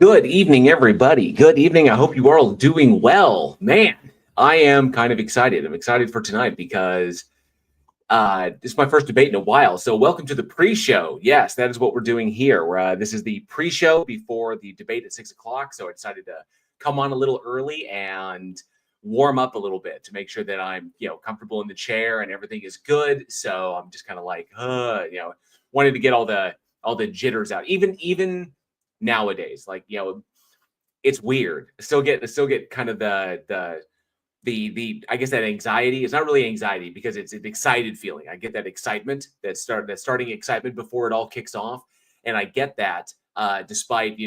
Good evening, everybody. Good evening. I hope you are all doing well. Man, I am kind of excited. I'm excited for tonight because this is my first debate in a while. So, welcome to the pre-show. Yes, that is what we're doing here. This is the pre-show before the debate at 6 o'clock. So, I decided to come on a little early and warm up a little bit to make sure that I'm, comfortable in the chair and everything is good. So, I'm just kind of like, wanted to get all the jitters out. Even nowadays, it's weird. I still get kind of the I guess that anxiety. It's not really anxiety because it's an excited feeling. I get that excitement, that starting excitement before it all kicks off, and I get that despite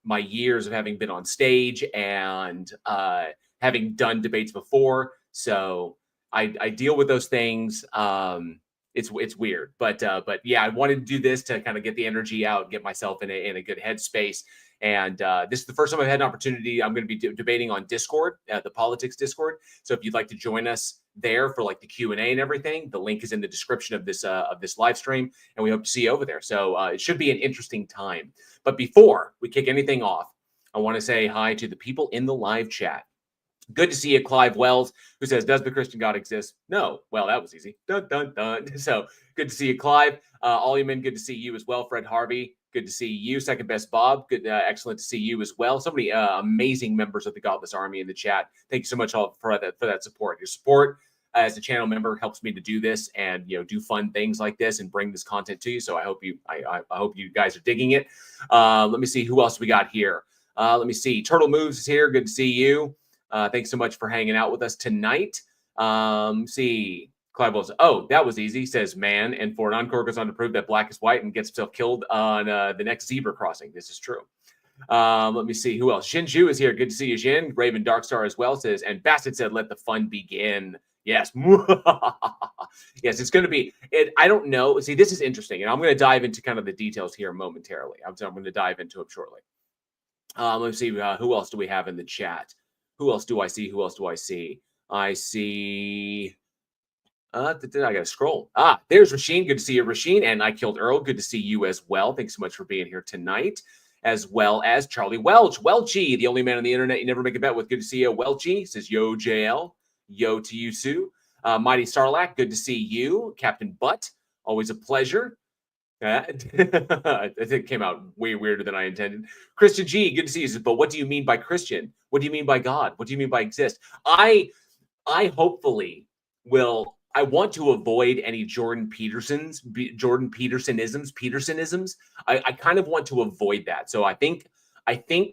my years of having been on stage and having done debates before. So I deal with those things. It's weird, but yeah, I wanted to do this to kind of get the energy out, get myself in a good headspace. And this is the first time I've had an opportunity. I'm going to be debating on Discord, the politics Discord. So if you'd like to join us there for like the Q&A and everything, the link is in the description of this live stream, and we hope to see you over there. So it should be an interesting time. But before we kick anything off, I want to say hi to the people in the live chat. Good to see you, Clive Wells, who says, "Does the Christian God exist?" No. Well, that was easy. Dun, dun, dun. So good to see you, Clive. Allyman, good to see you as well. Fred Harvey, good to see you. Second best Bob, good, excellent to see you as well. So many amazing members of the Godless Army in the chat. Thank you so much all for that support. Your support as a channel member helps me to do this and do fun things like this and bring this content to you. So I hope you guys are digging it. Let me see who else we got here. Let me see. Turtle Moves is here. Good to see you. Thanks so much for hanging out with us tonight. See, Clive Wilson. Oh, that was easy, says man. And for an encore goes on to prove that black is white and gets himself killed on the next zebra crossing. This is true. Let me see who else. Shinju is here. Good to see you, Shin. Raven Darkstar as well says, and Bassett said, "Let the fun begin." Yes. Yes, it's going to be. I don't know. See, this is interesting, and I'm going to dive into kind of the details here momentarily. I'm going to dive into them shortly. Let's see. Who else do we have in the chat? Who else do I see? I see. I got to scroll. There's Rasheen. Good to see you, Rasheen. And I Killed Earl. Good to see you as well. Thanks so much for being here tonight, as well as Charlie Welch. Welchy, the only man on the internet you never make a bet with. Good to see you, Welchy. Says yo, JL. Yo to you, Sue. Mighty Sarlacc. Good to see you. Captain Butt. Always a pleasure. I think it came out way weirder than I intended. Christian G, good to see you. But what do you mean by Christian? What do you mean by God? What do you mean by exist? I hopefully will. I want to avoid any Jordan Petersonisms. I kind of want to avoid that. So I think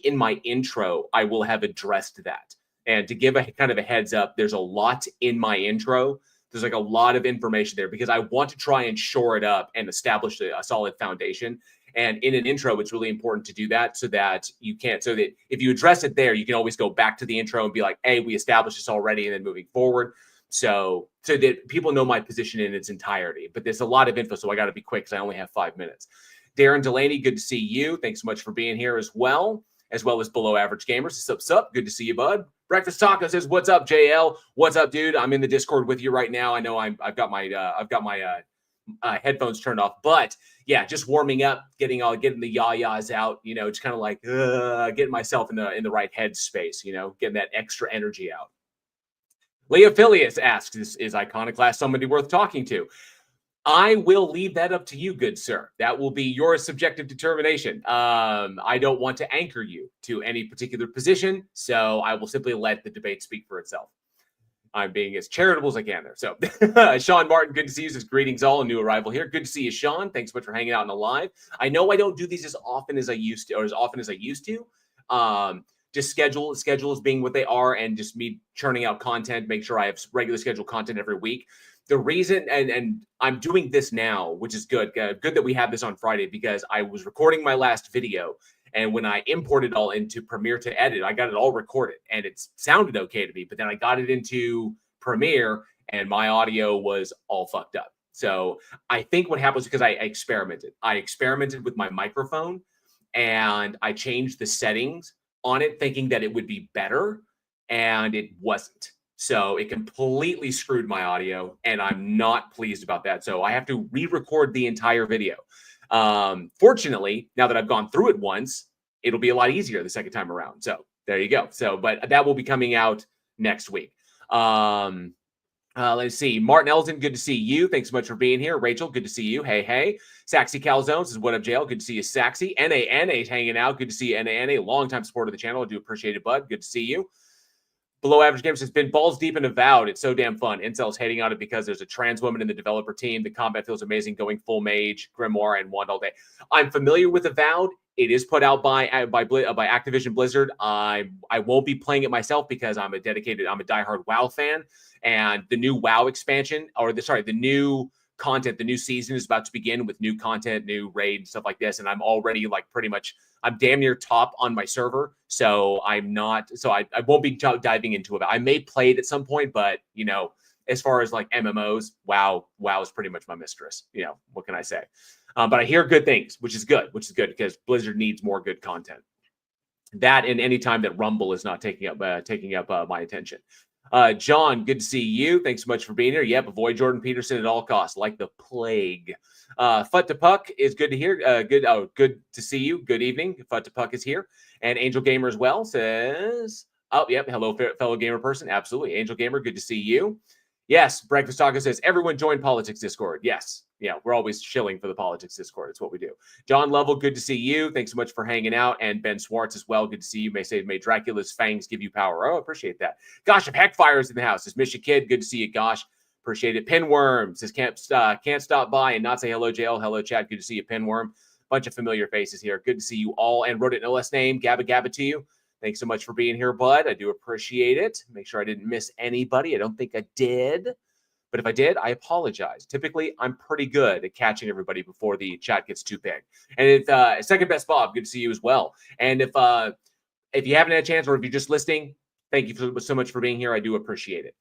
in my intro I will have addressed that. And to give a kind of a heads up, there's a lot in my intro. There's like a lot of information there because I want to try and shore it up and establish a solid foundation. And in an intro, it's really important to do that so that if you address it there, you can always go back to the intro and be like, hey, we established this already, and then moving forward. So that people know my position in its entirety. But there's a lot of info, so I got to be quick because I only have 5 minutes. Darren Delaney, good to see you. Thanks so much for being here as well as Below Average Gamers. Sup. Good to see you, bud. Breakfast Taco says, "What's up, JL? What's up, dude? I'm in the Discord with you right now. I know I've got my headphones turned off, but yeah, just warming up, getting the yah-yahs out. Just kind of like getting myself in the right headspace. Getting that extra energy out." Leah Filius asks, "Is Iconoclast somebody worth talking to?" I will leave that up to you, good sir. That will be your subjective determination. I don't want to anchor you to any particular position, so I will simply let the debate speak for itself. I'm being as charitable as I can there. So, Sean Martin, good to see you. Says, "Greetings all, a new arrival here." Good to see you, Sean. Thanks so much for hanging out in the live. I know I don't do these as often as I used to. Just schedules being what they are, and just me churning out content, make sure I have regular scheduled content every week. The reason, and I'm doing this now, which is good that we have this on Friday, because I was recording my last video, and when I imported it all into Premiere to edit, I got it all recorded, and it sounded okay to me, but then I got it into Premiere, and my audio was all fucked up. So I think what happened was because I experimented with my microphone, and I changed the settings on it thinking that it would be better, and it wasn't. So it completely screwed my audio, and I'm not pleased about that. So I have to re-record the entire video. Fortunately, now that I've gone through it once, it'll be a lot easier the second time around. So there you go. So, but that will be coming out next week. Let's see. Martin Elton, good to see you. Thanks so much for being here. Rachel, good to see you. Hey, hey. Saxy Calzones is what up, jail. Good to see you, Saxy. NANA hanging out. Good to see you, NANA. Long-time supporter of the channel. I do appreciate it, bud. Good to see you. Below Average Games has been balls deep and avowed. It's so damn fun. Incel's hating on it because there's a trans woman in the developer team. The combat feels amazing, going full mage, grimoire, and wand all day. I'm familiar with Avowed. It is put out by Activision Blizzard. I won't be playing it myself because I'm a diehard WoW fan, and the new WoW expansion, the new content, the new season is about to begin with new content, new raid, and stuff like this. And I'm already like I'm damn near top on my server. So I won't be diving into it. I may play it at some point, but as far as like MMOs, WoW is pretty much my mistress. What can I say? But I hear good things, which is good because Blizzard needs more good content. That and any time that Rumble is not taking up my attention. John, good to see you. Thanks so much for being here. Yep, avoid Jordan Peterson at all costs, like the plague. Fut to Puck is good to hear. Good to see you. Good evening. Fut to Puck is here. And Angel Gamer as well says, oh, yep, hello, fellow gamer person. Absolutely. Angel Gamer, good to see you. Yes, Breakfast Taco says, everyone join Politics Discord. Yes. Yeah, we're always shilling for the Politics Discord. It's what we do. John Lovell, good to see you. Thanks so much for hanging out. And Ben Swartz as well. Good to see you. May Dracula's fangs give you power. Oh, appreciate that. Gosh, if Heckfire is in the house. It's Misha Kid. Good to see you, Gosh. Appreciate it. Pinworm says, can't stop by and not say hello, JL. Hello, Chad. Good to see you, Pinworm. Bunch of familiar faces here. Good to see you all. And wrote it in LS name. Gabba Gabba to you. Thanks so much for being here, bud. I do appreciate it. Make sure I didn't miss anybody. I don't think I did. But if I did, I apologize. Typically, I'm pretty good at catching everybody before the chat gets too big. And if Second Best Bob, good to see you as well. And if you haven't had a chance or if you're just listening, thank you so much for being here. I do appreciate it.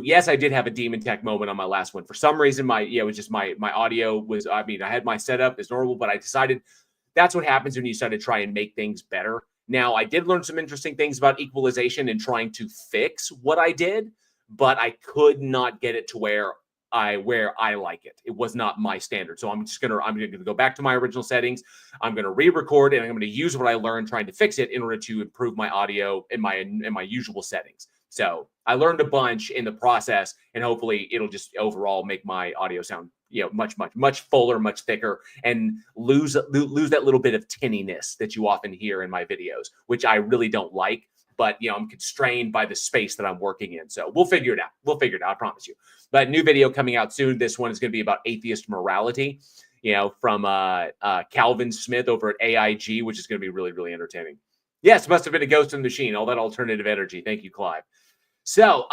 Yes, I did have a Demon Tech moment on my last one. For some reason, it was just my audio was, I had my setup as normal, but I decided that's what happens when you start to try and make things better. Now, I did learn some interesting things about equalization and trying to fix what I did, but I could not get it to where I like it. It was not my standard. So I'm gonna go back to my original settings. I'm gonna re-record and I'm gonna use what I learned trying to fix it in order to improve my audio in my usual settings. So I learned a bunch in the process, and hopefully it'll just overall make my audio sound much fuller, much thicker, and lose that little bit of tinniness that you often hear in my videos, which I really don't like. But I'm constrained by the space that I'm working in. So we'll figure it out. I promise you. But new video coming out soon. This one is going to be about atheist morality, from Calvin Smith over at AIG, which is going to be really, really entertaining. Yes, must have been a ghost in the machine. All that alternative energy. Thank you, Clive. So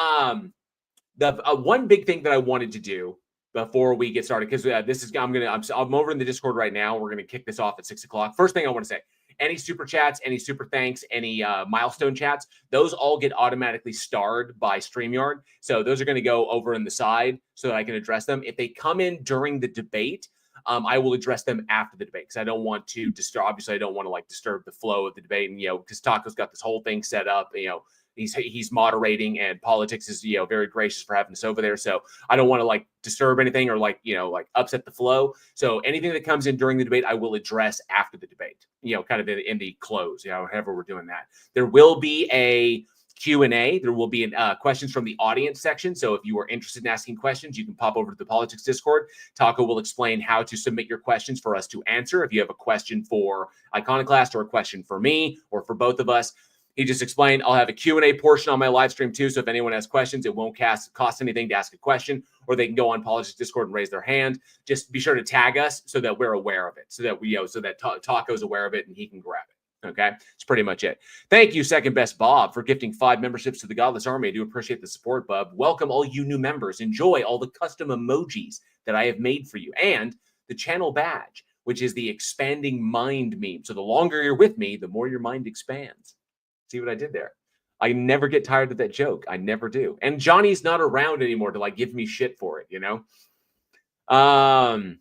the one big thing that I wanted to do before we get started, because I'm over in the Discord right now. We're going to kick this off at 6 o'clock. First thing I want to say, any super chats, any super thanks, any milestone chats, those all get automatically starred by StreamYard. So those are going to go over in the side so that I can address them. If they come in during the debate, I will address them after the debate because I don't want to disturb. Obviously, I don't want to disturb the flow of the debate. And because Taco's got this whole thing set up. He's moderating, and Politics is very gracious for having us over there. So I don't want to disturb anything or upset the flow. So anything that comes in during the debate, I will address after the debate. Kind of in the close. However we're doing that. There will be a Q&A. There will be questions from the audience section. So if you are interested in asking questions, you can pop over to the Politics Discord. Taco will explain how to submit your questions for us to answer. If you have a question for Iconoclast or a question for me or for both of us, he just explained, I'll have a Q&A portion on my live stream too. So if anyone has questions, it won't cost anything to ask a question, or they can go on Politics Discord and raise their hand. Just be sure to tag us so that we're aware of it, so that Taco's aware of it and he can grab it. Okay, that's pretty much it. Thank you, Second Best Bob, for gifting 5 memberships to the Godless Army. I do appreciate the support, Bob. Welcome all you new members. Enjoy all the custom emojis that I have made for you, and the channel badge, which is the expanding mind meme. So the longer you're with me, the more your mind expands. See what I did there? I never get tired of that joke. I never do. And Johnny's not around anymore to give me shit for it, Ram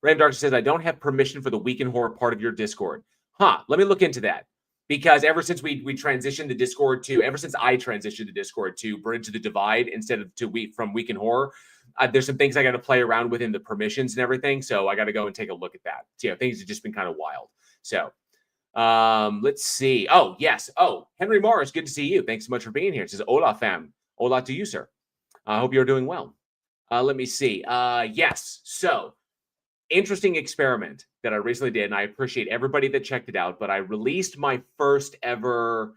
Dark says, I don't have permission for the Week in Horror part of your Discord. Let me look into that. Because ever since we transitioned the Discord ever since I transitioned the Discord to Bridge the Divide instead of from Week in Horror, there's some things I got to play around with in the permissions and everything. So I got to go and take a look at that. Things have just been kind of wild. So Let's see. Oh, yes. Oh, Henry Morris, good to see you. Thanks so much for being here. It says, hola, fam. Hola to you, sir. I hope you're doing well. Let me see. Yes. So, interesting experiment that I recently did, and I appreciate everybody that checked it out. But I released my first ever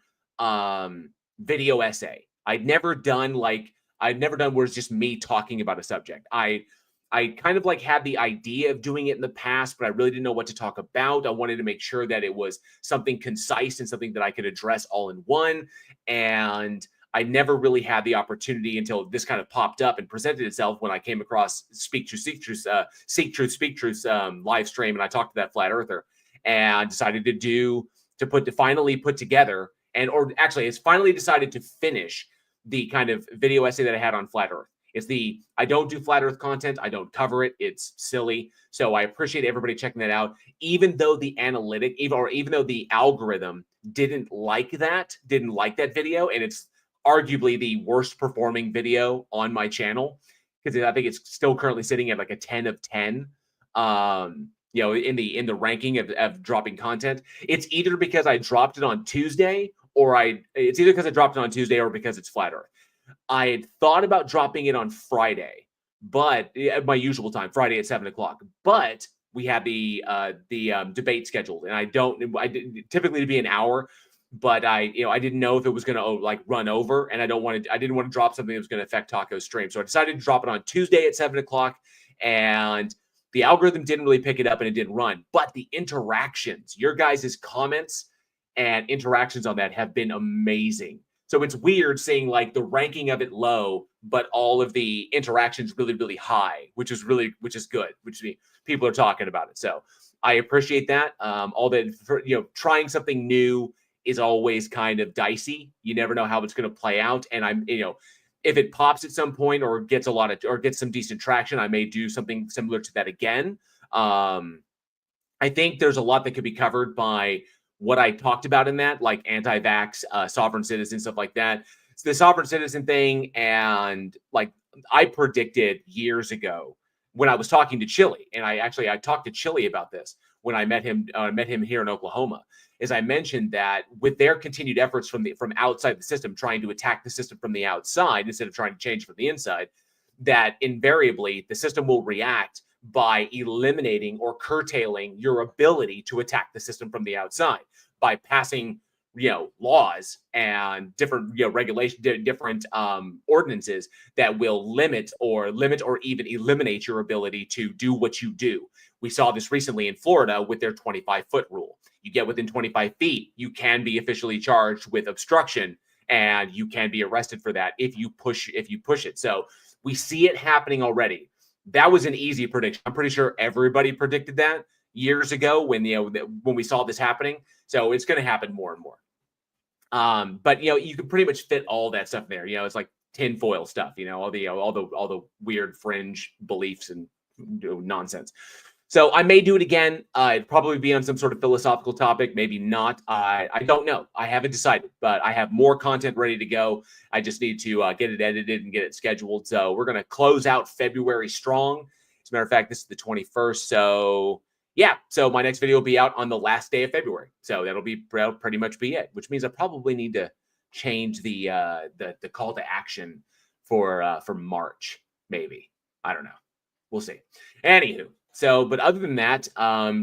video essay. I'd never done where it's just me talking about a subject. I kind of like had the idea of doing it in the past, but I really didn't know what to talk about. I wanted to make sure that it was something concise and something that I could address all in one. And I never really had the opportunity until this kind of popped up and presented itself when I came across Seek Truth, Speak Truth live stream, and I talked to that flat earther and decided to finally put together or actually it's finally decided to finish the kind of video essay that I had on flat earth. I don't do flat earth content. I don't cover it. It's silly. So I appreciate everybody checking that out. Even though the even though the algorithm didn't like that video, and it's arguably the worst performing video on my channel, because I think it's still currently sitting at like a 10 of 10. In the ranking of dropping content. It's either because I dropped it on Tuesday or because it's flat earth. I had thought about dropping it on Friday, but at my usual time, Friday at 7:00. But we had the debate scheduled, and I typically to be an hour, but I didn't know if it was going to run over, and I didn't want to drop something that was going to affect Taco's stream, so I decided to drop it on Tuesday at 7:00, and the algorithm didn't really pick it up, and it didn't run. But the interactions, your guys' comments and interactions on that have been amazing. So it's weird seeing like the ranking of it low, but all of the interactions really, really high, which is good, which means people are talking about it. So I appreciate that. All that, trying something new is always kind of dicey. You never know how it's going to play out. And if it pops at some point or gets some decent traction, I may do something similar to that again. I think there's a lot that could be covered by what I talked about in that, like anti-vax, sovereign citizen, stuff like that. It's the sovereign citizen thing, and like I predicted years ago when I was talking to Chile, and I talked to Chile about this when I met him here in Oklahoma. Is I mentioned that with their continued efforts from outside the system, trying to attack the system from the outside instead of trying to change from the inside, that invariably the system will react by eliminating or curtailing your ability to attack the system from the outside by passing, laws and different, regulations, different ordinances that will limit or even eliminate your ability to do what you do. We saw this recently in Florida with their 25-foot rule. You get within 25 feet, you can be officially charged with obstruction, and you can be arrested for that if you push it. So we see it happening already. That was an easy prediction. I'm pretty sure everybody predicted that years ago when we saw this happening. So it's going to happen more and more. But you can pretty much fit all that stuff there. It's like tinfoil stuff. All the weird fringe beliefs and nonsense. So I may do it again. It'd probably be on some sort of philosophical topic, maybe not. I don't know. I haven't decided, but I have more content ready to go. I just need to get it edited and get it scheduled. So we're going to close out February strong. As a matter of fact, this is the 21st. So yeah, so my next video will be out on the last day of February. So that'll pretty much be it, which means I probably need to change the call to action for March, maybe. I don't know. We'll see. Anywho. So, but other than that,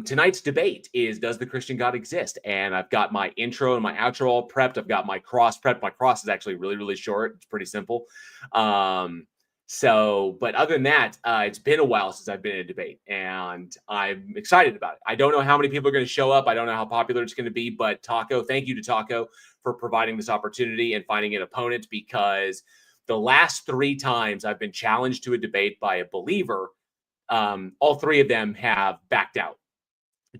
tonight's debate is, does the Christian God exist? And I've got my intro and my outro all prepped. I've got my cross prepped. My cross is actually really, really short. It's pretty simple. But other than that, it's been a while since I've been in a debate, and I'm excited about it. I don't know how many people are going to show up. I don't know how popular it's going to be, but thank you to Taco for providing this opportunity and finding an opponent, because the last 3 times I've been challenged to a debate by a believer, all 3 of them have backed out.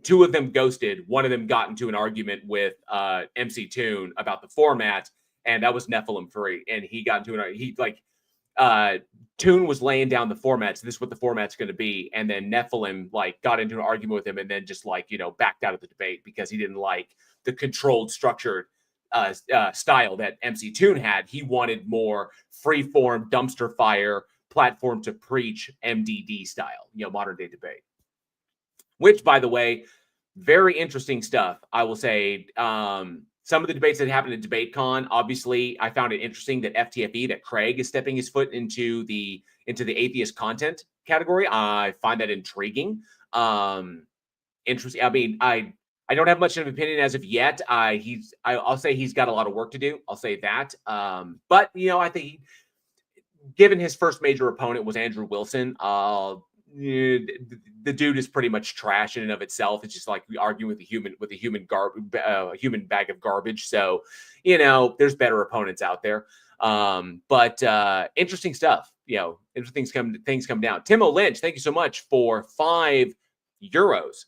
2 of them ghosted. 1 of them got into an argument with MC Toon about the format, and that was Nephilim 3. And he got into Toon was laying down the format. So this is what the format's going to be. And then Nephilim got into an argument with him, and then just backed out of the debate because he didn't like the controlled, structured style that MC Toon had. He wanted more free-form, dumpster fire, platform to preach MDD style, modern day debate. Which, by the way, very interesting stuff, I will say. Some of the debates that happened at DebateCon, obviously, I found it interesting that FTFE, that Craig is stepping his foot into the atheist content category. I find that intriguing. Interesting. I mean, I don't have much of an opinion as of yet. I'll say he's got a lot of work to do. I'll say that. But I think given his first major opponent was Andrew Wilson, the dude is pretty much trash in and of itself. It's just like arguing with a human bag of garbage. So, there's better opponents out there. But interesting stuff. Interesting things come down. Timo Lynch, thank you so much for €5,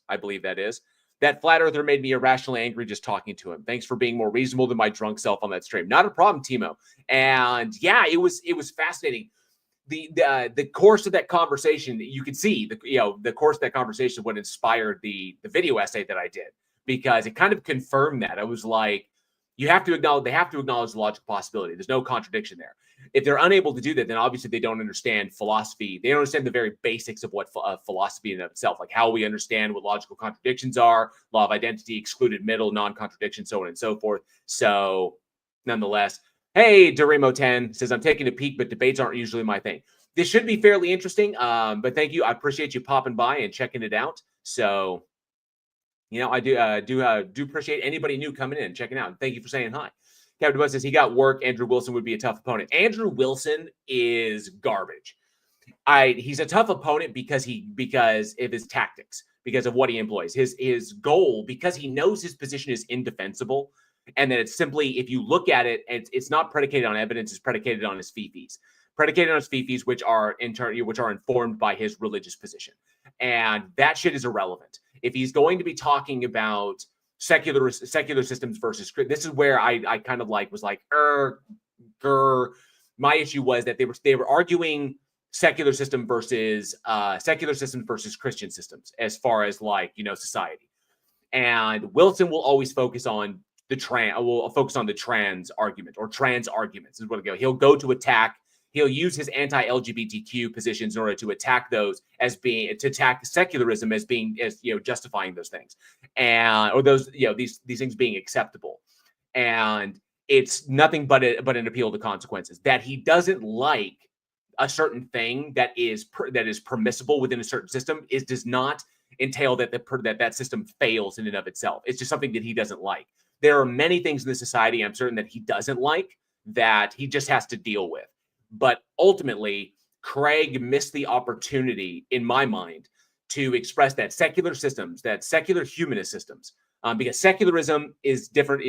I believe that is. That flat earther made me irrationally angry just talking to him. Thanks for being more reasonable than my drunk self on that stream. Not a problem, Timo. And yeah, it was fascinating. The course of that conversation, you could see the course of that conversation what inspired the video essay that I did, because it kind of confirmed that. I was like, they have to acknowledge the logical possibility. There's no contradiction there. If they're unable to do that, then obviously they don't understand philosophy. They don't understand the very basics of what philosophy in and of itself, like how we understand what logical contradictions are, law of identity, excluded middle, non-contradiction, so on and so forth. So nonetheless, hey, Dorimo10 says, I'm taking a peek, but debates aren't usually my thing. This should be fairly interesting, but thank you. I appreciate you popping by and checking it out. So, I do appreciate anybody new coming in and checking out. And thank you for saying hi. Captain Buzz says he got work. Andrew Wilson would be a tough opponent. Andrew Wilson is garbage. He's a tough opponent because of his tactics, because of what he employs. His goal, because he knows his position is indefensible, and that it's simply, if you look at it, it's not predicated on evidence, it's predicated on his fifis. Predicated on his fifis, which are informed by his religious position. And that shit is irrelevant. If he's going to be talking about secular systems versus, this is where I kind of was like, my issue was that they were arguing secular systems versus Christian systems as far as society. And Wilson will always focus on the trans argument, or trans arguments is what it'll go. He'll go to attack. He'll use his anti-LGBTQ positions in order to attack those to attack secularism as justifying those things, or those these things being acceptable. And it's nothing but an appeal to consequences. That he doesn't like a certain thing that is permissible within a certain system does not entail that that system fails in and of itself. It's just something that he doesn't like. There are many things in the society I'm certain that he doesn't like that he just has to deal with. But ultimately, Craig missed the opportunity, in my mind, to express that secular systems, that secular humanist systems, because secularism is different.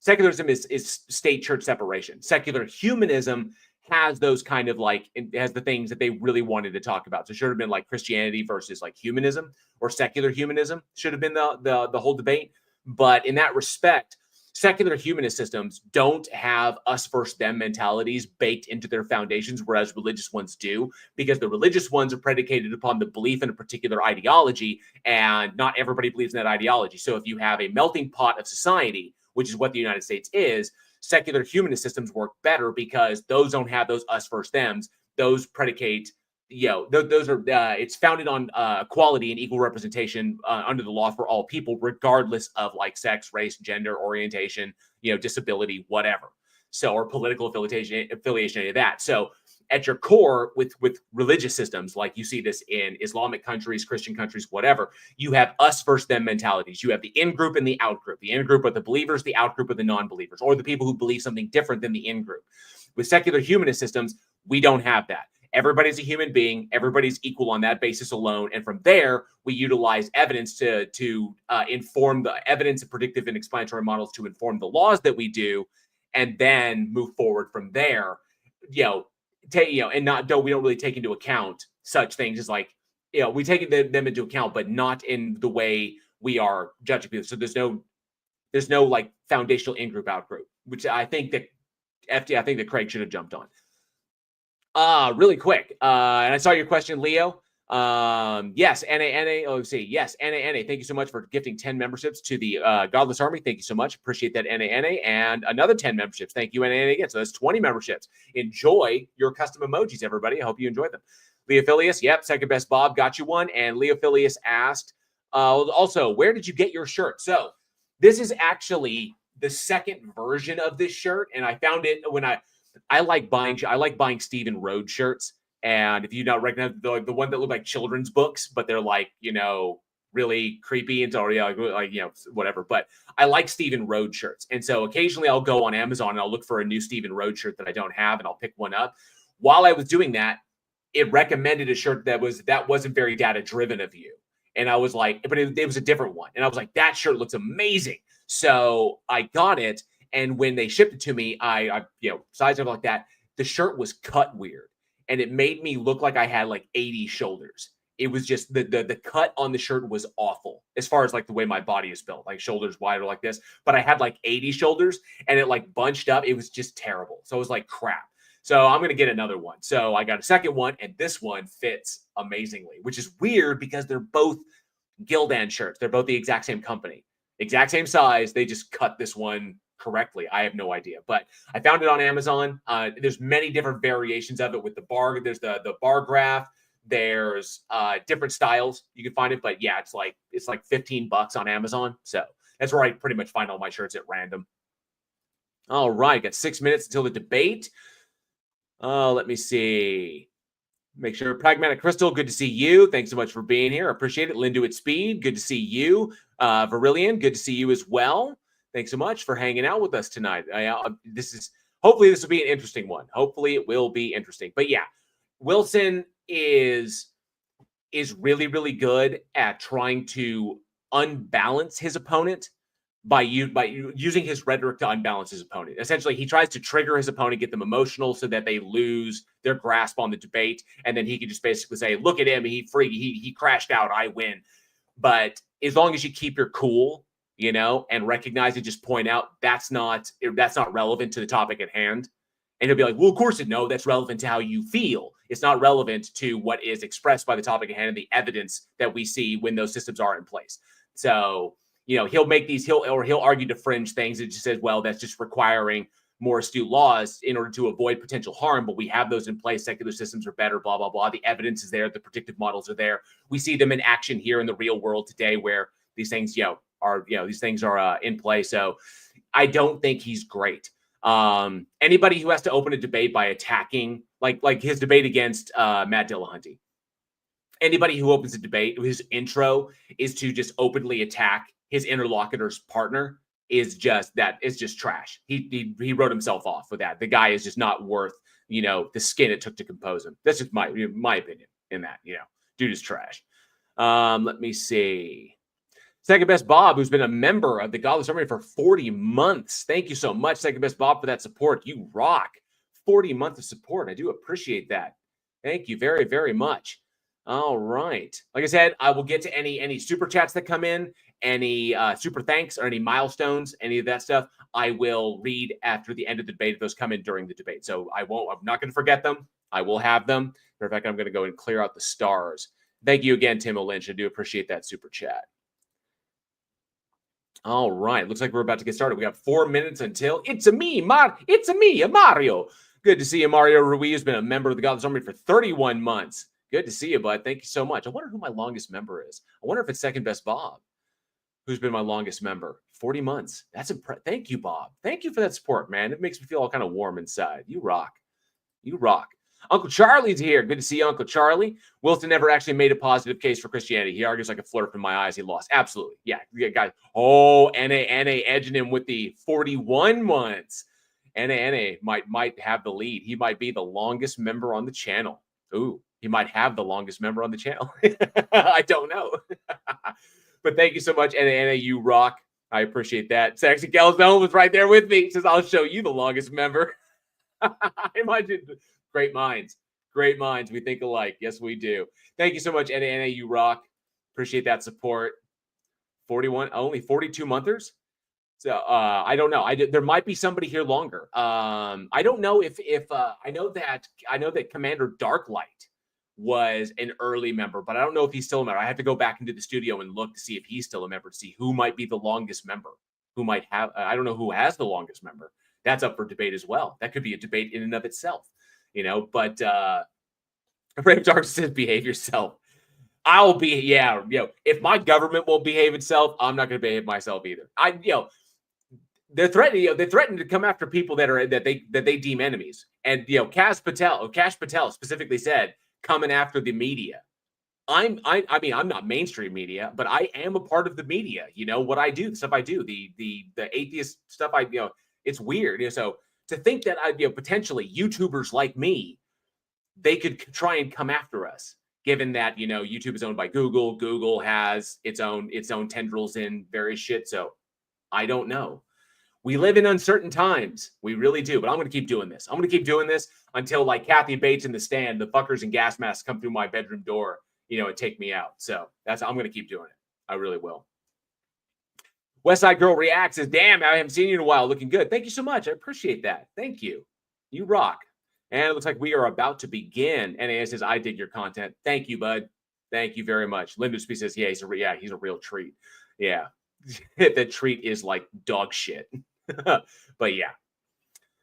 Secularism is state-church separation. Secular humanism has those kind of it has the things that they really wanted to talk about. So it should have been like Christianity versus humanism, or secular humanism should have been the whole debate. But in that respect, secular humanist systems don't have us versus them mentalities baked into their foundations, whereas religious ones do, because the religious ones are predicated upon the belief in a particular ideology, and not everybody believes in that ideology. So if you have a melting pot of society, which is what the United States is, secular humanist systems work better because those don't have those us versus thems. Those predicate, those are it's founded on equality and equal representation under the law for all people, regardless of sex, race, gender, orientation, disability, whatever. So, or political affiliation, any of that. So at your core, with religious systems, like you see this in Islamic countries, Christian countries, whatever, you have us versus them mentalities. You have the in-group and the out-group. The in-group are the believers, the out-group are the non-believers, or the people who believe something different than the in-group. With secular humanist systems, we don't have that. Everybody's a human being. Everybody's equal on that basis alone. And from there, we utilize evidence to inform the evidence and predictive and explanatory models to inform the laws that we do, and then move forward from there. We don't really take into account such things as we take them into account, but not in the way we are judging people. So there's no foundational in-group, out-group, which I think that Craig should have jumped on. Really quick. And I saw your question, Leo. Yes, NA. Oh, see. Yes, NA. Thank you so much for gifting 10 memberships to the Godless Army. Thank you so much. Appreciate that, NA. And another 10 memberships. Thank you, NA again. So that's 20 memberships. Enjoy your custom emojis, everybody. I hope you enjoy them. Leophilius, yep, second best Bob, got you one. And Leophilius asked, Also, where did you get your shirt? So this is actually the second version of this shirt, and I found it when I like buying Stephen Rhodes shirts. And if you don't recognize the one that look like children's books, but they're like, really creepy and whatever. But I like Stephen Rhodes shirts. And so occasionally I'll go on Amazon and I'll look for a new Stephen Rhodes shirt that I don't have, and I'll pick one up. While I was doing that, it recommended a shirt that wasn't very data driven of you. And I was like, but it was a different one. And I was like, that shirt looks amazing. So I got it. And when they shipped it to me, I size up like that, the shirt was cut weird. And it made me look like I had like 80 shoulders. It was just the cut on the shirt was awful as far as like the way my body is built, like shoulders wider like this. But I had like 80 shoulders and it like bunched up. It was just terrible. So it was like crap. So I'm going to get another one. So I got a second one, and this one fits amazingly, which is weird because they're both Gildan shirts. They're both the exact same company, exact same size. They just cut this one correctly. I have no idea, but I found it on Amazon. There's many different variations of it with the bar. There's the bar graph. There's different styles you can find it, but yeah, it's like $15 on Amazon. So that's where I pretty much find all my shirts at random. All right, got 6 minutes until the debate. Let me see. Make sure. Pragmatic Crystal, good to see you. Thanks so much for being here. Appreciate it. Lindu at Speed, good to see you. Virillion, good to see you as well. Thanks so much for hanging out with us tonight. Hopefully this will be an interesting one. Hopefully it will be interesting. But yeah, Wilson is really, really good at trying to unbalance his opponent by using his rhetoric to unbalance his opponent. Essentially, he tries to trigger his opponent, get them emotional so that they lose their grasp on the debate. And then he can just basically say, look at him. He crashed out. I win. But as long as you keep your cool, and recognize and just point out that's not relevant to the topic at hand. And he'll be like, well, of course, no, that's relevant to how you feel. It's not relevant to what is expressed by the topic at hand and the evidence that we see when those systems are in place. So, he'll make these, he'll argue to fringe things. It just says, well, that's just requiring more astute laws in order to avoid potential harm. But we have those in place. Secular systems are better, blah, blah, blah. The evidence is there. The predictive models are there. We see them in action here in the real world today where these things, are in play. So I don't think he's great. Anybody who has to open a debate by attacking, like his debate against Matt Dillahunty, anybody who opens a debate, his intro is to just openly attack his interlocutor's partner is just trash. He wrote himself off with that. The guy is just not worth, the skin it took to compose him. That's just my opinion in that, dude is trash. Let me see. Second Best Bob, who's been a member of the Godless Army for 40 months. Thank you so much, Second Best Bob, for that support. You rock. 40 months of support. I do appreciate that. Thank you very, very much. All right. Like I said, I will get to any super chats that come in, any super thanks or any milestones, any of that stuff. I will read after the end of the debate if those come in during the debate. So I'm not going to forget them. I will have them. In fact, I'm going to go and clear out the stars. Thank you again, Tim Lynch. I do appreciate that super chat. All right. Looks like we're about to get started. We got 4 minutes until it's a me, Mario. Good to see you, Mario Ruiz. Has been a member of the Godless Army for 31 months. Good to see you, bud. Thank you so much. I wonder who my longest member is. I wonder if it's Second Best Bob, who's been my longest member. 40 months. That's impressive. Thank you, Bob. Thank you for that support, man. It makes me feel all kind of warm inside. You rock. You rock. Uncle Charlie's here. Good to see you, Uncle Charlie. Wilson never actually made a positive case for Christianity. He argues like a flirt in my eyes. He lost. Absolutely. Yeah, guys. Oh, NA edging him with the 41 months. NA might have the lead. He might be the longest member on the channel. Ooh, he might have the longest member on the channel. I don't know. But thank you so much, NA. You rock. I appreciate that. Sexy Calzone was right there with me. Says, I'll show you the longest member. I imagine. Great minds. Great minds. We think alike. Yes, we do. Thank you so much, NA. You rock. Appreciate that support. 41, only 42 monthers. So I don't know. There might be somebody here longer. I don't know if I know that Commander Darklight was an early member, but I don't know if he's still a member. I have to go back into the studio and look to see if he's still a member, to see who might be the longest member. Who might have? I don't know who has the longest member. That's up for debate as well. That could be a debate in and of itself. But Brave Dark says behave yourself. I'll be, if my government won't behave itself, I'm not going to behave myself either. They're threatening to come after people that they deem enemies. And Kash Patel specifically said coming after the media. I mean, I'm not mainstream media, but I am a part of the media. What I do, the stuff I do, the atheist stuff it's weird. So to think that potentially YouTubers like me, they could try and come after us, given that YouTube is owned by Google. Google has its own tendrils in various shit. So I don't know. We live in uncertain times. We really do. But I'm going to keep doing this. I'm going to keep doing this until, like Kathy Bates in The Stand, the fuckers in gas masks come through my bedroom door, and take me out. So I'm going to keep doing it. I really will. Westside Girl Reacts says, damn, I haven't seen you in a while. Looking good. Thank you so much. I appreciate that. Thank you. You rock. And it looks like we are about to begin. And it says, I dig your content. Thank you, bud. Thank you very much. Linda Spee says, yeah, he's a real treat. Yeah. The treat is like dog shit. But yeah,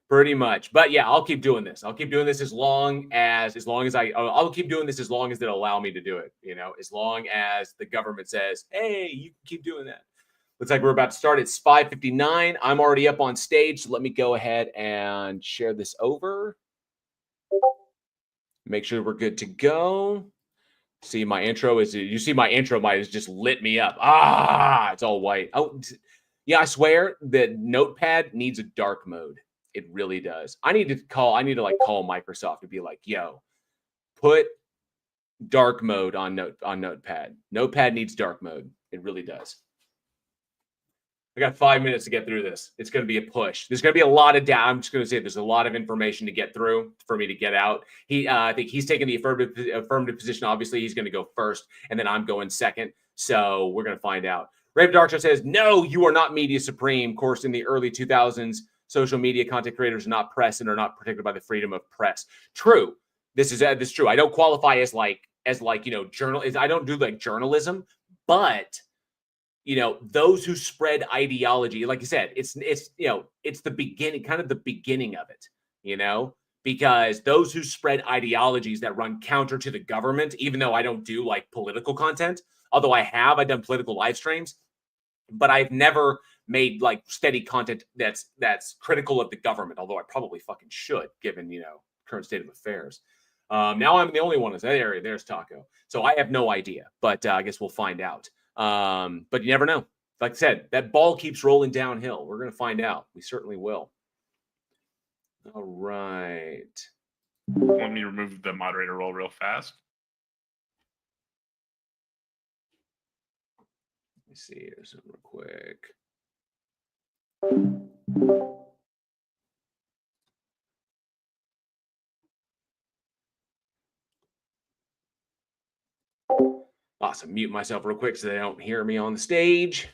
pretty much. But yeah, I'll keep doing this. I'll keep doing this as long as I'll keep doing this as long as they'll allow me to do it. As long as the government says, hey, you can keep doing that. Looks like we're about to start. It's 5:59. I'm already up on stage. So let me go ahead and share this over. Make sure we're good to go. See, my intro is just lit me up. It's all white. Oh, yeah, I swear that Notepad needs a dark mode. It really does. I need to call Microsoft to be like, yo, put dark mode on Notepad. Notepad needs dark mode. It really does. I got 5 minutes to get through this. It's going to be a push. There's going to be a lot of I'm just going to say there's a lot of information to get through for me to get out. I think he's taking the affirmative position. Obviously, he's going to go first, and then I'm going second. So we're going to find out. Raven Darkshaw says, no, you are not media supreme. Of course, in the early 2000s, social media content creators are not press and are not protected by the freedom of press. True. This is true. I don't qualify as journal. I don't do like journalism, but those who spread ideology, like you said, it's the beginning, kind of the beginning of it, because those who spread ideologies that run counter to the government, even though I don't do like political content, although I've done political live streams, but I've never made like steady content that's critical of the government, although I probably fucking should, given, current state of affairs. Now I'm the only one in that area. There's Taco. So I have no idea, but I guess we'll find out. But you never know. Like I said, that ball keeps rolling downhill. We're going to find out. We certainly will. All right. Let me remove the moderator role real fast. Let me see here something real quick. Awesome. Mute myself real quick so they don't hear me on the stage.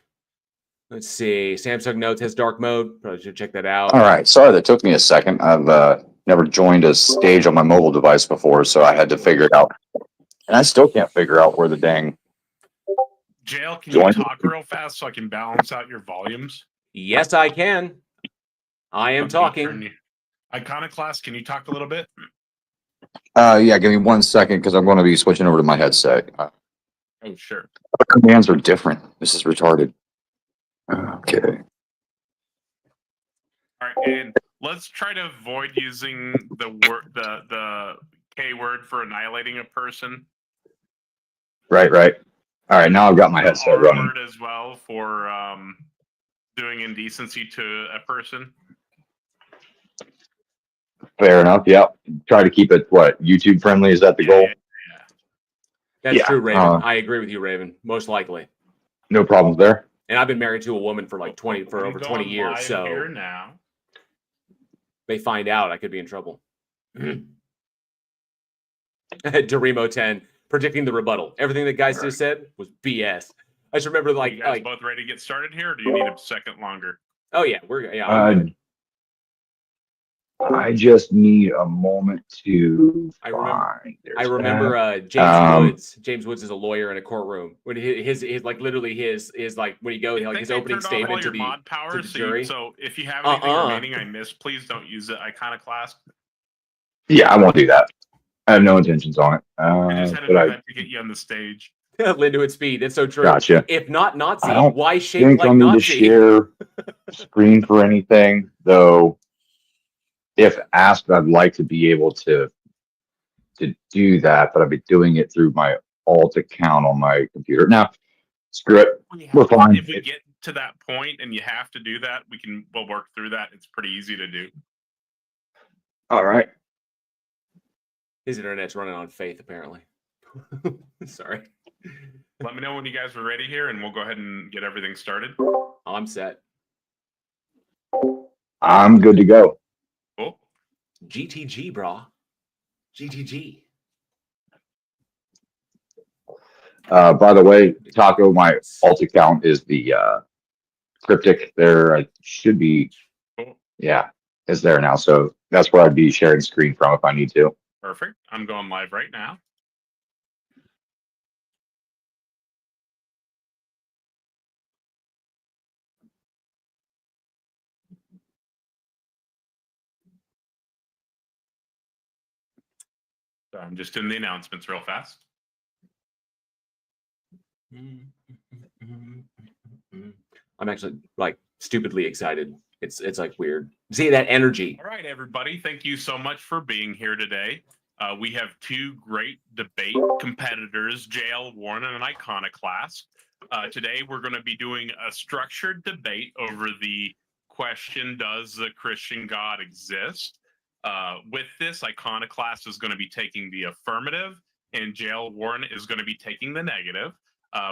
Let's see. Samsung Notes has dark mode. Probably should check that out. All right. Sorry that took me a second. I've never joined a stage on my mobile device before, so I had to figure it out. And I still can't figure out where the dang... Jail, can you talk real fast so I can balance out your volumes? Yes, I can. I am talking. Iconoclast, can you talk a little bit? Yeah, give me 1 second because I'm going to be switching over to my headset. Oh, sure. The commands are different. This is retarded. Okay. All right, and let's try to avoid using the K word for annihilating a person. Right. All right, now I've got my headset running. Word as well for doing indecency to a person. Fair enough. Yep. Try to keep it YouTube friendly. Is that the goal? Yeah. That's true, Raven. I agree with you, Raven. Most likely. No problems there. And I've been married to a woman for like over 20 years. So here now. They find out, I could be in trouble. Dorimo 10 predicting the rebuttal. Everything that guys just said was BS. I just remember you guys both ready to get started here, or do you need a second longer? Oh yeah, I just need a moment to find. I remember James Woods is a lawyer in a courtroom when his like literally his like when he goes like his opening statement to the mod power, to the jury. So if you have anything remaining I missed, please don't use it. Iconoclast. Yeah, I won't do that. I have no intentions on it. I just had to do that to get you on the stage. Linduit speed. It's so true. Gotcha. If not Nazi, I don't why I shape think like I'll need to Nazi? share screen for anything, though. If asked, I'd like to be able to do that, but I'd be doing it through my alt account on my computer. Now, screw it. We're fine. If we get to that point and you have to do that, we'll work through that. It's pretty easy to do. All right. His internet's running on faith, apparently. Sorry. Let me know when you guys are ready here, and we'll go ahead and get everything started. I'm set. I'm good to go. Cool. GTG, brah. GTG. By the way, Taco, my alt account is the cryptic. There should be, Cool. yeah, it's there now. So that's where I'd be sharing screen from if I need to. Perfect. I'm going live right now. So I'm just doing the announcements real fast. I'm actually like stupidly excited. It's like weird. See that energy. All right, everybody. Thank you so much for being here today. We have two great debate competitors, JL Warren and Iconoclast. Today, we're going to be doing a structured debate over the question, does the Christian God exist? With this, Iconoclast is going to be taking the affirmative, and JL Warren is going to be taking the negative.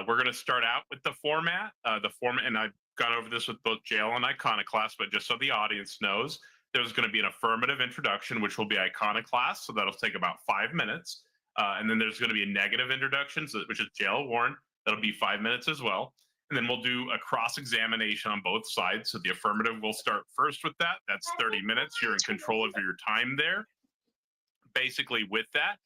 We're going to start out with the format. And I've gone over this with both JL and Iconoclast, but just so the audience knows, there's going to be an affirmative introduction, which will be Iconoclast, so that'll take about 5 minutes. And then there's going to be a negative introduction, which is JL Warren. That'll be 5 minutes as well. And then we'll do a cross-examination on both sides. So the affirmative will start first with that. That's 30 minutes. You're in control of your time there. Basically, with that,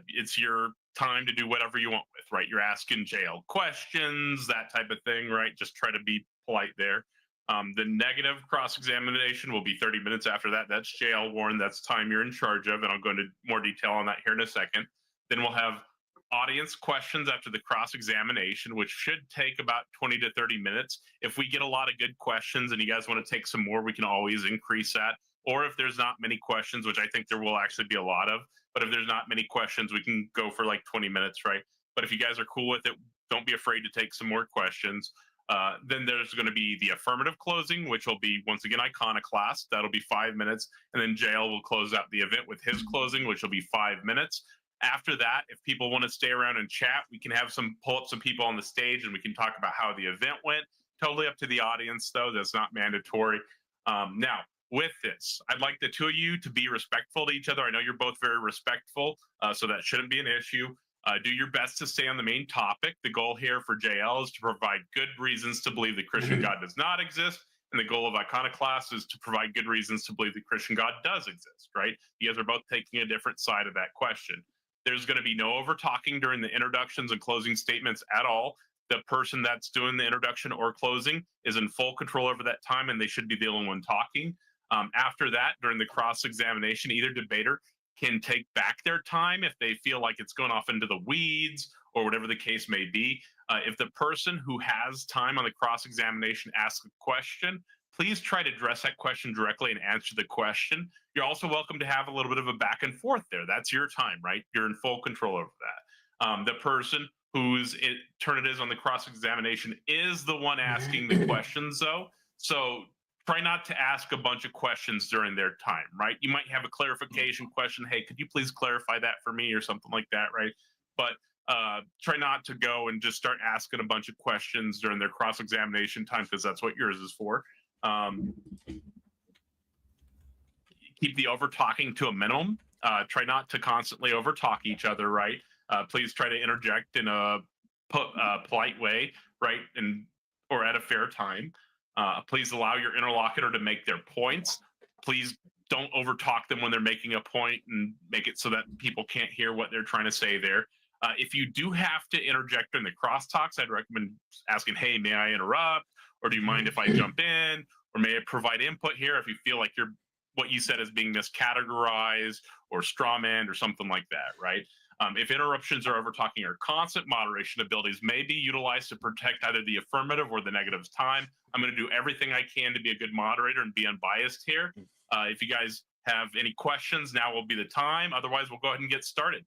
it's your time to do whatever you want with, right? You're asking JL questions, that type of thing, right? Just try to be polite there. The negative cross-examination will be 30 minutes after that. That's JL Warren. That's time you're in charge of, and I'll go into more detail on that here in a second. Then we'll have audience questions after the cross-examination, which should take about 20 to 30 minutes. If we get a lot of good questions and you guys want to take some more, we can always increase that. Or if there's not many questions, which I think there will actually be a lot of, but if there's not many questions, we can go for like 20 minutes, right? But if you guys are cool with it, don't be afraid to take some more questions. Then there's going to be the affirmative closing, which will be, once again, Iconoclast. That'll be 5 minutes. And then JL will close out the event with his closing, which will be 5 minutes. After that, if people want to stay around and chat, we can have pull up some people on the stage and we can talk about how the event went. Totally up to the audience, though. That's not mandatory. Now, with this, I'd like the two of you to be respectful to each other. I know you're both very respectful, so that shouldn't be an issue. Do your best to stay on the main topic. The goal here for JL is to provide good reasons to believe the Christian God does not exist. And the goal of Iconoclast is to provide good reasons to believe the Christian God does exist, right? You guys are both taking a different side of that question. There's going to be no over talking during the introductions and closing statements at all. The person that's doing the introduction or closing is in full control over that time, and they should be the only one talking. After that, during the cross-examination, either debater can take back their time if they feel like it's going off into the weeds or whatever the case may be. If the person who has time on the cross-examination asks a question, please try to address that question directly and answer the question. You're also welcome to have a little bit of a back and forth there. That's your time, right? You're in full control over that. The person whose turn it is on the cross-examination is the one asking the questions, though. So try not to ask a bunch of questions during their time, right? You might have a clarification question. Hey, could you please clarify that for me or something like that, right? But try not to go and just start asking a bunch of questions during their cross-examination time, because that's what yours is for. Keep the over-talking to a minimum. Try not to constantly over-talk each other, right? Please try to interject in a polite way, right? Or at a fair time. Please allow your interlocutor to make their points. Please don't overtalk them when they're making a point and make it so that people can't hear what they're trying to say there. If you do have to interject in the crosstalks, I'd recommend asking, hey, may I interrupt? Or do you mind if I jump in? Or may I provide input here if you feel like what you said is being miscategorized or strawmanned or something like that, right? If interruptions or over-talking or constant, moderation abilities may be utilized to protect either the affirmative or the negative's time. I'm going to do everything I can to be a good moderator and be unbiased here. If you guys have any questions, now will be the time. Otherwise, we'll go ahead and get started.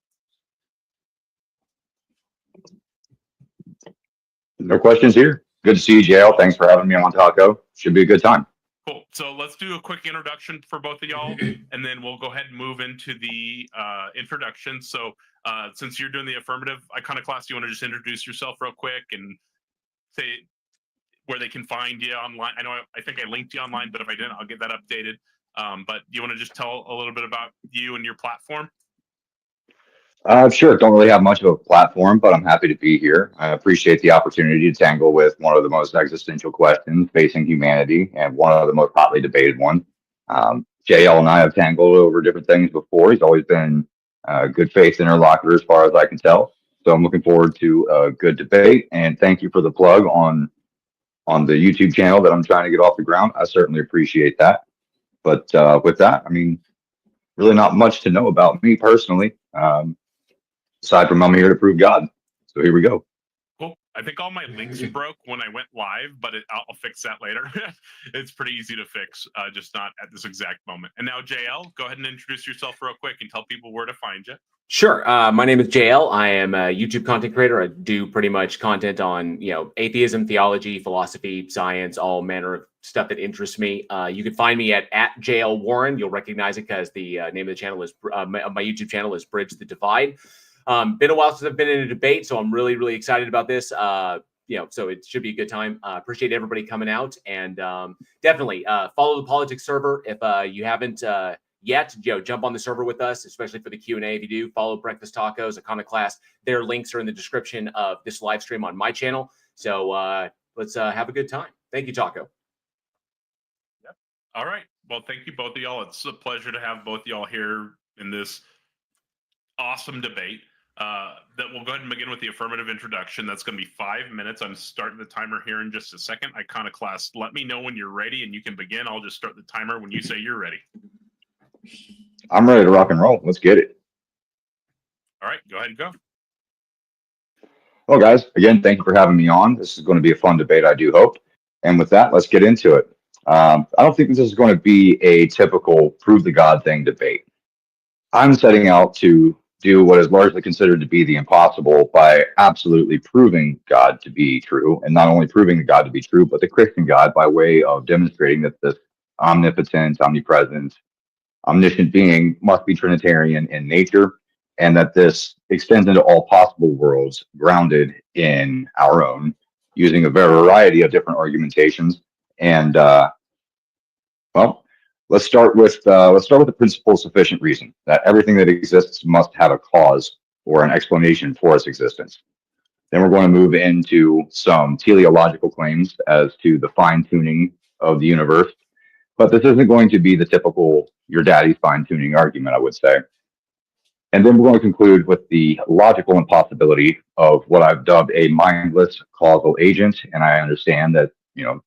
No questions here. Good to see you, JL. Thanks for having me on Taco. Should be a good time. Cool. So let's do a quick introduction for both of y'all, and then we'll go ahead and move into the introduction. So since you're doing the affirmative, Iconoclast, you want to just introduce yourself real quick and say where they can find you online? I think I linked you online, but if I didn't, I'll get that updated. But you want to just tell a little bit about you and your platform? Sure. Don't really have much of a platform, but I'm happy to be here. I appreciate the opportunity to tangle with one of the most existential questions facing humanity and one of the most hotly debated ones. JL and I have tangled over different things before. He's always been a good faith interlocutor as far as I can tell. So I'm looking forward to a good debate. And thank you for the plug on the YouTube channel that I'm trying to get off the ground. I certainly appreciate that. But with that, I mean, really not much to know about me personally. Aside from I'm here to prove God. So here we go. Cool. I think all my links broke when I went live, but I'll fix that later. It's pretty easy to fix, just not at this exact moment. And now, JL, go ahead and introduce yourself real quick and tell people where to find you. Sure. My name is JL. I am a YouTube content creator. I do pretty much content on, atheism, theology, philosophy, science, all manner of stuff that interests me. You can find me at JL Warren. You'll recognize it because the name of the channel is my YouTube channel is Bridge the Divide. Been a while since I've been in a debate, so I'm really, really excited about this. So it should be a good time. Appreciate everybody coming out, and definitely follow the politics server if you haven't yet. Jump on the server with us, especially for the Q&A. If you do, follow Breakfast Tacos, Iconoclast. Their links are in the description of this live stream on my channel. So let's have a good time. Thank you, Taco. Yep. All right. Well, thank you both of y'all. It's a pleasure to have both of y'all here in this awesome debate. That we'll go ahead and begin with the affirmative introduction. That's going to be 5 minutes. I'm starting the timer here in just a second. Iconoclast, let me know when you're ready and you can begin. I'll just start the timer when you say you're ready. I'm ready to rock and roll. Let's get it. All right, go ahead and go. Well, guys, again, thank you for having me on. This is going to be a fun debate, I do hope. And with that, let's get into it. I don't think this is going to be a typical prove the God thing debate. I'm setting out to do what is largely considered to be the impossible by absolutely proving God to be true, and not only proving the God to be true, but the Christian God by way of demonstrating that this omnipotent, omnipresent, omniscient being must be Trinitarian in nature, and that this extends into all possible worlds grounded in our own, using a variety of different argumentations. And let's start with the principle of sufficient reason, that everything that exists must have a cause or an explanation for its existence. Then we're going to move into some teleological claims as to the fine-tuning of the universe. But this isn't going to be the typical your daddy's fine-tuning argument, I would say. And then we're going to conclude with the logical impossibility of what I've dubbed a mindless causal agent. And I understand that,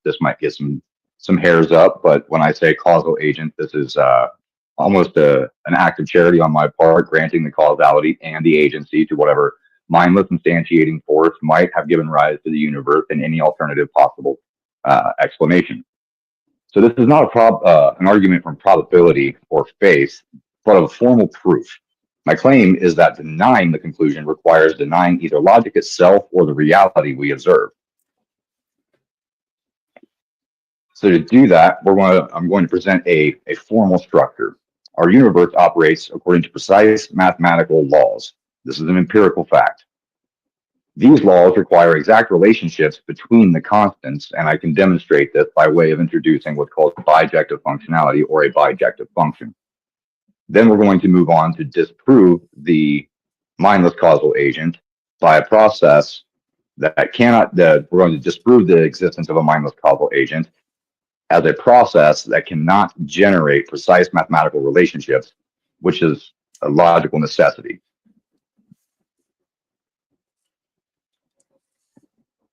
this might get some hairs up, but when I say causal agent, this is almost an act of charity on my part, granting the causality and the agency to whatever mindless instantiating force might have given rise to the universe and any alternative possible explanation. So this is not an argument from probability or faith, but of formal proof. My claim is that denying the conclusion requires denying either logic itself or the reality we observe. So to do that, I'm going to present a formal structure. Our universe operates according to precise mathematical laws. This is an empirical fact. These laws require exact relationships between the constants, and I can demonstrate this by way of introducing what's called bijective functionality or a bijective function. Then we're going to move on to disprove the mindless causal agent by a process that we're going to disprove the existence of a mindless causal agent as a process that cannot generate precise mathematical relationships, which is a logical necessity.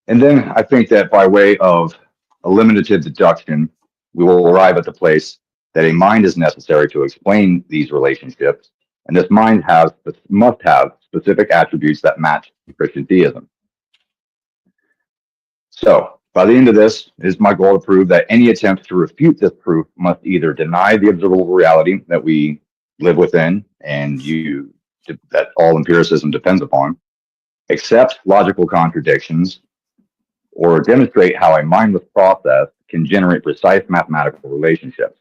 And then I think that by way of eliminative deduction, we will arrive at the place that a mind is necessary to explain these relationships. And this mind must have specific attributes that match Christian theism. So, by the end of this, it is my goal to prove that any attempt to refute this proof must either deny the observable reality that we live within and that all empiricism depends upon, accept logical contradictions, or demonstrate how a mindless process can generate precise mathematical relationships.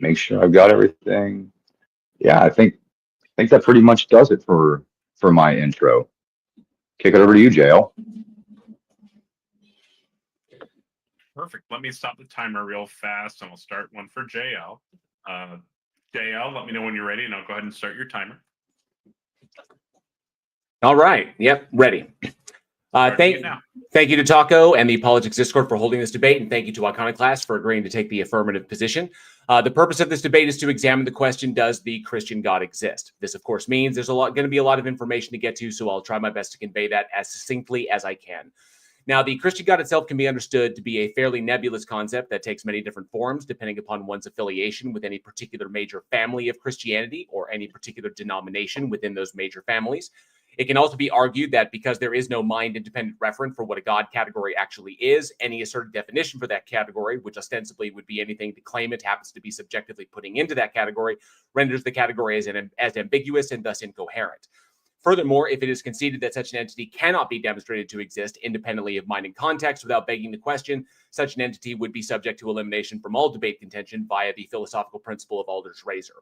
Make sure I've got everything. Yeah, I think that pretty much does it for my intro. Kick it over to you, JL. Perfect. Let me stop the timer real fast, and we'll start one for JL. JL, let me know when you're ready, and I'll go ahead and start your timer. All right. Yep. Ready. Thank you to Taco and the Apologetics Discord for holding this debate, and thank you to Iconoclast for agreeing to take the affirmative position. The purpose of this debate is to examine the question, does the Christian God exist? This, of course, means there's going to be a lot of information to get to, so I'll try my best to convey that as succinctly as I can. Now, the Christian God itself can be understood to be a fairly nebulous concept that takes many different forms depending upon one's affiliation with any particular major family of Christianity or any particular denomination within those major families. It can also be argued that because there is no mind-independent referent for what a God category actually is, any asserted definition for that category, which ostensibly would be anything the claimant happens to be subjectively putting into that category, renders the category as ambiguous and thus incoherent. Furthermore, if it is conceded that such an entity cannot be demonstrated to exist independently of mind and context without begging the question, such an entity would be subject to elimination from all debate contention via the philosophical principle of Alder's razor.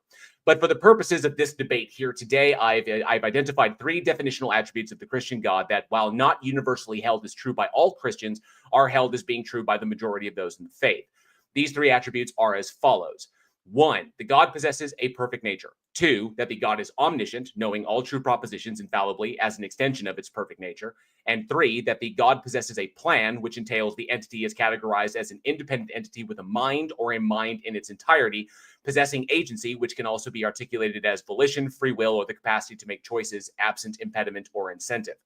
But for the purposes of this debate here today, I've identified three definitional attributes of the Christian God that, while not universally held as true by all Christians, are held as being true by the majority of those in the faith. These three attributes are as follows. 1, the God possesses a perfect nature. 2, that the God is omniscient, knowing all true propositions infallibly as an extension of its perfect nature. And 3, that the God possesses a plan, which entails the entity is categorized as an independent entity with a mind or a mind in its entirety, possessing agency, which can also be articulated as volition, free will, or the capacity to make choices absent impediment or incentive.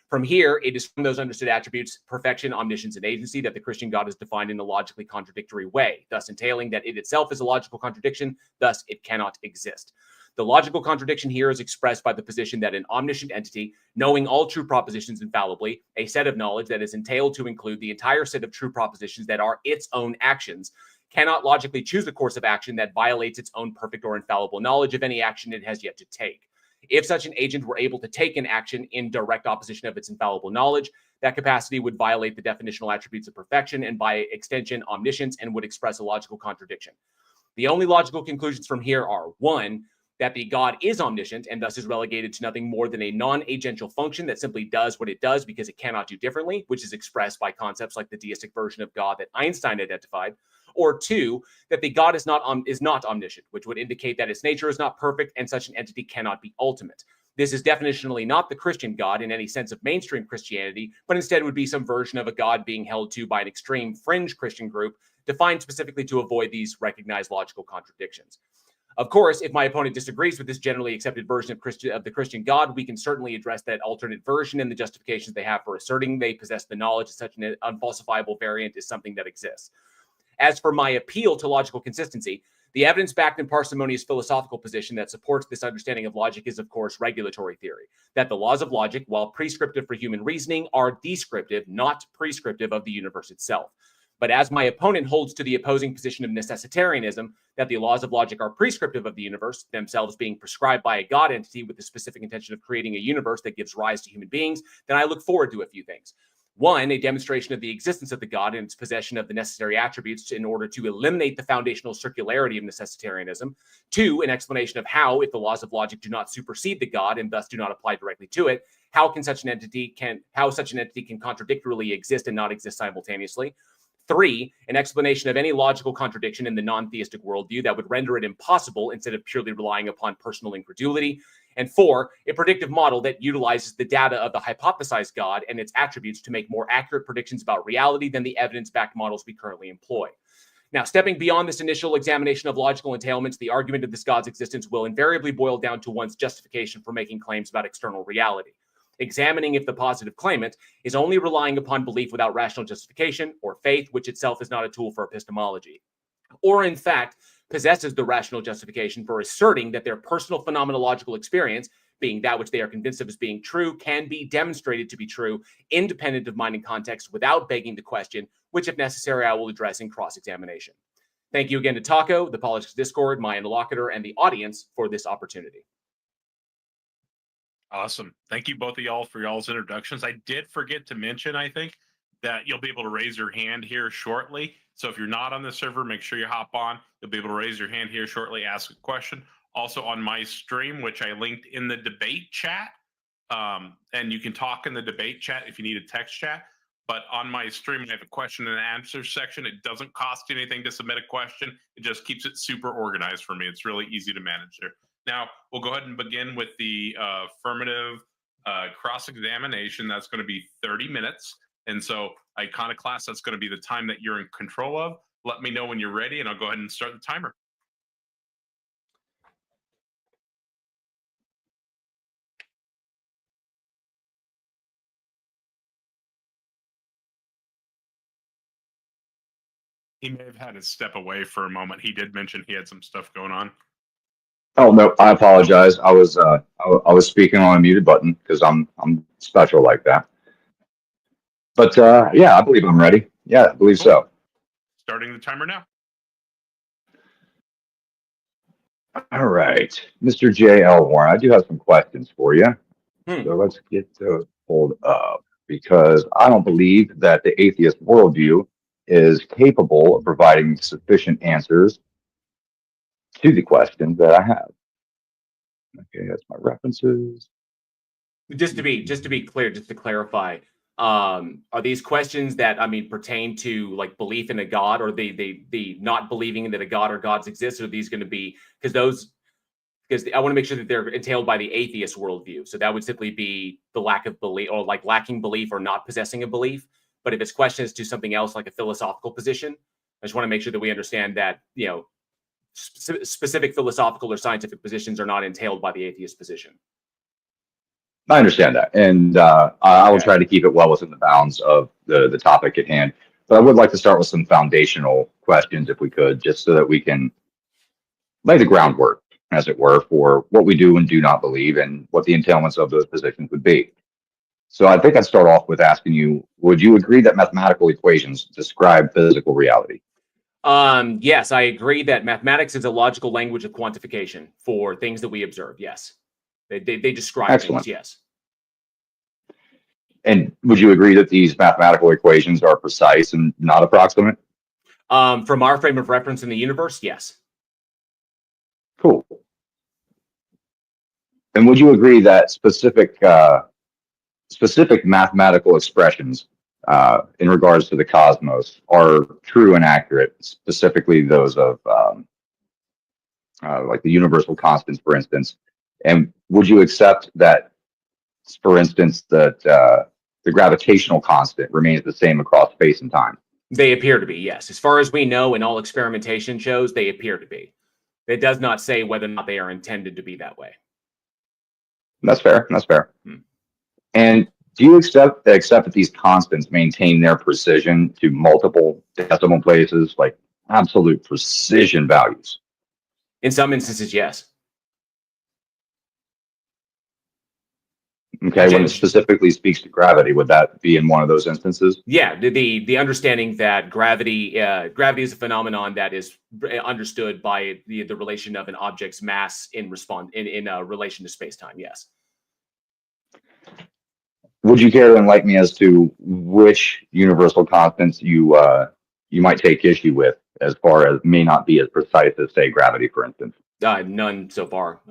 From here, it is from those understood attributes, perfection, omniscience, and agency, that the Christian God is defined in a logically contradictory way, thus entailing that it itself is a logical contradiction, thus it cannot exist. The logical contradiction here is expressed by the position that an omniscient entity, knowing all true propositions infallibly, a set of knowledge that is entailed to include the entire set of true propositions that are its own actions, cannot logically choose a course of action that violates its own perfect or infallible knowledge of any action it has yet to take. If such an agent were able to take an action in direct opposition of its infallible knowledge, that capacity would violate the definitional attributes of perfection and by extension omniscience and would express a logical contradiction. The only logical conclusions from here are 1, that the God is omniscient and thus is relegated to nothing more than a non-agential function that simply does what it does because it cannot do differently, which is expressed by concepts like the deistic version of God that Einstein identified. Or 2, that the God is not omniscient, which would indicate that its nature is not perfect and such an entity cannot be ultimate. This is definitionally not the Christian God in any sense of mainstream Christianity, but instead would be some version of a God being held to by an extreme fringe Christian group, defined specifically to avoid these recognized logical contradictions. Of course, if my opponent disagrees with this generally accepted version of the Christian God, we can certainly address that alternate version and the justifications they have for asserting they possess the knowledge that such an unfalsifiable variant is something that exists. As for my appeal to logical consistency, the evidence-backed and parsimonious philosophical position that supports this understanding of logic is, of course, regulatory theory, that the laws of logic, while prescriptive for human reasoning, are descriptive, not prescriptive of the universe itself. But as my opponent holds to the opposing position of necessitarianism, that the laws of logic are prescriptive of the universe, themselves being prescribed by a God entity with the specific intention of creating a universe that gives rise to human beings, then I look forward to a few things. 1, a demonstration of the existence of the God and its possession of the necessary attributes in order to eliminate the foundational circularity of necessitarianism. 2, an explanation of how, if the laws of logic do not supersede the God and thus do not apply directly to it, how such an entity can contradictorily exist and not exist simultaneously. 3, an explanation of any logical contradiction in the non-theistic worldview that would render it impossible instead of purely relying upon personal incredulity. And 4, a predictive model that utilizes the data of the hypothesized God and its attributes to make more accurate predictions about reality than the evidence-backed models we currently employ. Now, stepping beyond this initial examination of logical entailments, the argument of this God's existence will invariably boil down to one's justification for making claims about external reality. examining if the positive claimant is only relying upon belief without rational justification, or faith, which itself is not a tool for epistemology, or in fact possesses the rational justification for asserting that their personal phenomenological experience, being that which they are convinced of as being true, can be demonstrated to be true, independent of mind and context, without begging the question, which, if necessary, I will address in cross-examination. Thank you again to Taco, the Politics Discord, my interlocutor, and the audience for this opportunity. Awesome. Thank you both of y'all for y'all's introductions. I did forget to mention, I think, that you'll be able to raise your hand here shortly. So if you're not on the server, make sure you hop on. You'll be able to raise your hand here shortly, ask a question. Also on my stream, which I linked in the debate chat, and you can talk in the debate chat if you need a text chat. But on my stream, I have a question and answer section. It doesn't cost you anything to submit a question. It just keeps it super organized for me. It's really easy to manage there. Now, we'll go ahead and begin with the affirmative cross-examination. That's going to be 30 minutes. And so, Iconoclast, that's going to be the time that you're in control of. Let me know when you're ready, and I'll go ahead and start the timer. He may have had to step away for a moment. He did mention he had some stuff going on. Oh no, I apologize. I was speaking on a muted button because I'm special like that. But yeah, I believe I'm ready. Yeah, I believe so. Starting the timer now. All right, Mr. J.L. Warren, I do have some questions for you. So let's get those pulled up, because I don't believe that the atheist worldview is capable of providing sufficient answers to the questions that I have. Okay, that's my references. Just to be clear, just to clarify, are these questions that pertain to like belief in a god, or the not believing that a god or gods exist? Or are these going to be because I want to make sure that they're entailed by the atheist worldview. So that would simply be the lack of belief, or like lacking belief or not possessing a belief. But if it's questions to something else, like a philosophical position, I just want to make sure that we understand that, specific philosophical or scientific positions are not entailed by the atheist position. I understand that, and I will try to keep it well within the bounds of the topic at hand. But I would like to start with some foundational questions, if we could, just so that we can lay the groundwork, as it were, for what we do and do not believe, and what the entailments of those positions would be. So I think I'd start off with asking you, would you agree that mathematical equations describe physical reality? Yes, I agree that mathematics is a logical language of quantification for things that we observe. Yes. They describe Excellent. things, yes. And would you agree that these mathematical equations are precise and not approximate? From our frame of reference in the universe, yes. Cool. And would you agree that specific mathematical expressions in regards to the cosmos are true and accurate, specifically those of like the universal constants, for instance? And would you accept that, for instance, that the gravitational constant remains the same across space and time? They appear to be, yes. As far as we know, and all experimentation shows, they appear to be. It does not say whether or not they are intended to be that way. That's fair. That's fair. And do you accept that these constants maintain their precision to multiple decimal places, like absolute precision values? In some instances, yes. Okay, when it specifically speaks to gravity, would that be in one of those instances? Yeah, the understanding that gravity is a phenomenon that is understood by the relation of an object's mass in relation to space-time, yes. Would you care to enlighten me as to which universal constants you might take issue with, as far as may not be as precise as, say, gravity, for instance? None so far.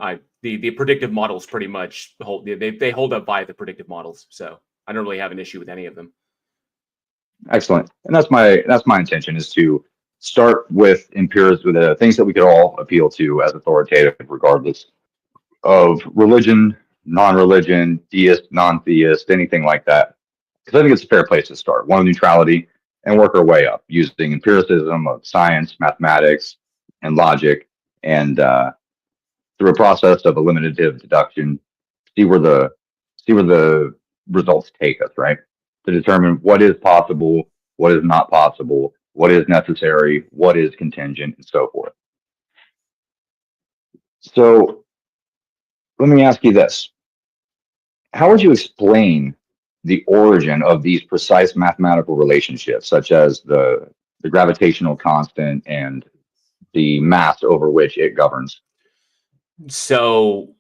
The predictive models pretty much they hold up by the predictive models, so I don't really have an issue with any of them. Excellent, and that's my intention, is to start with empiricism, with the things that we could all appeal to as authoritative, regardless of religion, non-religion, theist, non-theist, anything like that. Because I think it's a fair place to start. One of neutrality, and work our way up using empiricism of science, mathematics, and logic, and through a process of eliminative deduction, see see where the results take us, right? To determine what is possible, what is not possible, what is necessary, what is contingent, and so forth. So let me ask you this. How would you explain the origin of these precise mathematical relationships, such as the gravitational constant and the mass over which it governs? So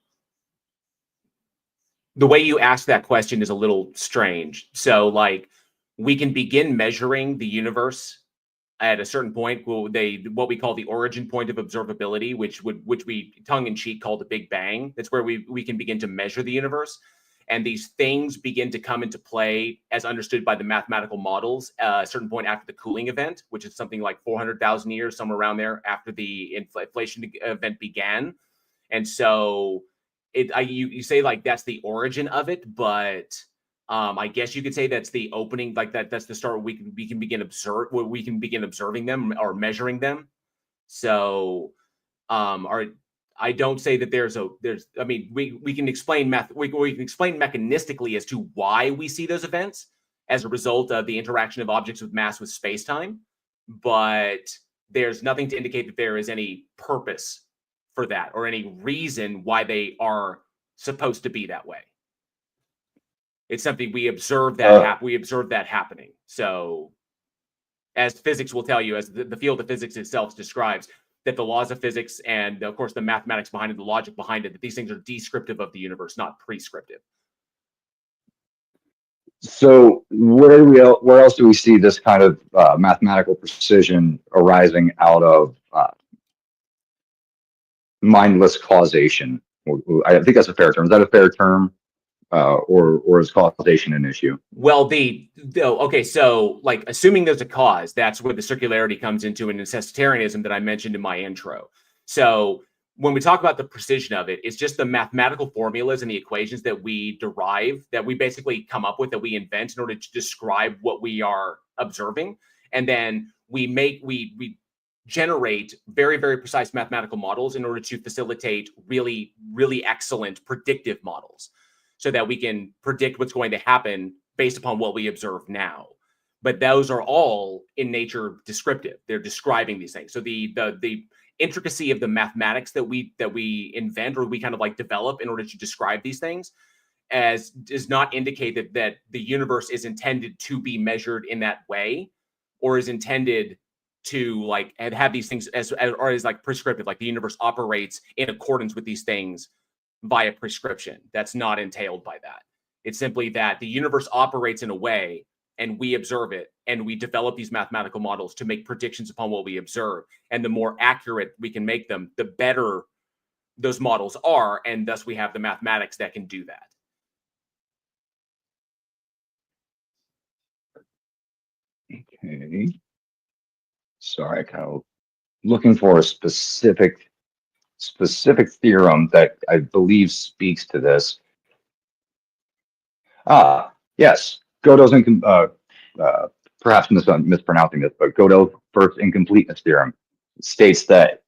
the way you ask that question is a little strange. So like we can begin measuring the universe at a certain point. What we call the origin point of observability, which we tongue-in-cheek call the Big Bang. That's where we can begin to measure the universe. And these things begin to come into play as understood by the mathematical models a certain point after the cooling event, which is something like 400,000 years, somewhere around there, after the inflation event began. And so you say like that's the origin of it, but I guess you could say that's the opening, like that's the start. We can begin observing them or measuring them. So I don't say that there's I mean, we can explain we can explain mechanistically as to why we see those events as a result of the interaction of objects with mass with space-time, but there's nothing to indicate that there is any purpose for that or any reason why they are supposed to be that way. It's something we observe that we observe that happening. So as physics will tell you, as the field of physics itself describes, that the laws of physics and of course the mathematics behind it, the logic behind it, that these things are descriptive of the universe, not prescriptive. So where else do we see this kind of mathematical precision arising out of mindless causation? I think that's a fair term. Is that a fair term? Or is causation an issue? Well, okay, so like assuming there's a cause, that's where the circularity comes into, and necessitarianism that I mentioned in my intro. So when we talk about the precision of it, it's just the mathematical formulas and the equations that we derive, that we basically come up with, that we invent in order to describe what we are observing, and then we generate very, very precise mathematical models in order to facilitate really, really excellent predictive models, so that we can predict what's going to happen based upon what we observe now. But those are all in nature descriptive. They're describing these things. So the intricacy of the mathematics that we invent or we kind of like develop in order to describe these things as does not indicate that the universe is intended to be measured in that way, or is intended to like have these things as like prescriptive, like the universe operates in accordance with these things via prescription. That's not entailed by that. It's simply that the universe operates in a way and we observe it and we develop these mathematical models to make predictions upon what we observe. And the more accurate we can make them, the better those models are. And thus we have the mathematics that can do that. Okay. Sorry, kind of looking for a specific theorem that I believe speaks to this. Yes, Gödel's perhaps mispronouncing this, but Gödel's first incompleteness theorem states that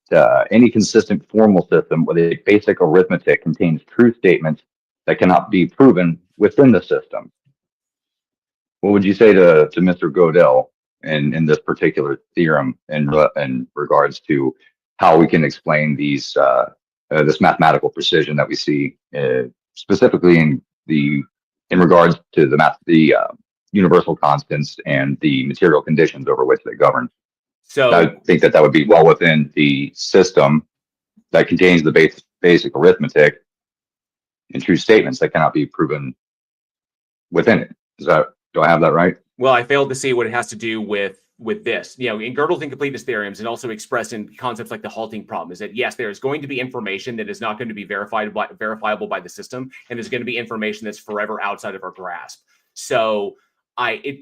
any consistent formal system with a basic arithmetic contains true statements that cannot be proven within the system. What would you say to Mr. Gödel in this particular theorem in regards to how we can explain these this mathematical precision that we see specifically in regards to the universal constants and the material conditions over which they govern? So I think that would be well within the system that contains the basic arithmetic and true statements that cannot be proven within it. Do I have that right? Well, I failed to see what it has to do with this. You know, in Gödel's incompleteness theorems, and also expressed in concepts like the halting problem, is that yes, there is going to be information that is not going to be verifiable by the system, and there's going to be information that's forever outside of our grasp. So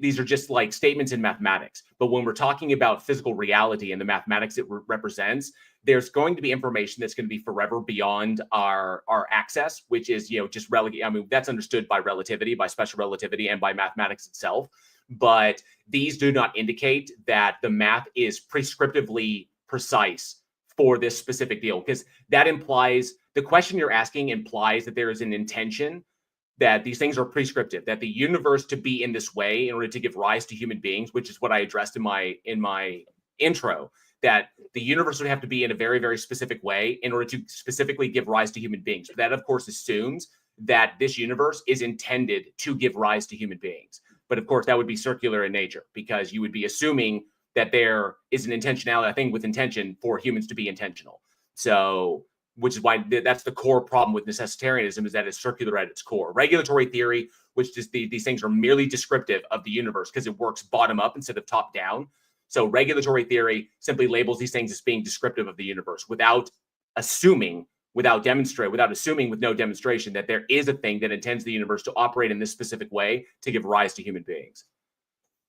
these are just like statements in mathematics. But when we're talking about physical reality and the mathematics it represents, there's going to be information that's going to be forever beyond our access, which is, you know, just I mean, that's understood by relativity, by special relativity, and by mathematics itself. But these do not indicate that the math is prescriptively precise for this specific deal, because that implies, the question you're asking implies that there is an intention that these things are prescriptive, that the universe to be in this way in order to give rise to human beings, which is what I addressed in my intro, that the universe would have to be in a very, very specific way in order to specifically give rise to human beings. But that, of course, assumes that this universe is intended to give rise to human beings. But of course, that would be circular in nature, because you would be assuming that there is an intentionality, a thing with intention for humans to be intentional. So, which is why that's the core problem with necessitarianism, is that it's circular at its core. Regulatory theory, which just these things are merely descriptive of the universe because it works bottom up instead of top down. So regulatory theory simply labels these things as being descriptive of the universe without assuming, with no demonstration that there is a thing that intends the universe to operate in this specific way to give rise to human beings.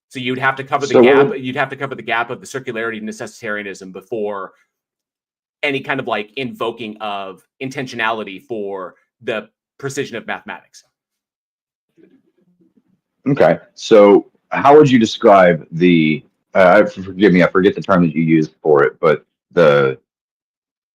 So you'd have to cover the gap. You'd have to cover the gap of the circularity of necessitarianism before any kind of like invoking of intentionality for the precision of mathematics. Okay, so how would you describe the? Forgive me, I forget the term that you used for it, but the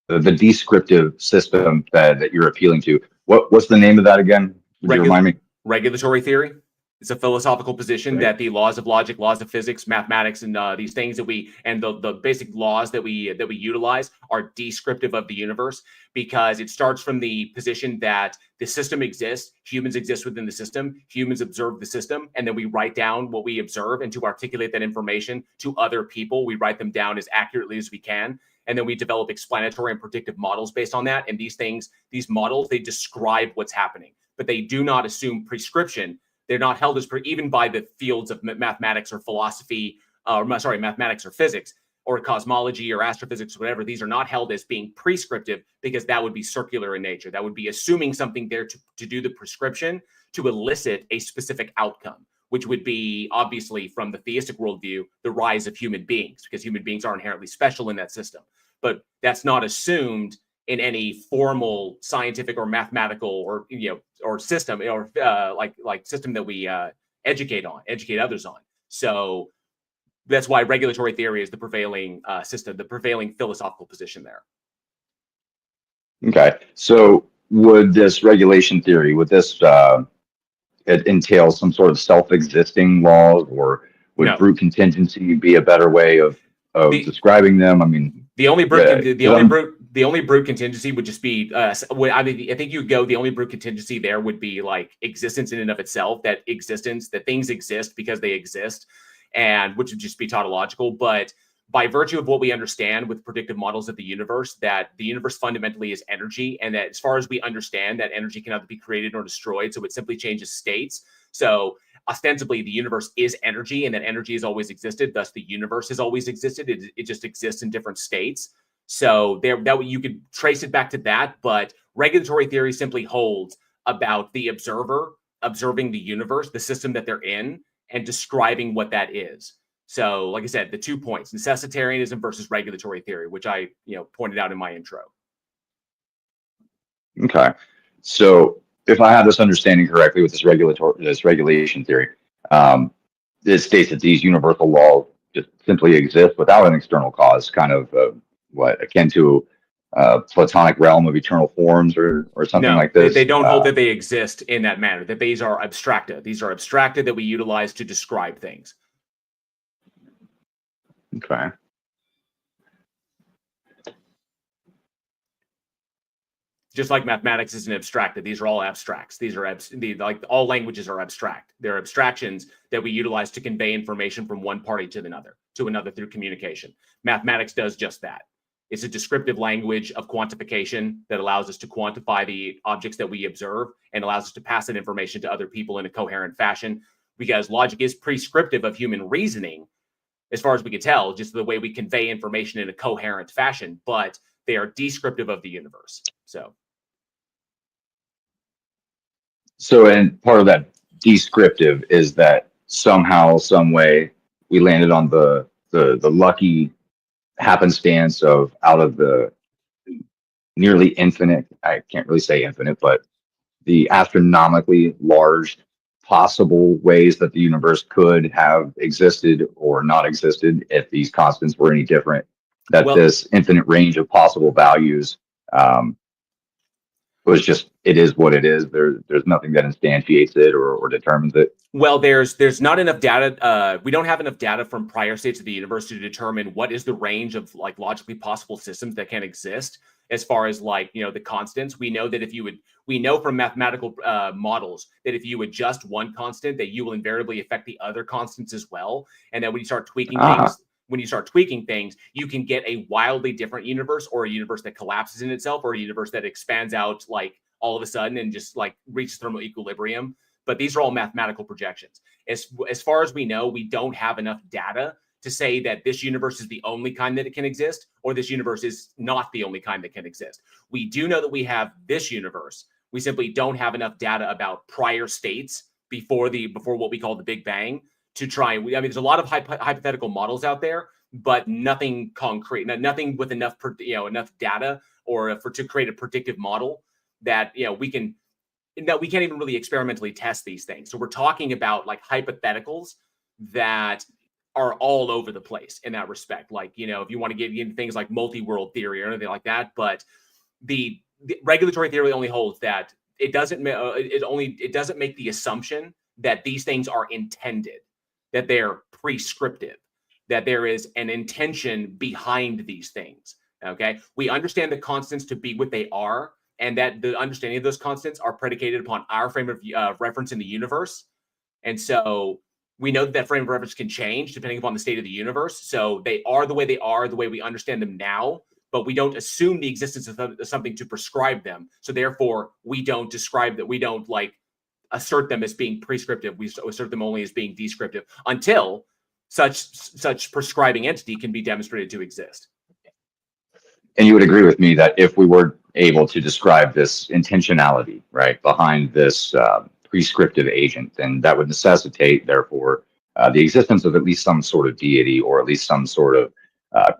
descriptive system that you're appealing to. What's the name of that again? Would you remind me? Regulatory theory. It's a philosophical position that the laws of logic, laws of physics, mathematics, and these things that the basic laws that we utilize are descriptive of the universe, because it starts from the position that the system exists, humans exist within the system, humans observe the system, and then we write down what we observe, and to articulate that information to other people, we write them down as accurately as we can. And then we develop explanatory and predictive models based on that. And these models, they describe what's happening, but they do not assume prescription. They're not held as even by the fields of mathematics or philosophy, mathematics or physics or cosmology or astrophysics or whatever. These are not held as being prescriptive, because that would be circular in nature. That would be assuming something there to do the prescription to elicit a specific outcome, which would be obviously, from the theistic worldview, the rise of human beings, because human beings are inherently special in that system. But that's not assumed in any formal scientific or mathematical or system or like system that we educate others on. So that's why regulatory theory is the prevailing system, the prevailing philosophical position there. Okay, so would this regulation theory, it entails some sort of self-existing laws, or would brute contingency be a better way of describing them? I mean, the only brute contingency would just be I think you go, the only brute contingency there would be like existence in and of itself, that things exist because they exist, and which would just be tautological. But by virtue of what we understand with predictive models of the universe, that the universe fundamentally is energy, and that as far as we understand, that energy cannot be created or destroyed, so it simply changes states. So ostensibly the universe is energy, and that energy has always existed, thus the universe has always existed. It just exists in different states. So that you could trace it back to that, but regulatory theory simply holds about the observer observing the universe, the system that they're in, and describing what that is. So, like I said, the 2 points: necessitarianism versus regulatory theory, which I pointed out in my intro. Okay, so if I have this understanding correctly with this regulation theory, it states that these universal laws just simply exist without an external cause, kind of akin to Platonic realm of eternal forms or something like this. They don't hold that they exist in that manner, that these are abstracta. These are abstracta that we utilize to describe things. Okay. Just like mathematics is an abstracta, these are all abstracts. These are like all languages are abstract. They're abstractions that we utilize to convey information from one party to another through communication. Mathematics does just that. It's a descriptive language of quantification that allows us to quantify the objects that we observe and allows us to pass that information to other people in a coherent fashion, because logic is prescriptive of human reasoning, as far as we can tell, just the way we convey information in a coherent fashion, but they are descriptive of the universe. So, and part of that descriptive is that somehow, some way, we landed on the lucky happenstance of, out of the nearly infinite, I can't really say infinite, but the astronomically large possible ways that the universe could have existed or not existed if these constants were any different, that this infinite range of possible values it is what it is. There's nothing that instantiates it or determines it. Well, there's not enough data. We don't have enough data from prior states of the universe to determine what is the range of like logically possible systems that can exist. As far as like, you know, the constants, we know that we know from mathematical models that if you adjust one constant, that you will invariably affect the other constants as well. And that when you start tweaking things, you can get a wildly different universe, or a universe that collapses in itself, or a universe that expands out like all of a sudden and just like reaches thermal equilibrium. But these are all mathematical projections. As far as we know, we don't have enough data to say that this universe is the only kind that it can exist, or this universe is not the only kind that can exist. We do know that we have this universe. We simply don't have enough data about prior states before what we call the Big Bang to try. I mean, there's a lot of hypothetical models out there, but nothing concrete, nothing with enough data or to create a predictive model that we can't even really experimentally test these things. So we're talking about like hypotheticals that are all over the place in that respect. Like, if you want to get into things like multi-world theory or anything like that, but the regulatory theory only holds that it doesn't make the assumption that these things are intended, that they're prescriptive, that there is an intention behind these things. Okay. We understand the constants to be what they are, and that the understanding of those constants are predicated upon our frame of reference in the universe. And so we know that frame of reference can change depending upon the state of the universe. So they are the way they are, the way we understand them now, but we don't assume the existence of something to prescribe them. So therefore, we don't describe that. We don't like assert them as being prescriptive. We assert them only as being descriptive until such prescribing entity can be demonstrated to exist. And you would agree with me that if we were able to describe this intentionality, right, behind this prescriptive agent, then that would necessitate, therefore, the existence of at least some sort of deity, or at least some sort of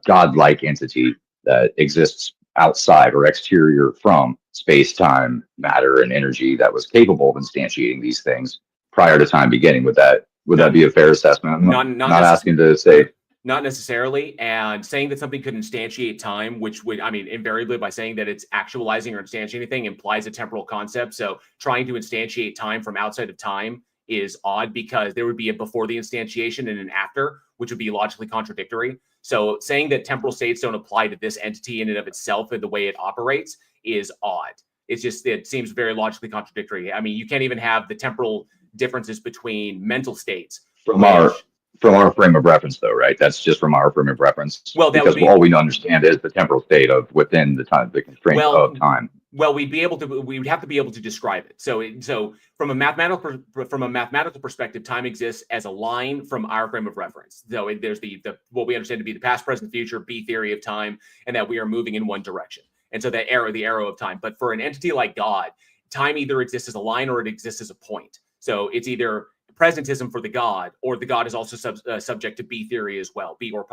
godlike entity that exists outside or exterior from space-time, matter, and energy that was capable of instantiating these things prior to time beginning. Would that be a fair assessment? I'm not asking to say. Not necessarily. And saying that something could instantiate time, which would, invariably by saying that it's actualizing or instantiating anything implies a temporal concept. So trying to instantiate time from outside of time is odd, because there would be a before the instantiation and an after, which would be logically contradictory. So saying that temporal states don't apply to this entity in and of itself and the way it operates is odd. It seems very logically contradictory. I mean, you can't even have the temporal differences between mental states. From our frame of reference, though, right? That's just from our frame of reference. Well, because all we understand is the temporal state of within the time, the constraints of time. Well, we would have to be able to describe it. So from a mathematical perspective, time exists as a line from our frame of reference. So there's the what we understand to be the past, present, future, B theory of time, and that we are moving in one direction. And so the arrow of time. But for an entity like God, time either exists as a line or it exists as a point. So it's either presentism for the God, or the God is also subject to B theory as well, B or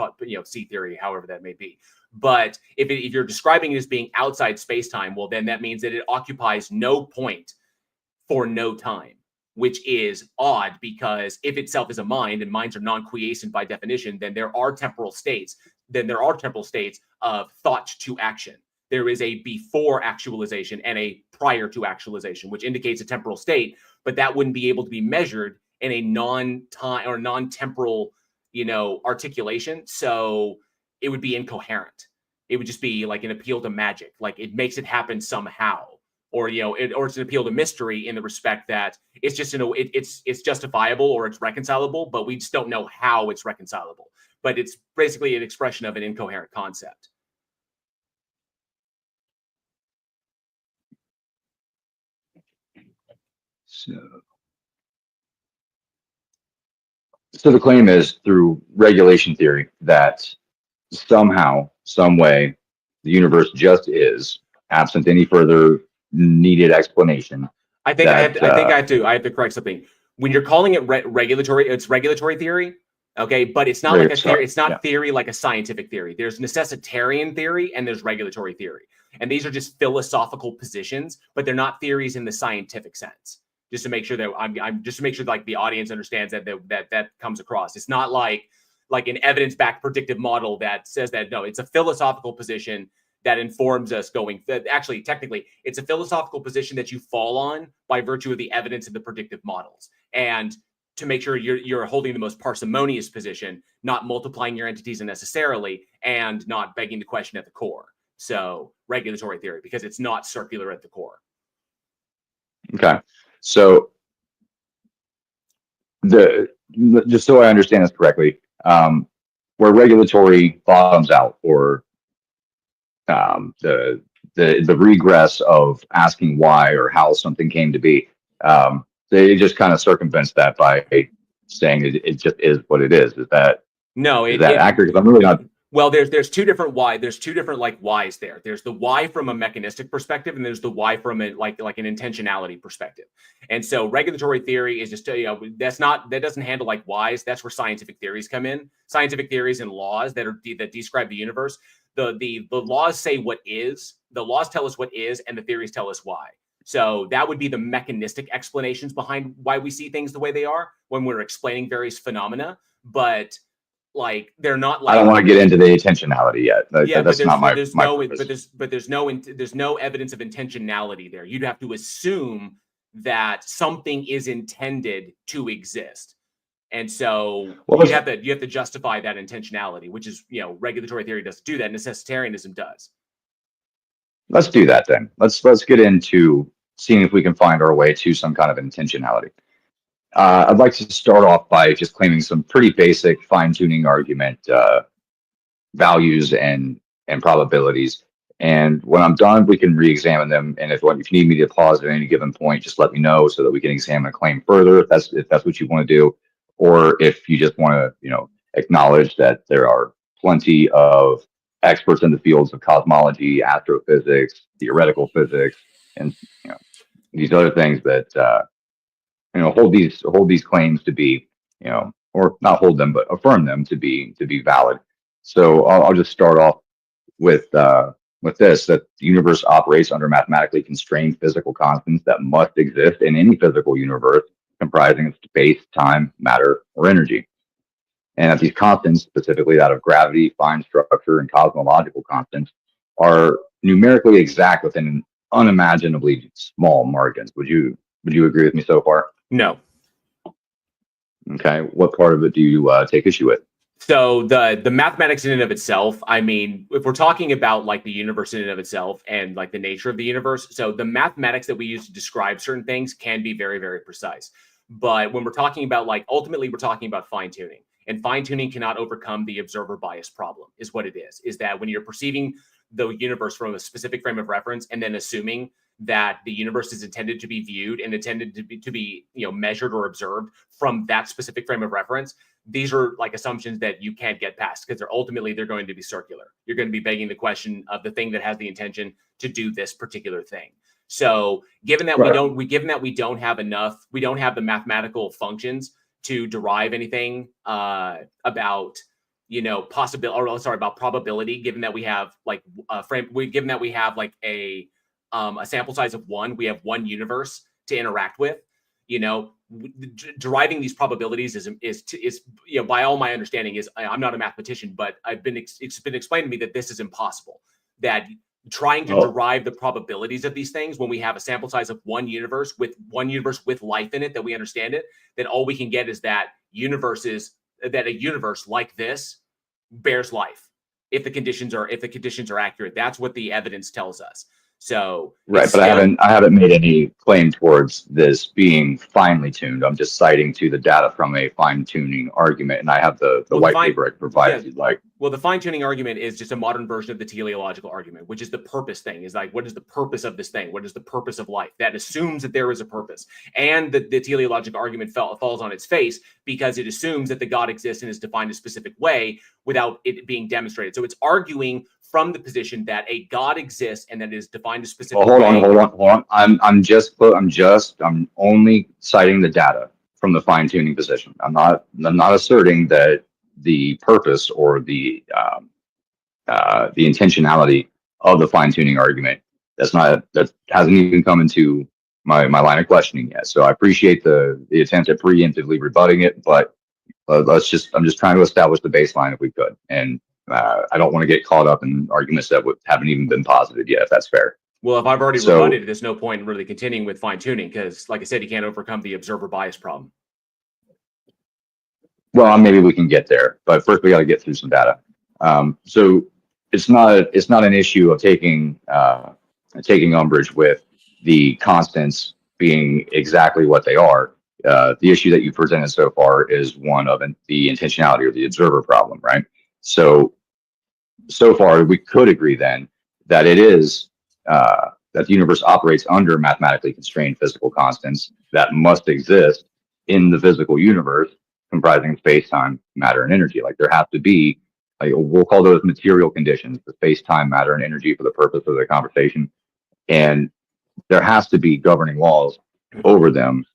C theory, however that may be. But if you're describing it as being outside space-time, well, then that means that it occupies no point for no time, which is odd, because if itself is a mind, and minds are non-quiescent by definition, then there are temporal states. Then there are temporal states of thought to action. There is a before actualization and a prior to actualization, which indicates a temporal state, but that wouldn't be able to be measured in a non-time or non-temporal, articulation. So it would be incoherent. It would just be like an appeal to magic. Like it makes it happen somehow, or it's an appeal to mystery in the respect that it's just it's justifiable or it's reconcilable, but we just don't know how it's reconcilable. But it's basically an expression of an incoherent concept. So the claim is, through regulation theory, that somehow, some way, the universe just is, absent any further needed explanation. I think I have to correct something. When you're calling it regulatory, it's regulatory theory. Okay, but it's not like a theory. It's not theory like a scientific theory. There's necessitarian theory and there's regulatory theory, and these are just philosophical positions, but they're not theories in the scientific sense. Just to make sure that I'm just to make sure like the audience understands that comes across. It's not like an evidence-backed predictive model that says that. No, it's a philosophical position that informs us going. Actually, technically, it's a philosophical position that you fall on by virtue of the evidence and the predictive models, and to make sure you're holding the most parsimonious position, not multiplying your entities unnecessarily, and not begging the question at the core. So regulatory theory, because it's not circular at the core. Okay, so just so I understand this correctly, where regulatory bottoms out, or the regress of asking why or how something came to be, they just kind of circumvents that by saying it just is what it is. Is that accurate? Because I'm really not. Well, there's two different why. There's two different like whys there. There's the why from a mechanistic perspective, and there's the why from a like an intentionality perspective. And so regulatory theory is just that doesn't handle like whys. That's where scientific theories come in. Scientific theories and laws that describe the universe. The laws say what is. The laws tell us what is, and the theories tell us why. So that would be the mechanistic explanations behind why we see things the way they are when we're explaining various phenomena. But like they're not like, I don't want to get into the intentionality yet. That's not my there's no evidence of intentionality there. You'd have to assume that something is intended to exist. And so you have to justify that intentionality, which is, regulatory theory doesn't do that. Necessitarianism does. Let's do that then. Let's get into seeing if we can find our way to some kind of intentionality. I'd like to start off by just claiming some pretty basic fine-tuning argument values and probabilities. And when I'm done, we can re-examine them. And if you need me to pause at any given point, just let me know so that we can examine a claim further if that's what you want to do, or if you just want to acknowledge that there are plenty of experts in the fields of cosmology, astrophysics, theoretical physics, and these other things that hold these claims to be, or not hold them, but affirm them to be valid. So I'll just start off with this, that the universe operates under mathematically constrained physical constants that must exist in any physical universe comprising of space, time, matter, or energy. And that these constants, specifically that of gravity, fine structure, and cosmological constants, are numerically exact within unimaginably small margins. Would you agree with me so far? No. Okay. What part of it do you take issue with? So the mathematics in and of itself, I mean, if we're talking about like the universe in and of itself and like the nature of the universe, so the mathematics that we use to describe certain things can be very, very precise. But when we're talking about ultimately we're talking about fine tuning. And fine tuning cannot overcome the observer bias problem, is what it is that when you're perceiving the universe from a specific frame of reference and then assuming that the universe is intended to be viewed and intended to be measured or observed from that specific frame of reference, these are like assumptions that you can't get past because they're going to be circular. You're going to be begging the question of the thing that has the intention to do this particular thing. So given that we don't have the mathematical functions to derive anything about probability, given that we have a sample size of one, we have one universe to interact with. Deriving these probabilities is by all my understanding is, I'm not a mathematician, but it's been explained to me that this is impossible. That trying to derive the probabilities of these things when we have a sample size of one universe with life in it, that we understand it, then all we can get is that a universe like this bears life if the conditions are accurate. That's what the evidence tells us. So right, but I haven't made any claim towards this being finely tuned. I'm just citing to the data from a fine tuning argument, and I have the white paper I provided. You'd like. Well, the fine tuning argument is just a modern version of the teleological argument, which is the purpose thing. Is like, what is the purpose of this thing? What is the purpose of life? That assumes that there is a purpose, and the teleological argument falls on its face because it assumes that the God exists and is defined a specific way without it being demonstrated. So it's arguing from the position that a God exists and that is defined a specific way. Hold on. I'm only citing the data from the fine tuning position. I'm not asserting that the purpose or the intentionality of the fine tuning argument that hasn't even come into my line of questioning yet. So I appreciate the attempt at preemptively rebutting it, but I'm just trying to establish the baseline if we could. And I don't want to get caught up in arguments that haven't even been posited yet, if that's fair. Well, if I've already So- rebutted, there's no point in really continuing with fine tuning because, like I said, you can't overcome the observer bias problem. Well, maybe we can get there, but first we got to get through some data. So it's not an issue of taking umbrage with the constants being exactly what they are. The issue that you presented so far is one of the intentionality or the observer problem, right? So far we could agree then that it is that the universe operates under mathematically constrained physical constants that must exist in the physical universe, comprising space, time, matter, and energy. Like there have to be, like we'll call those material conditions, the space, time, matter, and energy for the purpose of the conversation. And there has to be governing laws over them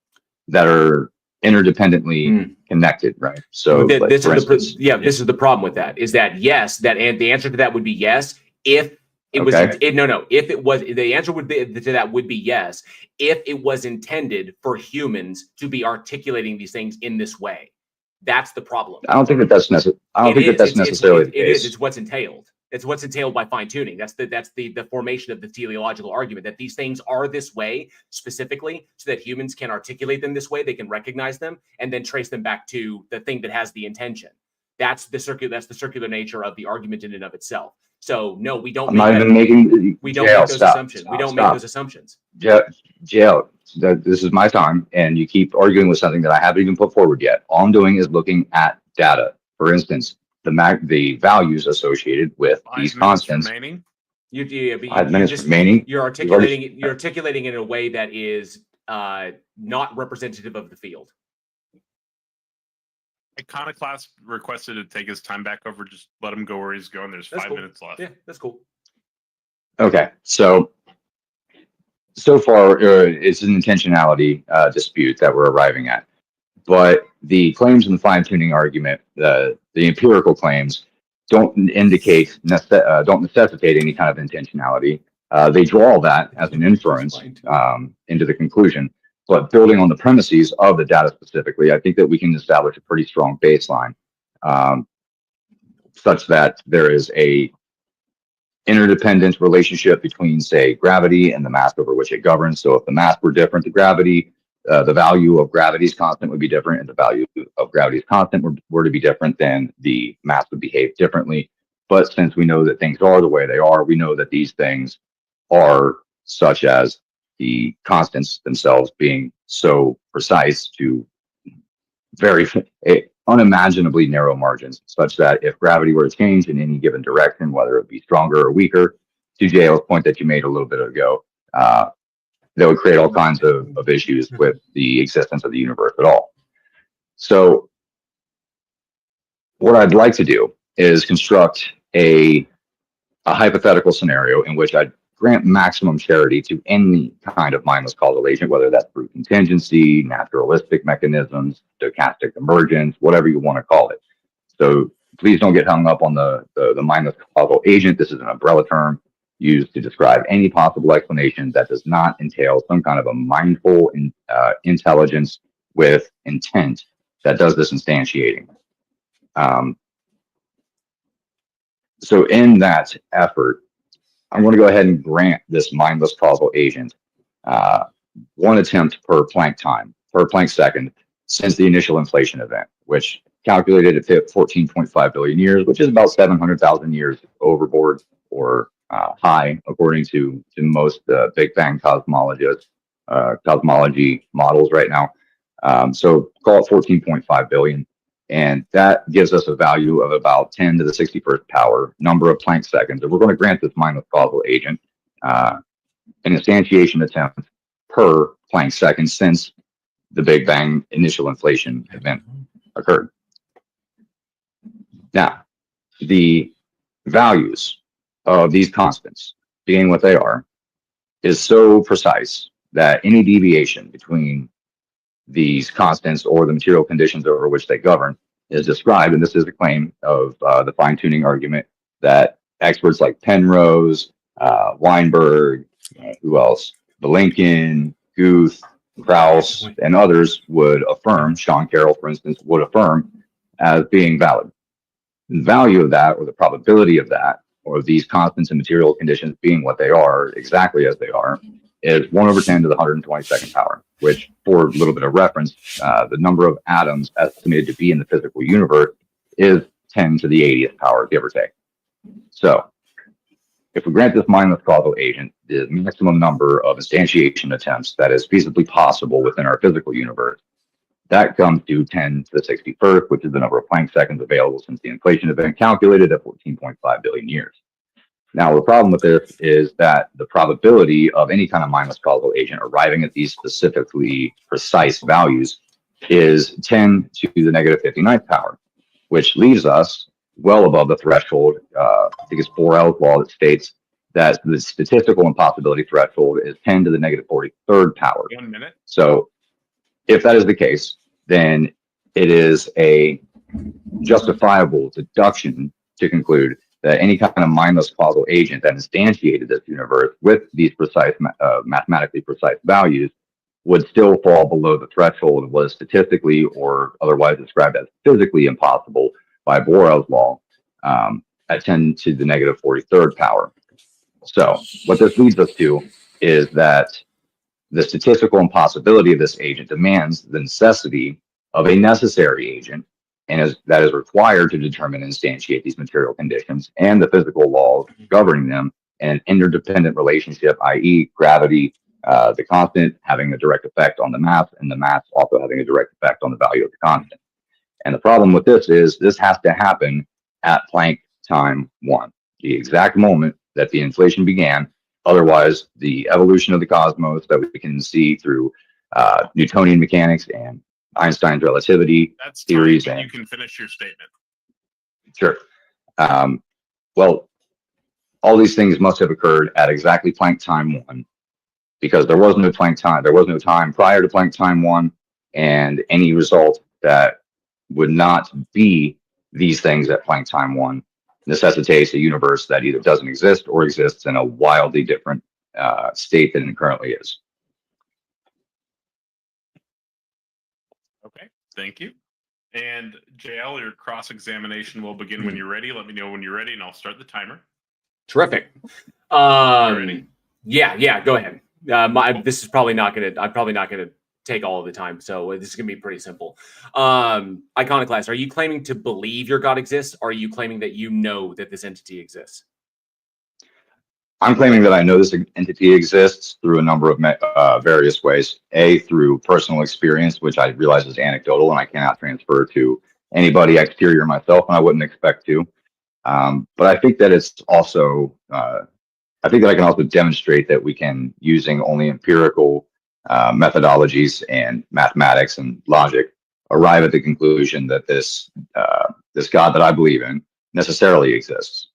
that are interdependently connected, right? So this is the problem with that. Is that yes? And the answer to that would be yes if it was. If it was, the answer would be to that would be yes if it was intended for humans to be articulating these things in this way. That's the problem. I don't think that's necessary. I don't think that's necessarily the case. It's what's entailed. It's what's entailed by fine tuning. That's the formation of the teleological argument that these things are this way specifically so that humans can articulate them this way, they can recognize them, and then trace them back to the thing that has the intention. That's the circular nature of the argument in and of itself. So no, we don't. We don't make those assumptions. We don't make those assumptions. Jail. This is my time, and you keep arguing with something that I haven't even put forward yet. All I'm doing is looking at data. For instance, the values associated with these constants. Remaining. You're articulating it in a way that is not representative of the field. Iconoclast requested to take his time back over. Just let him go where he's going. There's 5 minutes left. Yeah, that's cool. Okay, so far it's an intentionality dispute that we're arriving at, but the claims in the fine-tuning argument, the empirical claims, don't necessitate any kind of intentionality. They draw that as an inference into the conclusion. But building on the premises of the data specifically, I think that we can establish a pretty strong baseline, such that there is a interdependent relationship between, say, gravity and the mass over which it governs. So if the mass were different to gravity, the value of gravity's constant would be different, and the value of gravity's constant were to be different, then the mass would behave differently. But since we know that things are the way they are, we know that these things are such as the constants themselves being so precise to very unimaginably narrow margins, such that if gravity were to change in any given direction, whether it be stronger or weaker, to JL's point that you made a little bit ago, that would create all kinds of issues with the existence of the universe at all. So what I'd like to do is construct a hypothetical scenario in which I'd grant maximum charity to any kind of mindless causal agent, whether that's through contingency, naturalistic mechanisms, stochastic emergence, whatever you want to call it. So please don't get hung up on the mindless causal agent. This is an umbrella term used to describe any possible explanation that does not entail some kind of a mindful intelligence with intent that does this instantiating. So in that effort, I'm going to go ahead and grant this mindless causal agent one attempt per Planck time, per Planck second, since the initial inflation event, which calculated at 14.5 billion years, which is about 700,000 years overboard or high, according to most Big Bang cosmology models right now. So call it 14.5 billion. And that gives us a value of about 10 to the 61st power number of Planck seconds. And we're going to grant this mindless causal agent an instantiation attempt per Planck second since the Big Bang initial inflation event occurred. Now, the values of these constants, being what they are, is so precise that any deviation between these constants or the material conditions over which they govern is described, and this is the claim of the fine-tuning argument that experts like Penrose, Weinberg, who else? Belinkin, Guth, Krauss, and others would affirm, Sean Carroll, for instance, would affirm as being valid. The value of that, or the probability of that, or these constants and material conditions being what they are, exactly as they are, is 1 over 10 to the 122nd power, which, for a little bit of reference, the number of atoms estimated to be in the physical universe is 10 to the 80th power, give or take. So, if we grant this mindless causal agent the maximum number of instantiation attempts that is feasibly possible within our physical universe, that comes to 10 to the 61st, which is the number of Planck seconds available since the inflation event calculated at 14.5 billion years. Now, the problem with this is that the probability of any kind of mindless causal agent arriving at these specifically precise values is 10 to the negative 59th power, which leaves us well above the threshold. I think it's Borel's law that states that the statistical impossibility threshold is 10 to the negative 43rd power. 1 minute. So if that is the case, then it is a justifiable deduction to conclude that any kind of mindless causal agent that instantiated this universe with these precise, mathematically precise values would still fall below the threshold of what is statistically or otherwise described as physically impossible by Borel's law at 10 to the negative 43rd power. So what this leads us to is that the statistical impossibility of this agent demands the necessity of a necessary agent, and that is required to determine and instantiate these material conditions and the physical laws governing them in an interdependent relationship, i.e. gravity, the constant having a direct effect on the mass, and the mass also having a direct effect on the value of the constant. And the problem with this is this has to happen at Planck time 1, the exact moment that the inflation began. Otherwise, the evolution of the cosmos that we can see through Newtonian mechanics and Einstein's relativity theories. Time, and you can finish your statement. Sure. Well, all these things must have occurred at exactly Planck time 1, because there was no Planck time. There was no time prior to Planck time 1, and any result that would not be these things at Planck time 1 necessitates a universe that either doesn't exist or exists in a wildly different state than it currently is. Okay, thank you. And JL, your cross-examination will begin when you're ready. Let me know when you're ready, and I'll start the timer. Terrific. Yeah, go ahead. This is probably not gonna. I'm probably not gonna take all of the time, so this is gonna be pretty simple. Iconoclast, are you claiming to believe your God exists, or are you claiming that you know that this entity exists? I'm claiming that I know this entity exists through a number of various ways. A, through personal experience, which I realize is anecdotal and I cannot transfer to anybody exterior myself, and I wouldn't expect to. But I think that it's also, I think that I can also demonstrate that we can, using only empirical methodologies and mathematics and logic, arrive at the conclusion that this God that I believe in necessarily exists.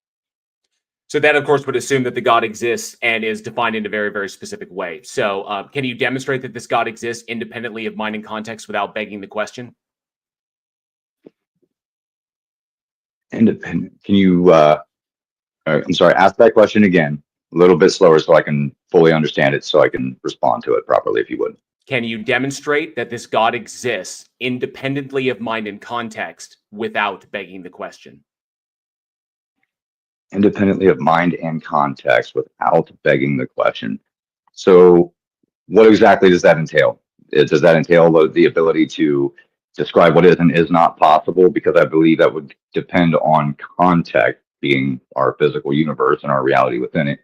So that, of course, would assume that the God exists and is defined in a very, very specific way. So can you demonstrate that this God exists independently of mind and context without begging the question? Independent. Can you, I'm sorry, ask that question again, a little bit slower so I can fully understand it, so I can respond to it properly, if you would. Can you demonstrate that this God exists independently of mind and context without begging the question? Independently of mind and context without begging the question. So what exactly does that entail? Does that entail the ability to describe what is and is not possible? Because I believe that would depend on context, being our physical universe and our reality within it.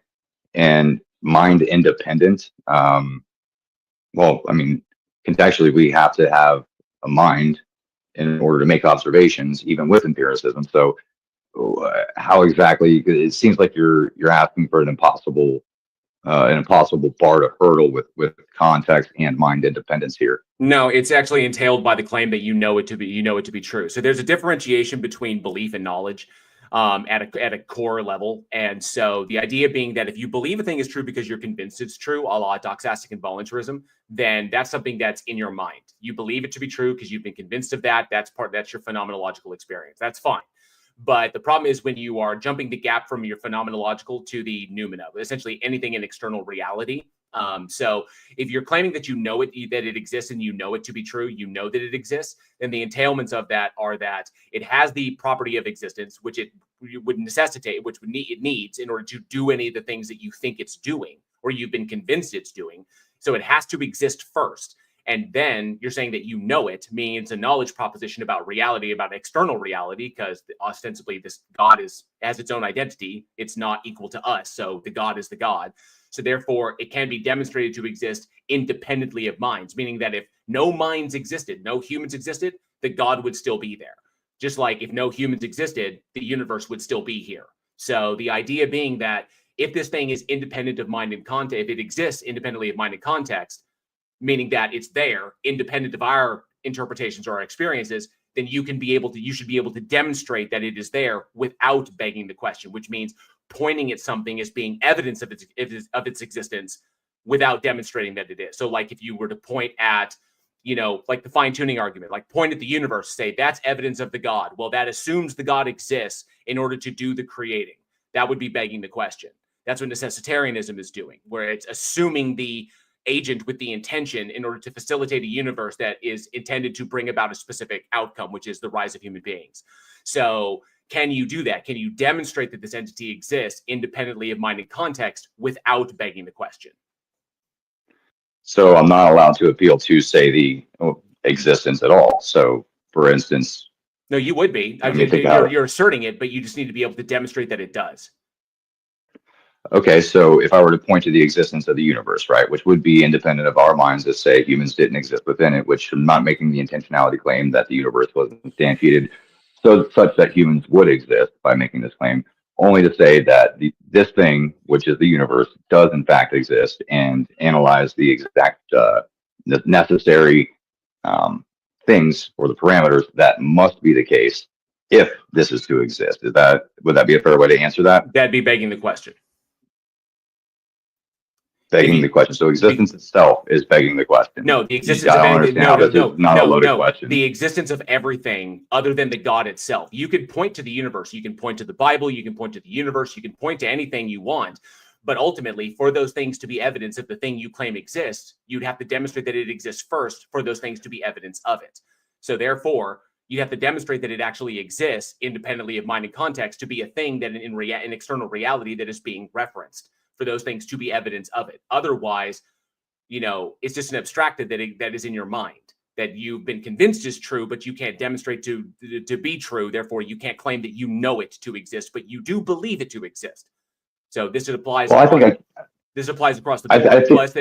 And mind independent, well, I mean, contextually, we have to have a mind in order to make observations, even with empiricism. So how exactly? It seems like you're asking for an impossible bar to hurdle with context and mind independence here. No, it's actually entailed by the claim that you know it to be true. So there's a differentiation between belief and knowledge at a core level. And so the idea being that if you believe a thing is true because you're convinced it's true, a la doxastic involuntarism, then that's something that's in your mind. You believe it to be true because you've been convinced of that. That's your phenomenological experience. That's fine. But the problem is when you are jumping the gap from your phenomenological to the noumena, essentially anything in external reality, So if you're claiming that you know it, that it exists and you know it to be true, you know that it exists, then the entailments of that are that it has the property of existence, which it would necessitate, which it needs in order to do any of the things that you think it's doing or you've been convinced it's doing. So it has to exist first. And then you're saying that you know it means a knowledge proposition about reality, about external reality, because ostensibly this God has its own identity. It's not equal to us. So the God is the God. So therefore, it can be demonstrated to exist independently of minds, meaning that if no minds existed, no humans existed, the God would still be there. Just like if no humans existed, the universe would still be here. So the idea being that if this thing is independent of mind and context, if it exists independently of mind and context, meaning that it's there independent of our interpretations or our experiences, then you should be able to demonstrate that it is there without begging the question, which means pointing at something as being evidence of its existence without demonstrating that it is. So like if you were to point at, like the fine tuning argument, like point at the universe, say that's evidence of the God. Well, that assumes the God exists in order to do the creating. That would be begging the question. That's what necessitarianism is doing, where it's assuming the agent with the intention in order to facilitate a universe that is intended to bring about a specific outcome, which is the rise of human beings. So can you do that? Can you demonstrate that this entity exists independently of mind and context without begging the question? So I'm not allowed to appeal to, say, the existence at all. So, for instance, no, you would be. You're asserting it, but you just need to be able to demonstrate that it does. Okay, so if I were to point to the existence of the universe, right, which would be independent of our minds to say humans didn't exist within it, which I'm not making the intentionality claim that the universe was instantiated such that humans would exist by making this claim, only to say that this thing, which is the universe, does in fact exist, and analyze the exact necessary things or the parameters that must be the case if this is to exist. Would that be a fair way to answer that? That'd be begging the question. Begging the question. So existence itself is begging the question. No, the existence of anything. No. Question. The existence of everything other than the God itself. You could point to the universe. You can point to the Bible. You can point to the universe. You can point to anything you want. But ultimately, for those things to be evidence of the thing you claim exists, you'd have to demonstrate that it exists first for those things to be evidence of it. So therefore, you have to demonstrate that it actually exists independently of mind and context to be a thing that in external reality that is being referenced, for those things to be evidence of it. Otherwise, it's just an abstracted that is in your mind that you've been convinced is true, but you can't demonstrate to be true. Therefore, you can't claim that you know it to exist, but you do believe it to exist. So this applies. Well, this applies across the board. Plus,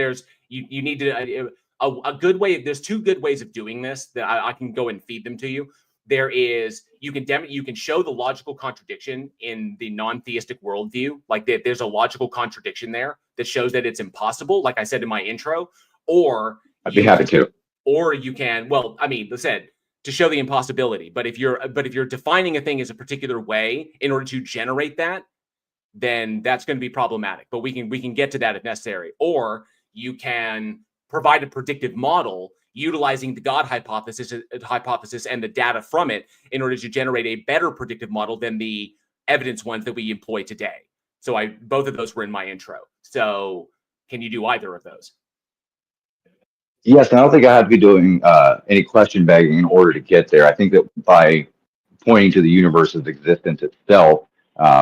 you need to a good way. There's two good ways of doing this that I can go and feed them to you. There is, you can show the logical contradiction in the non-theistic worldview, like that there's a logical contradiction there that shows that it's impossible, like I said in my intro, or I'd be happy to. Or you can, well, I mean, said to show the impossibility, but if you're defining a thing as a particular way in order to generate that, then that's going to be problematic. But we can get to that if necessary. Or you can provide a predictive model utilizing the God hypothesis and the data from it in order to generate a better predictive model than the evidence ones that we employ today. So both of those were in my intro. So can you do either of those? Yes, and I don't think I have to be doing any question begging in order to get there. I think that by pointing to the universe's existence itself,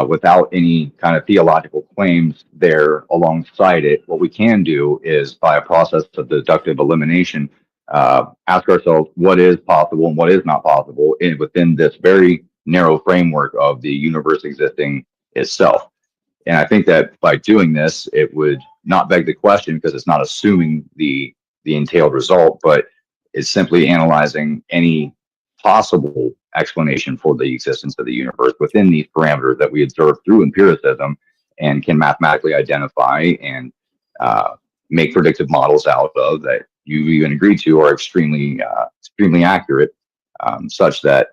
without any kind of theological claims there alongside it, what we can do is, by a process of deductive elimination, ask ourselves what is possible and what is not possible within this very narrow framework of the universe existing itself. And I think that by doing this, it would not beg the question because it's not assuming the entailed result, but it's simply analyzing any possible explanation for the existence of the universe within these parameters that we observe through empiricism and can mathematically identify and make predictive models out of that you even agreed to are extremely accurate, such that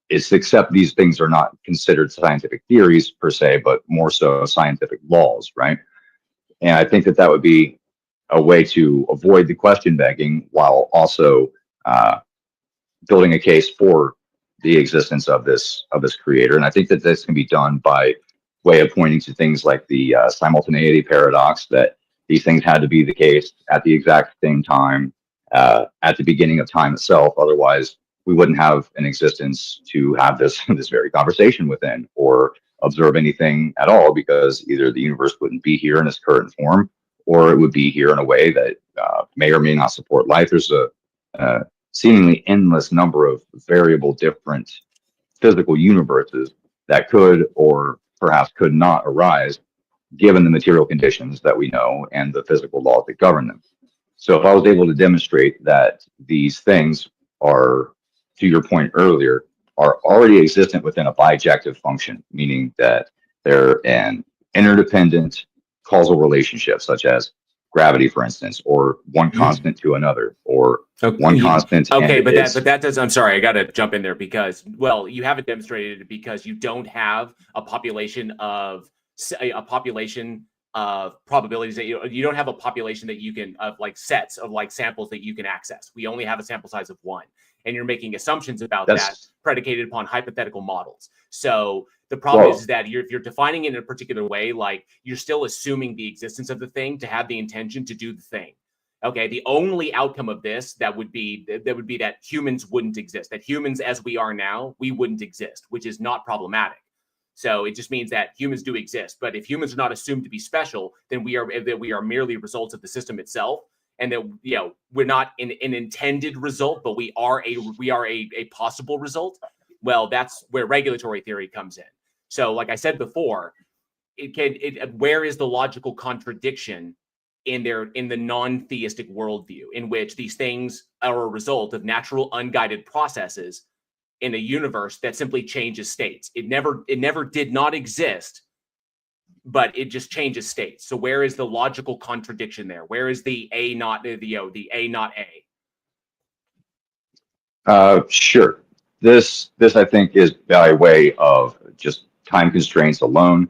it's except these things are not considered scientific theories per se, but more so scientific laws, right? And I think that would be a way to avoid the question begging while also building a case for the existence of this creator. And I think that this can be done by way of pointing to things like the simultaneity paradox, that these things had to be the case at the exact same time, at the beginning of time itself. Otherwise, we wouldn't have an existence to have this this very conversation within, or observe anything at all, because either the universe wouldn't be here in its current form, or it would be here in a way that may or may not support life. There's a seemingly endless number of variable different physical universes that could or perhaps could not arise given the material conditions that we know and the physical laws that govern them. So if I was able to demonstrate that these things are, to your point earlier, are already existent within a bijective function, meaning that they're an interdependent causal relationship, such as gravity, for instance, or one constant to another, or one constant. Okay, but that does. I'm sorry, I got to jump in there because, well, you haven't demonstrated it because you don't have a population of probabilities that you don't have a population that you can of like sets of like samples that you can access. We only have a sample size of one, and you're making assumptions about that predicated upon hypothetical models. So the problem is that if you're defining it in a particular way, like you're still assuming the existence of the thing to have the intention to do the thing. Okay, the only outcome of this that would be that humans wouldn't exist, that humans as we are now, we wouldn't exist, which is not problematic. So it just means that humans do exist. But if humans are not assumed to be special, then we are merely results of the system itself, and that we're not an intended result, but we are a possible result. Well, that's where regulatory theory comes in. So, like I said before, where is the logical contradiction in the non-theistic worldview in which these things are a result of natural unguided processes in a universe that simply changes states? It never did not exist, but it just changes states. So where is the logical contradiction there? Where is the A not the A not A? Sure. This I think is by way of just time constraints alone,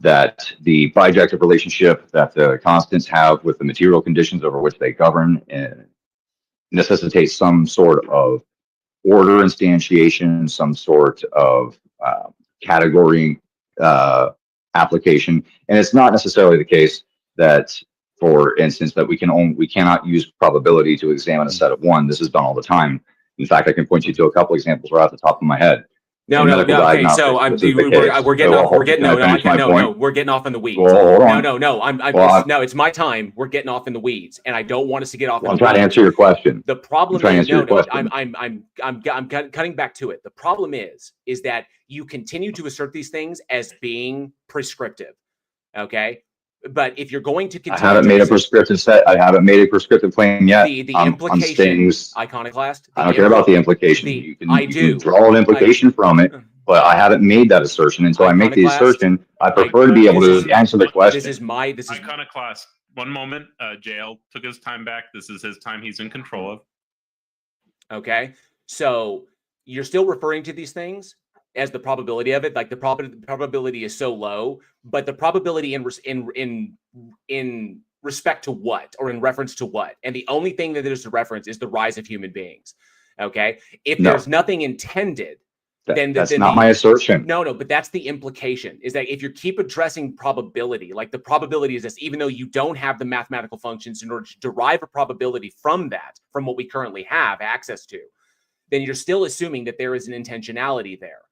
that the bijective relationship that the constants have with the material conditions over which they govern necessitates some sort of order instantiation, some sort of category application. And it's not necessarily the case that, for instance, that we cannot use probability to examine a set of one. This is done all the time. In fact, I can point you to a couple examples right off the top of my head. No. Okay, so we're getting off in the weeds. No, it's my time. We're getting off in the weeds, and I don't want us to get off. I'm trying to answer your question. The problem is I'm cutting back to it. The problem is that you continue to assert these things as being prescriptive. Okay. But if you're going to continue, I haven't made a prescriptive claim yet. The implication, Iconoclast. I don't care about the implication. You can draw an implication from it, but I haven't made that assertion until I make the assertion. I prefer to be able to answer the question. This is Iconoclast. One moment. JL took his time back. This is his time. He's in control of. Okay. So you're still referring to these things as the probability of it, like the probability is so low, but the probability in respect to what, or in reference to what? And the only thing that there's a reference is the rise of human beings. Okay, if there's nothing intended, that's not my assertion. No, but that's the implication, is that if you keep addressing probability, like the probability is this, even though you don't have the mathematical functions in order to derive a probability from what we currently have access to, then you're still assuming that there is an intentionality there.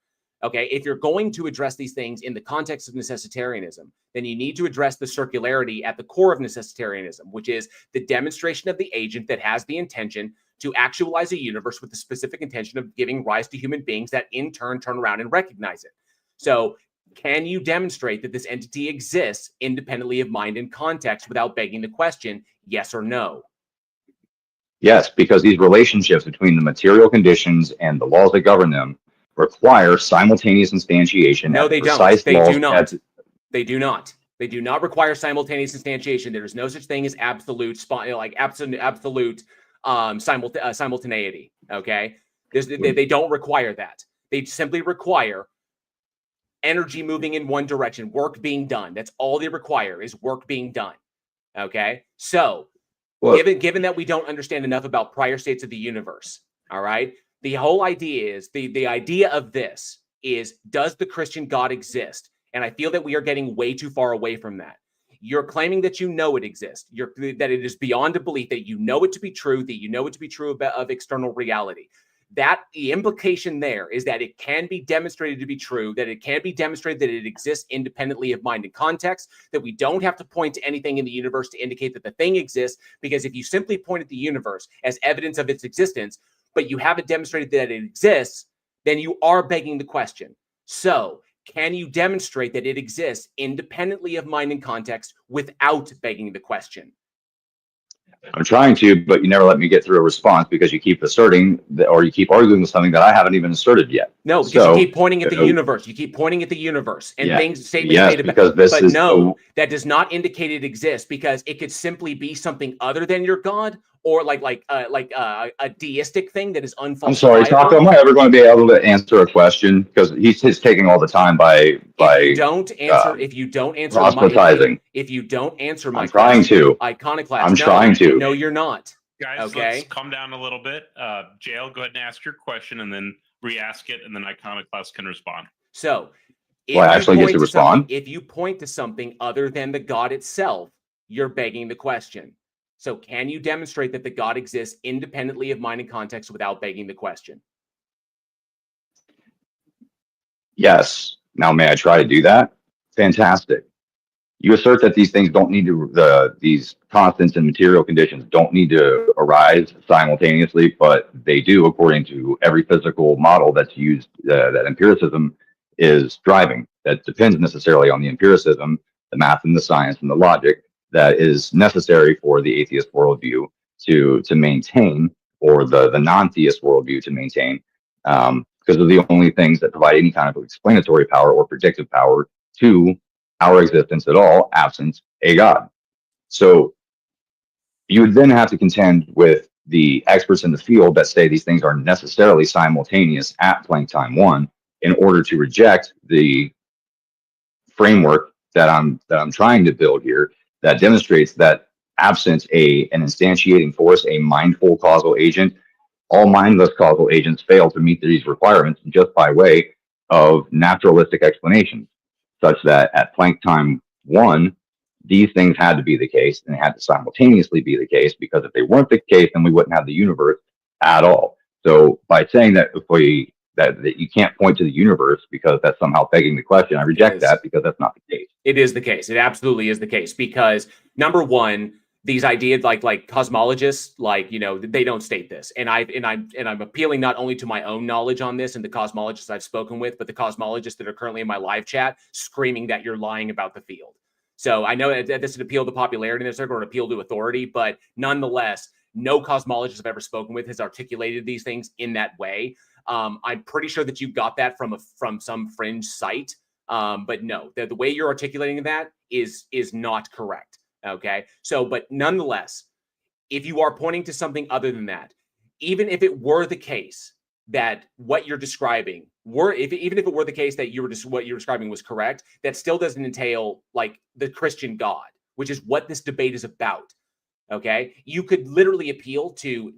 Okay, if you're going to address these things in the context of necessitarianism, then you need to address the circularity at the core of necessitarianism, which is the demonstration of the agent that has the intention to actualize a universe with the specific intention of giving rise to human beings that in turn turn around and recognize it. So can you demonstrate that this entity exists independently of mind and context without begging the question, yes or no? Yes, because these relationships between the material conditions and the laws that govern them require simultaneous instantiation. No, they don't. They do not. They do not require simultaneous instantiation. There is no such thing as absolute simultaneity. Okay, they don't require that. They simply require energy moving in one direction, work being done. That's all they require, is work being done. Okay, so given that we don't understand enough about prior states of the universe, all right. The whole idea is the idea of this is, does the Christian God exist? And I feel that we are getting way too far away from that. You're claiming that you know it exists. That it is beyond a belief, that you know it to be true, that you know it to be true of external reality. That the implication there is that it can be demonstrated to be true, that it can be demonstrated that it exists independently of mind and context, that we don't have to point to anything in the universe to indicate that the thing exists, because if you simply point at the universe as evidence of its existence, but you haven't demonstrated that it exists, then you are begging the question. So, can you demonstrate that it exists independently of mind and context without begging the question? I'm trying to, but you never let me get through a response because you keep asserting that, or you keep arguing with something that I haven't even asserted yet. No, because you keep pointing at the universe. You keep pointing at the universe and statements made about it. But no, that does not indicate it exists, because it could simply be something other than your God, or like a deistic thing that is unfalsifiable. I'm sorry, Taco. Am I ever going to be able to answer a question? Because he's taking all the time by if you don't answer proselytizing. If you don't answer my I'm trying to. Iconoclast. I'm trying to. No, you're not. Guys, okay, let's calm down a little bit. Jail, go ahead and ask your question, and then re-ask it, and then Iconoclast can respond. So, I actually get to respond? If you point to something other than the God itself, you're begging the question. So, can you demonstrate that the God exists independently of mind and context without begging the question? Yes. Now, may I try to do that? Fantastic. You assert that these things don't need to, these constants and material conditions don't need to arise simultaneously, but they do according to every physical model that's used, that empiricism is driving. That depends necessarily on the empiricism, the math and the science and the logic that is necessary for the atheist worldview to maintain, or the non-theist worldview to maintain, because they're the only things that provide any kind of explanatory power or predictive power to our existence at all, absent a God. So you would then have to contend with the experts in the field that say these things are necessarily simultaneous at Planck time 1 in order to reject the framework that I'm trying to build here, that demonstrates that absent an instantiating force, a mindful causal agent, all mindless causal agents fail to meet these requirements just by way of naturalistic explanations, such that at Planck time 1, these things had to be the case, and it had to simultaneously be the case, because if they weren't the case, then we wouldn't have the universe at all. So by saying that that you can't point to the universe because that's somehow begging the question, I reject that, because that's not the case. It is the case. It absolutely is the case, because number one, these ideas like cosmologists, they don't state this. And I'm appealing not only to my own knowledge on this and the cosmologists I've spoken with, but the cosmologists that are currently in my live chat screaming that you're lying about the field. So I know that this would appeal to popularity in this circle, or appeal to authority, but nonetheless, no cosmologist I've ever spoken with has articulated these things in that way. I'm pretty sure that you got that from some fringe site. But no, the way you're articulating that is not correct. Okay. So, but nonetheless, if you are pointing to something other than that, even if it were the case that what you're describing even if it were the case that what you're describing was correct, that still doesn't entail like the Christian God, which is what this debate is about. Okay. You could literally appeal to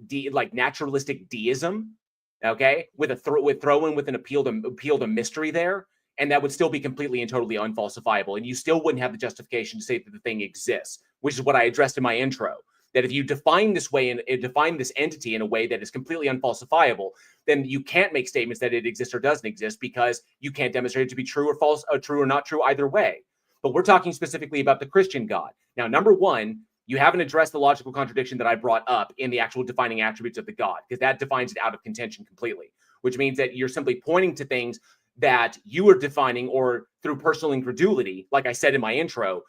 naturalistic deism. Okay. With an appeal to mystery there. And that would still be completely and totally unfalsifiable. And you still wouldn't have the justification to say that the thing exists, which is what I addressed in my intro. That if you define this way and define this entity in a way that is completely unfalsifiable, then you can't make statements that it exists or doesn't exist, because you can't demonstrate it to be true or false, or true or not true either way. But we're talking specifically about the Christian God. Now, number one, you haven't addressed the logical contradiction that I brought up in the actual defining attributes of the God, because that defines it out of contention completely, which means that you're simply pointing to things that you are defining, or through personal incredulity, like I said in my intro,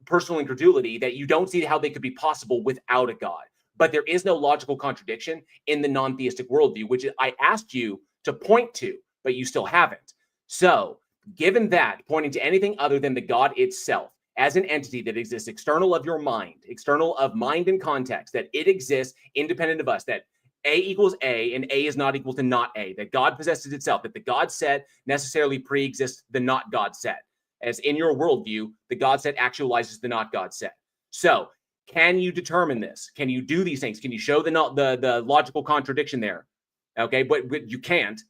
personal incredulity, that you don't see how they could be possible without a God. But there is no logical contradiction in the non-theistic worldview, which I asked you to point to, but you still haven't. So, given that, pointing to anything other than the God itself as an entity that exists external of your mind, external of mind and context, that it exists independent of us, that A equals A and A is not equal to not A, that God possesses itself, that the God set necessarily pre-exists the not God set. As in your worldview, the God set actualizes the not God set. So, can you determine this? Can you do these things? Can you show the logical contradiction there? Okay, but you can't.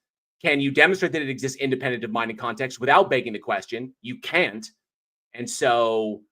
Can you demonstrate that it exists independent of mind and context without begging the question? You can't. And so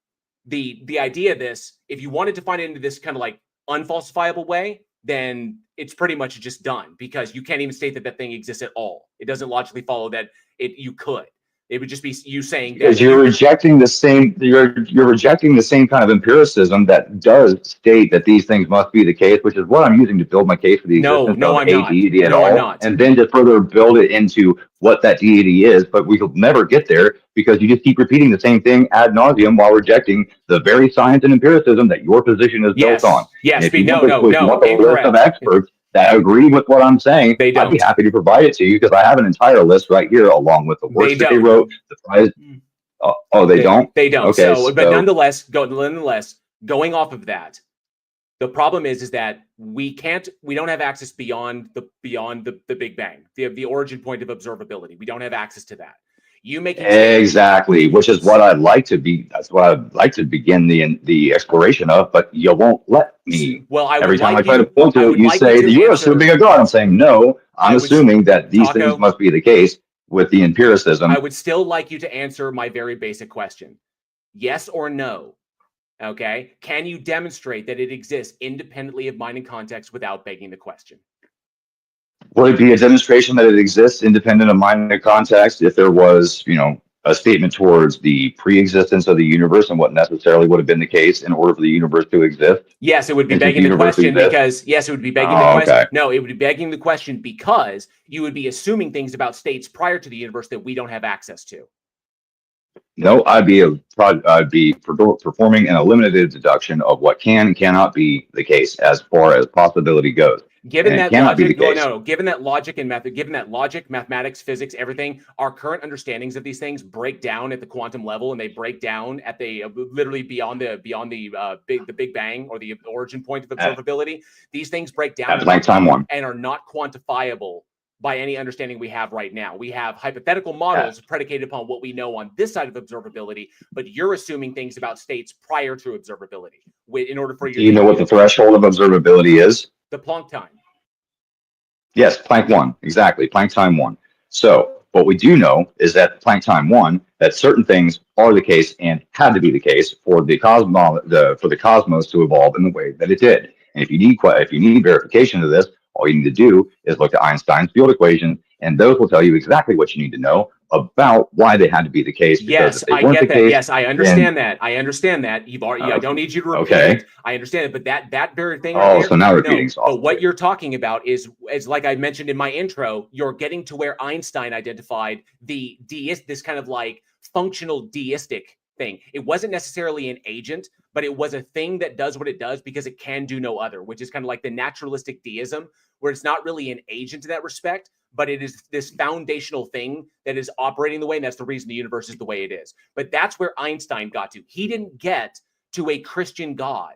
the idea of this, if you wanted to find it into this kind of like unfalsifiable way, then it's pretty much just done, because you can't even state that that thing exists at all. It doesn't logically follow that you could. It would just be you saying because that you're rejecting the same you're rejecting the same kind of empiricism that does state that these things must be the case, which is what I'm using to build my case for the existence of I'm a not. deity at No, I'm all, not. and then to further build it into what that deity is. But we will never get there because you just keep repeating the same thing ad nauseum while rejecting the very science and empiricism that your position is built on. Yes, And if you no, want the list incorrect. of experts that agree with what I'm saying, They don't. I'd be happy to provide it to you, because I have an entire list right here along with the works that they wrote, the prize. They don't? They don't. Okay, but nonetheless, going off of that, the problem is that we don't have access beyond the Big Bang, the origin point of observability. We don't have access to that. You making exactly, which is what I'd like to be. That's what I'd like to begin the exploration of, but you won't let me. Well, every time I try to point to it, you say that you're assuming a God. I'm saying no. I'm assuming that these things must be the case with the empiricism. I would still like you to answer my very basic question: yes or no. Okay, can you demonstrate that it exists independently of mind and context without begging the question? Would it be a demonstration that it exists independent of mind and context if there was, a statement towards the pre-existence of the universe and what necessarily would have been the case in order for the universe to exist? Yes, it would be begging the question because it would be begging the question. Okay. No, it would be begging the question because you would be assuming things about states prior to the universe that we don't have access to. No, I'd be performing an eliminated deduction of what can and cannot be the case as far as possibility goes. Given that logic, given that logic and method, given that logic, mathematics, physics, everything, our current understandings of these things break down at the quantum level, and they break down at the literally beyond the Big Bang, or the origin point of observability. These things break down at Planck time one and are not quantifiable by any understanding we have right now. We have hypothetical models predicated upon what we know on this side of observability, but you're assuming things about states prior to observability. In order for you, do you know what the threshold of observability is? The Planck time. Yes, Planck 1, exactly, Planck time 1. So what we do know is that Planck time 1, that certain things are the case and had to be the case for the cosmos to evolve in the way that it did. And if you need verification of this, all you need to do is look at Einstein's field equation, and those will tell you exactly what you need to know about why they had to be the case. Yes, I get that. Yes, I understand that. I understand that. You've already. I don't need you to repeat it. I understand it. But that very thing. Oh, so now repeating. No, but what you're talking about is like I mentioned in my intro. You're getting to where Einstein identified this kind of like functional deistic thing. It wasn't necessarily an agent, but it was a thing that does what it does because it can do no other, which is kind of like the naturalistic deism, where it's not really an agent in that respect, but it is this foundational thing that is operating the way, and that's the reason the universe is the way it is. But that's where Einstein got to. He didn't get to a Christian God,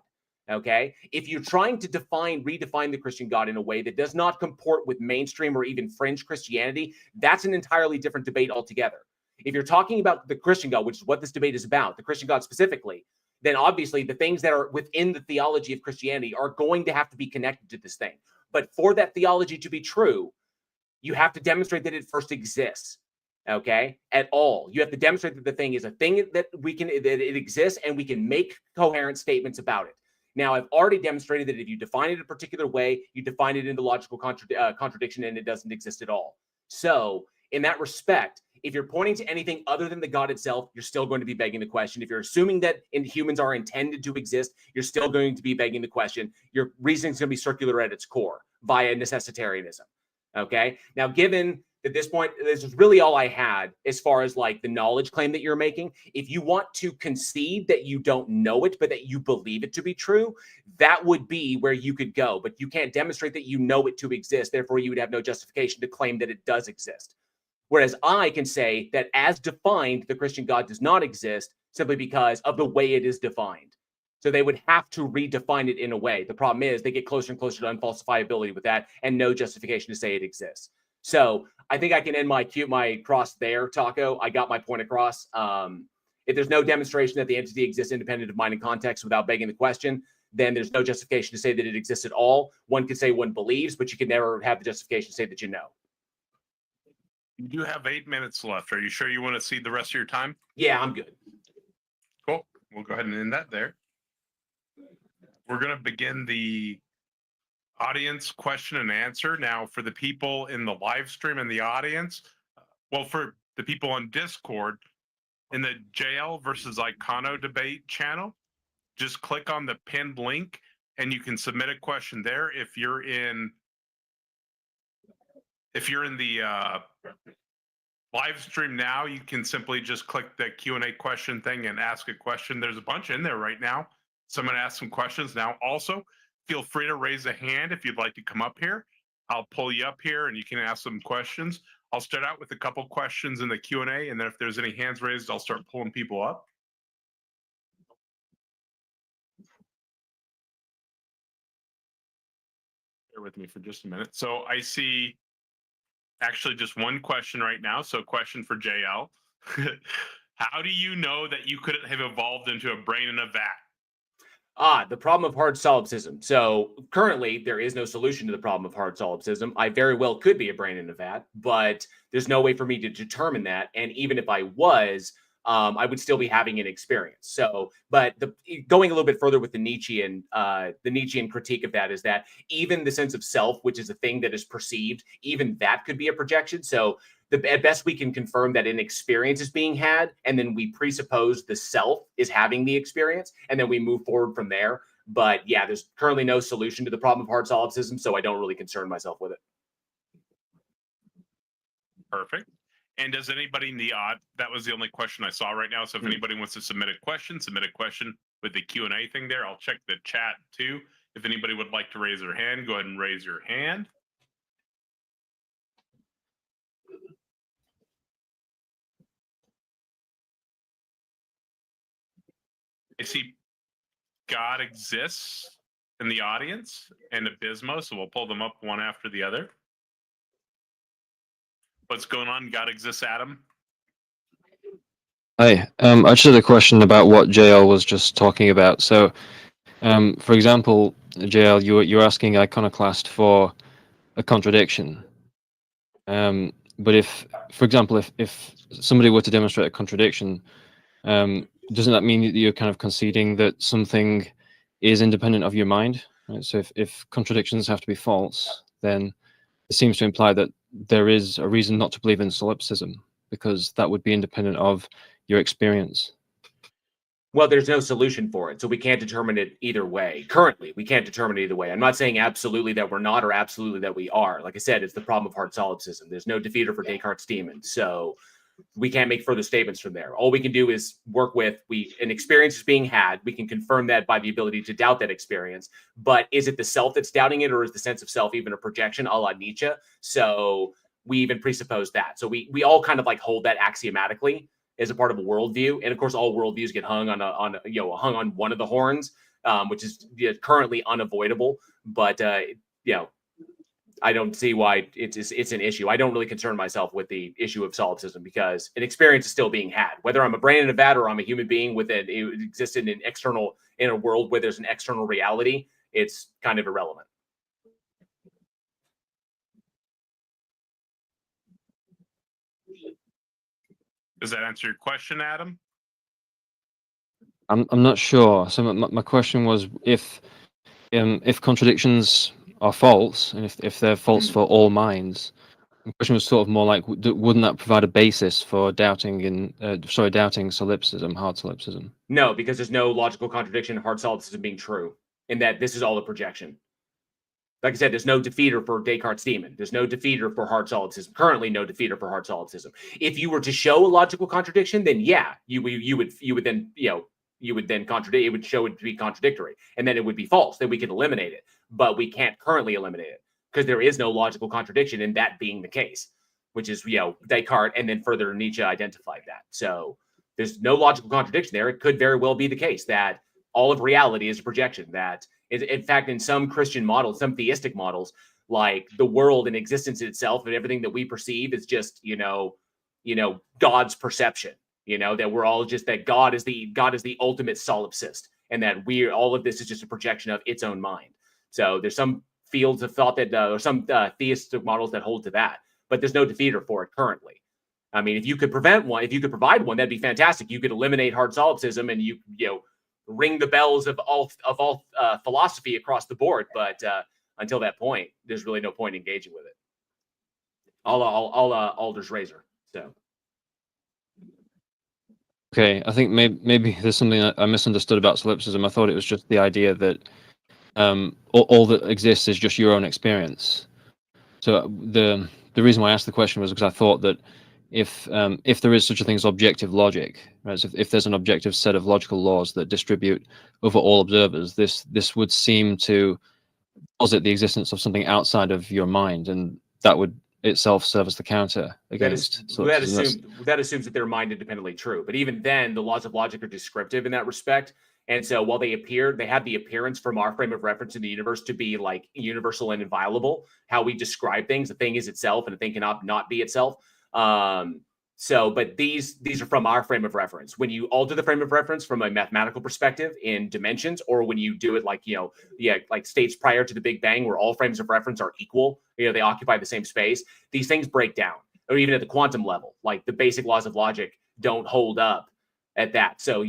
okay? If you're trying to redefine the Christian God in a way that does not comport with mainstream or even fringe Christianity, that's an entirely different debate altogether. If you're talking about the Christian God, which is what this debate is about, the Christian God specifically, then obviously the things that are within the theology of Christianity are going to have to be connected to this thing. But for that theology to be true, you have to demonstrate that it first exists, okay? At all. You have to demonstrate that the thing is a thing that it exists, and we can make coherent statements about it. Now, I've already demonstrated that if you define it a particular way, you define it into logical contradiction, and it doesn't exist at all. So, in that respect, if you're pointing to anything other than the God itself, you're still going to be begging the question. If you're assuming that humans are intended to exist, you're still going to be begging the question. Your reasoning is going to be circular at its core via necessitarianism. Okay. Now, given at this point, this is really all I had as far as like the knowledge claim that you're making. If you want to concede that you don't know it, but that you believe it to be true, that would be where you could go. But you can't demonstrate that you know it to exist. Therefore, you would have no justification to claim that it does exist. Whereas I can say that as defined, the Christian God does not exist simply because of the way it is defined. So they would have to redefine it in a way. The problem is they get closer and closer to unfalsifiability with that and no justification to say it exists. So I think I can end my cross there, Taco. I got my point across. If there's no demonstration that the entity exists independent of mind and context without begging the question, then there's no justification to say that it exists at all. One could say one believes, but you can never have the justification to say that you know. You do have 8 minutes left. Are you sure you want to see the rest of your time? Yeah, I'm good. Cool. we'll go ahead and end that there. We're going to begin the audience question and answer. Now, for the people in the live stream and the audience, well, for the people on Discord, in the JL versus Icono debate channel, just click on the pinned link and you can submit a question there. If you're in the live stream now, you can simply just click the Q&A question thing and ask a question. There's a bunch in there right now. So I'm going to ask some questions now. Also, feel free to raise a hand if you'd like to come up here. I'll pull you up here and you can ask some questions. I'll start out with a couple questions in the Q&A, and then if there's any hands raised, I'll start pulling people up. Bear with me for just a minute. So I see actually just one question right now. So question for JL. How do you know that you couldn't have evolved into a brain in a vat? The problem of hard solipsism. So currently, there is no solution to the problem of hard solipsism. I very well could be a brain in a vat, but there's no way for me to determine that. And even if I was, I would still be having an experience. So, but going a little bit further with the Nietzschean critique of that is that even the sense of self, which is a thing that is perceived, even that could be a projection. So at best we can confirm that an experience is being had, and then we presuppose the self is having the experience, and then we move forward from there. But yeah, there's currently no solution to the problem of hard solipsism, so I don't really concern myself with it. Perfect. And does anybody in the that was the only question I saw right now. So if anybody wants to submit a question with the Q&A thing there. I'll check the chat too. If anybody would like to raise their hand, go ahead and raise your hand. I see God exists in the audience and Abysmo, so we'll pull them up one after the other. What's going on? God exists, Adam? Hi. I just had a question about what JL was just talking about. So, for example, JL, you're asking Iconoclast for a contradiction. But if, for example, if somebody were to demonstrate a contradiction, doesn't that mean that you're kind of conceding that something is independent of your mind? Right? So if contradictions have to be false, then it seems to imply that there is a reason not to believe in solipsism, because that would be independent of your experience. Well, there's no solution for it, so we can't determine it either way. Currently, we can't determine it either way. I'm not saying absolutely that we're not or absolutely that we are. Like I said, it's the problem of hard solipsism. There's no defeater for Descartes' demon, so we can't make further statements from there. All we can do is work with an experience is being had. We can confirm that by the ability to doubt that experience. But is it the self that's doubting it, or is the sense of self even a projection a la Nietzsche? So we even presuppose that. So we all kind of like hold that axiomatically as a part of a worldview. And of course, all worldviews get hung on one of the horns, which is currently unavoidable. But I don't see why it's an issue. I don't really concern myself with the issue of solipsism because an experience is still being had. Whether I'm a brain in a vat or I'm a human being it exists in a world where there's an external reality, it's kind of irrelevant. Does that answer your question, Adam? I'm not sure. So my question was, if contradictions are false, and if they're false for all minds, the question was sort of more like, wouldn't that provide a basis for doubting solipsism, hard solipsism? No, because there's no logical contradiction in hard solipsism being true, in that this is all a projection. Like I said, there's no defeater for Descartes' demon. There's no defeater for hard solipsism. Currently, no defeater for hard solipsism. If you were to show a logical contradiction, then yeah, you would then contradict. It would show it to be contradictory, and then it would be false. Then we could eliminate it, but we can't currently eliminate it because there is no logical contradiction in that being the case, which is Descartes, and then further Nietzsche identified that. So there's no logical contradiction there. It could very well be the case that all of reality is a projection. That is, in fact, in some Christian models, some theistic models, like the world and existence itself and everything that we perceive is just God's perception. That we're all just that God is the ultimate solipsist, and that all of this is just a projection of its own mind. So there's some fields of thought that or some theistic models that hold to that, but there's no defeater for it currently. I mean, if you could prevent one, if you could provide one, that'd be fantastic. You could eliminate hard solipsism, and you know, ring the bells of all philosophy across the board. But until that point, there's really no point in engaging with it. All Alder's razor. So. Okay, I think maybe there's something I misunderstood about solipsism. I thought it was just the idea that all that exists is just your own experience. So the reason why I asked the question was because I thought that if there is such a thing as objective logic, right? So if there's an objective set of logical laws that distribute over all observers, this would seem to posit the existence of something outside of your mind, and that would itself serve as the counter against solipsism. That assumes that they're mind independently true. But even then, the laws of logic are descriptive in that respect. And so while they have the appearance from our frame of reference in the universe to be like universal and inviolable, how we describe things, a thing is itself and a thing cannot not be itself. But these are from our frame of reference. When you alter the frame of reference from a mathematical perspective in dimensions, or when you do it like, like states prior to the Big Bang, where all frames of reference are equal, they occupy the same space, these things break down. Or even at the quantum level, like the basic laws of logic don't hold up at that. So,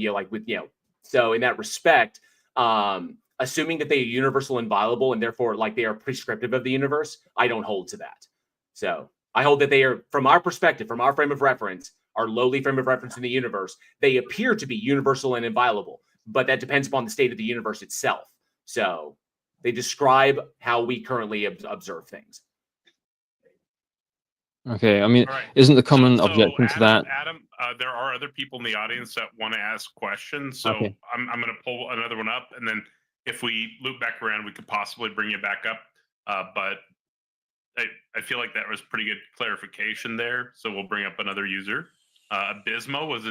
so in that respect, assuming that they are universal and inviolable, and therefore like they are prescriptive of the universe, I don't hold to that. So I hold that they are, from our perspective, from our frame of reference, our lowly frame of reference in the universe, they appear to be universal and inviolable, but that depends upon the state of the universe itself. So they describe how we currently observe things. Okay, I mean, right. Isn't the common objection to that? Adam, there are other people in the audience that want to ask questions, so okay. I'm going to pull another one up, and then if we loop back around, we could possibly bring you back up. But I feel like that was pretty good clarification there, so we'll bring up another user. Abysmo was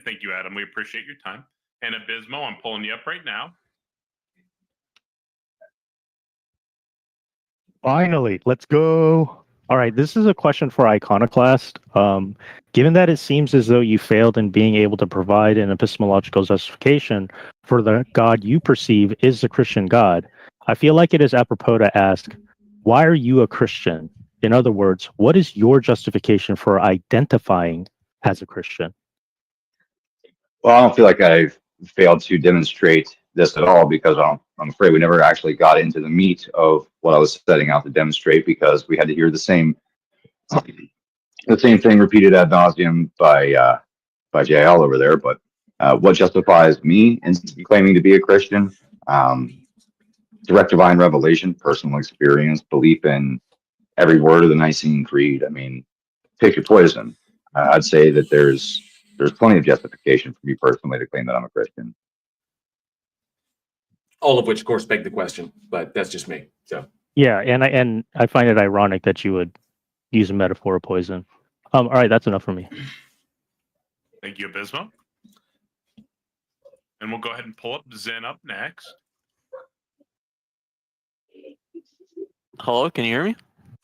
thank you, Adam. We appreciate your time. And Abysmo, I'm pulling you up right now. Finally, let's go. All right, this is a question for Iconoclast. Given that it seems as though you failed in being able to provide an epistemological justification for the God you perceive is the Christian God, I feel like it is apropos to ask, why are you a Christian? In other words, what is your justification for identifying as a Christian? Well, I don't feel like I've failed to demonstrate this at all, because I'm afraid we never actually got into the meat of what I was setting out to demonstrate, because we had to hear the same thing repeated ad nauseum by JL over there. But what justifies me in claiming to be a Christian? Direct divine revelation, personal experience, belief in every word of the Nicene Creed. I mean, pick your poison. I'd say that there's plenty of justification for me personally to claim that I'm a Christian. All of which, of course, beg the question, but that's just me. So yeah, and I find it ironic that you would use a metaphor of poison. All right, that's enough for me. Thank you, Abysmo. And we'll go ahead and pull up Zen up next. Hello, can you hear me?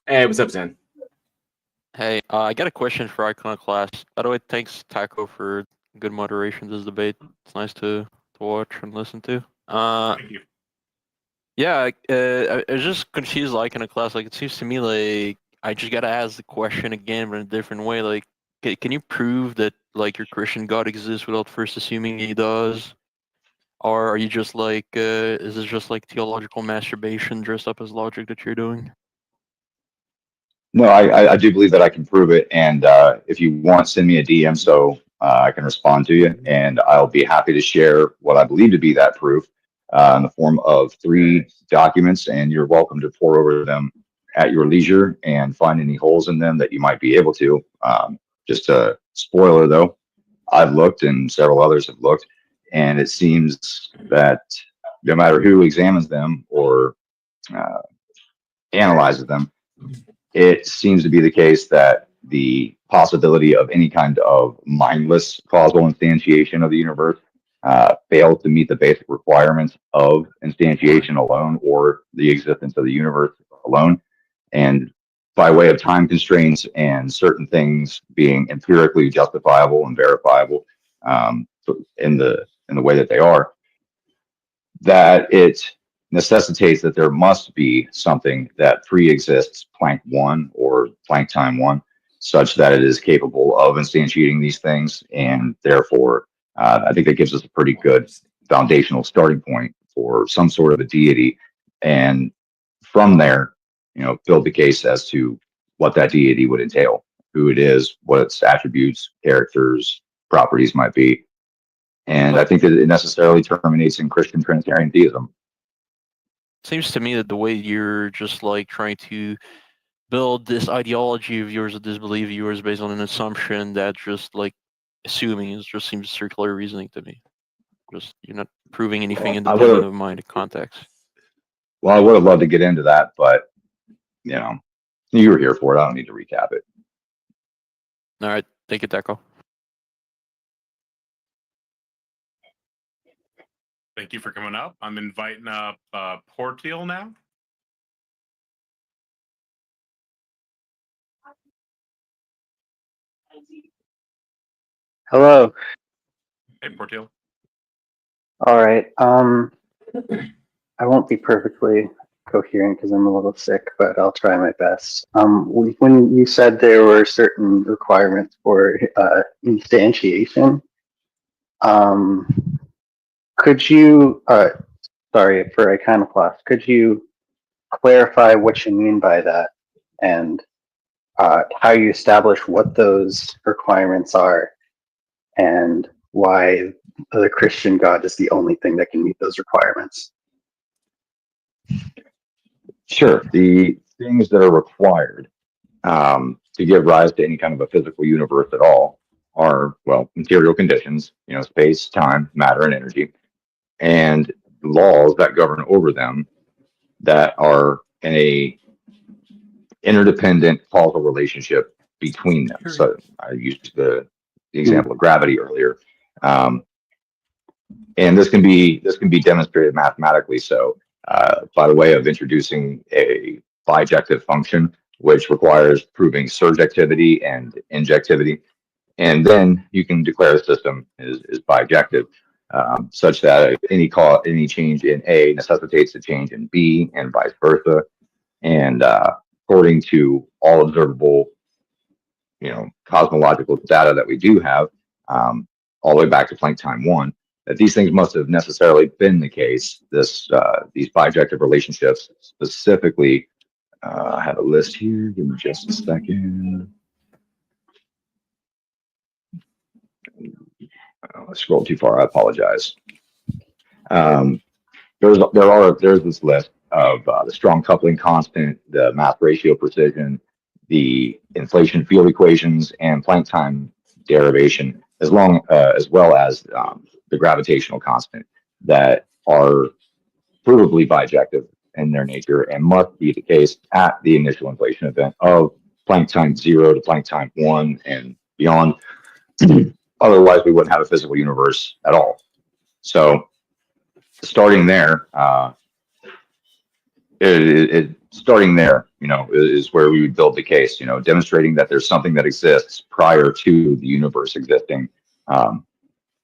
hey, what's up, Zen? Hey, I got a question for Iconoclast. By the way, thanks, Taco, for good moderation of this debate. It's nice to watch and listen to. Thank you. Yeah, I was just confused, Iconoclast. Like, it seems to me like I just gotta ask the question again, but in a different way. Like, can you prove that like your Christian God exists without first assuming he does? Or are you just like, is this just like theological masturbation dressed up as logic that you're doing? No, I do believe that I can prove it. And if you want, send me a DM so I can respond to you. And I'll be happy to share what I believe to be that proof in the form of 3 documents. And you're welcome to pour over them at your leisure and find any holes in them that you might be able to. Just a spoiler, though, I've looked and several others have looked. And it seems that no matter who examines them or analyzes them, it seems to be the case that the possibility of any kind of mindless causal instantiation of the universe fails to meet the basic requirements of instantiation alone, or the existence of the universe alone. And by way of time constraints and certain things being empirically justifiable and verifiable in the way that they are, that it necessitates that there must be something that pre-exists Planck 1 or Planck time 1, such that it is capable of instantiating these things, and therefore, I think that gives us a pretty good foundational starting point for some sort of a deity, and from there, build the case as to what that deity would entail, who it is, what its attributes, characters, properties might be. And I think that it necessarily terminates in Christian Trinitarian theism. Seems to me that the way you're just like trying to build this ideology of yours, or this belief of yours, based on an assumption that just like assuming, it just seems circular reasoning to me. Just you're not proving anything independent of my context. Well, I would have loved to get into that, but you were here for it. I don't need to recap it. All right, thank you, Deco. Thank you for coming up. I'm inviting up Portil now. Hello. Hey, Portil. All right. I won't be perfectly coherent because I'm a little sick, but I'll try my best. When you said there were certain requirements for instantiation, could you, sorry, for Iconoclast, could you clarify what you mean by that and how you establish what those requirements are and why the Christian God is the only thing that can meet those requirements? Sure. The things that are required to give rise to any kind of a physical universe at all are, well, material conditions, space, time, matter, and energy, and laws that govern over them that are in a interdependent causal relationship between them. So I used the example of gravity earlier. And this can be demonstrated mathematically. So by the way of introducing a bijective function, which requires proving surjectivity and injectivity, and then you can declare the system is bijective, such that any change in A necessitates a change in B, and vice versa. And according to all observable, cosmological data that we do have, all the way back to Planck time 1, that these things must have necessarily been the case. These bijective relationships, specifically, I have a list here. Give me just a second. I scrolled too far. I apologize. There's this list of the strong coupling constant, the mass ratio precision, the inflation field equations, and Planck time derivation, as well as the gravitational constant, that are provably bijective in their nature and must be the case at the initial inflation event of Planck time 0 to Planck time 1 and beyond. Otherwise, we wouldn't have a physical universe at all. So, starting there, is where we would build the case. Demonstrating that there's something that exists prior to the universe existing,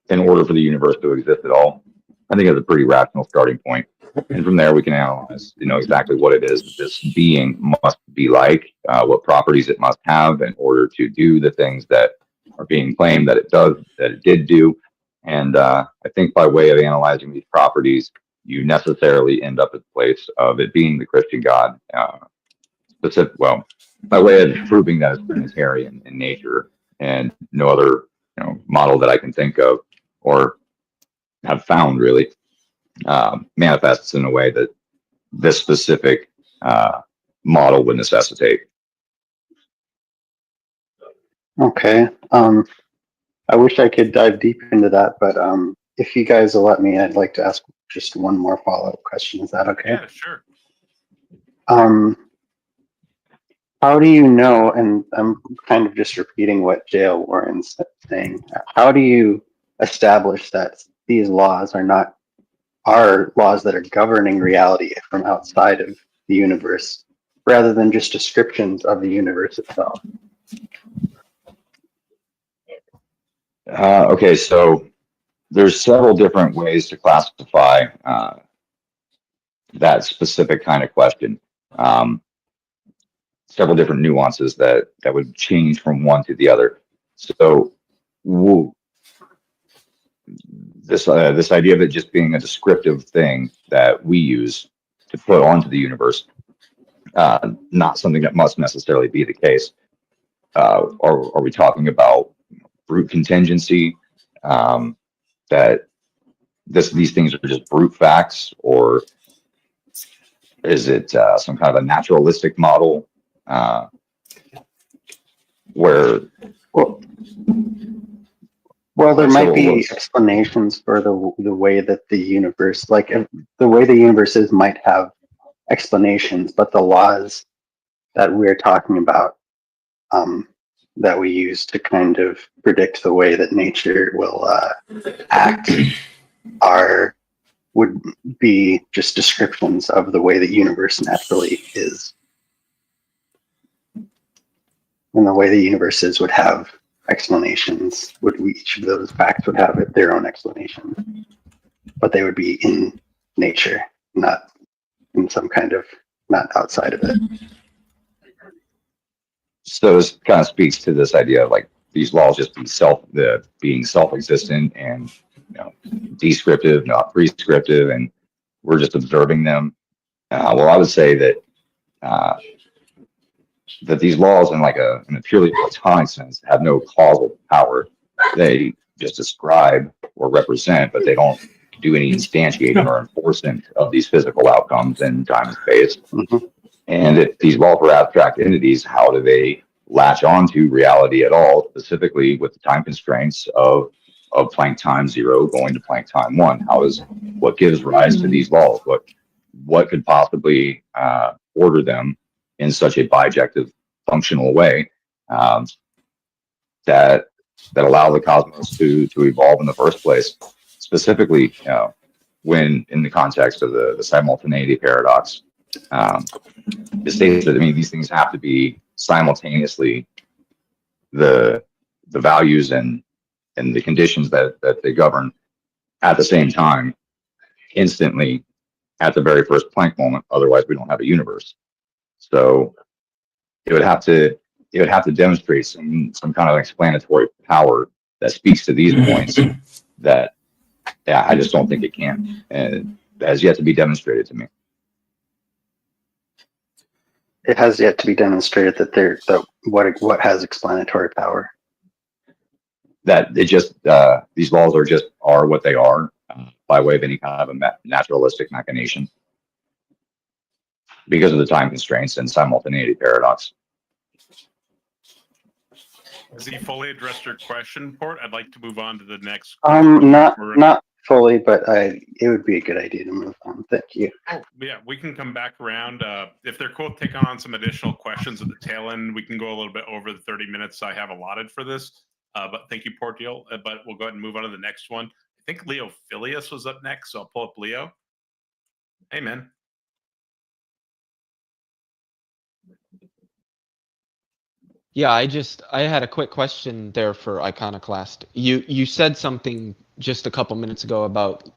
in order for the universe to exist at all. I think it's a pretty rational starting point. And from there, we can analyze, exactly what it is that this being must be like, what properties it must have in order to do the things that are being claimed that it did do. And I think by way of analyzing these properties, you necessarily end up at the place of it being the Christian God, by way of proving that it's Trinitarian in nature, and no other model that I can think of or have found really manifests in a way that this specific model would necessitate. Okay. I wish I could dive deep into that, but if you guys will let me, I'd like to ask just one more follow-up question. Is that okay? Yeah, sure. How do you know, and I'm kind of just repeating what J.L. Warren's saying, how do you establish that these laws are laws that are governing reality from outside of the universe, rather than just descriptions of the universe itself? Okay, so there's several different ways to classify that specific kind of question. several different nuances that would change from one to the other. So this idea of it just being a descriptive thing that we use to put onto the universe, not something that must necessarily be the case. Are we talking about brute contingency, that these things are just brute facts, or is it some kind of a naturalistic model where Well, there like might civil be was explanations for the way that the universe, like the way the universe is, might have explanations, but the laws that we're talking about, that we use to kind of predict the way that nature will act, would be just descriptions of the way the universe naturally is, and the way the universe is would have explanations. Each of those facts would have their own explanation, but they would be in nature, not in some kind of, not outside of it. so this kind of speaks to this idea of like these laws just being self-existent and descriptive, not prescriptive, and we're just observing them. Well, I would say that that these laws, in in a purely platonic sense, have no causal power. They just describe or represent, but they don't do any instantiating or enforcement of these physical outcomes in time and space. Mm-hmm. And if these laws were abstract entities, how do they latch onto reality at all, specifically with the time constraints of Planck time 0 going to Planck time 1? What gives rise to these laws? What could possibly order them in such a bijective functional way that allow the cosmos to evolve in the first place? Specifically, when in the context of the simultaneity paradox, it states that these things have to be simultaneously the values and the conditions that they govern at the same time, instantly, at the very first Planck moment. Otherwise, we don't have a universe. So it would have to demonstrate some kind of explanatory power that speaks to these points that, yeah, I just don't think it can, and that has yet to be demonstrated to me. It has yet to be demonstrated that what has explanatory power. That it just these laws are what they are, by way of any kind of a naturalistic machination, because of the time constraints and simultaneity paradox. Has he fully addressed your question, Port? I'd like to move on to the next. Not fully, but it would be a good idea to move on. Thank you. Oh, yeah, we can come back around. If they're cool, take on some additional questions at the tail end. We can go a little bit over the 30 minutes I have allotted for this. But thank you, Portiel. But we'll go ahead and move on to the next one. I think Leo Phileas was up next, so I'll pull up Leo. Hey, man. Yeah, I had a quick question there for Iconoclast. You said something just a couple minutes ago about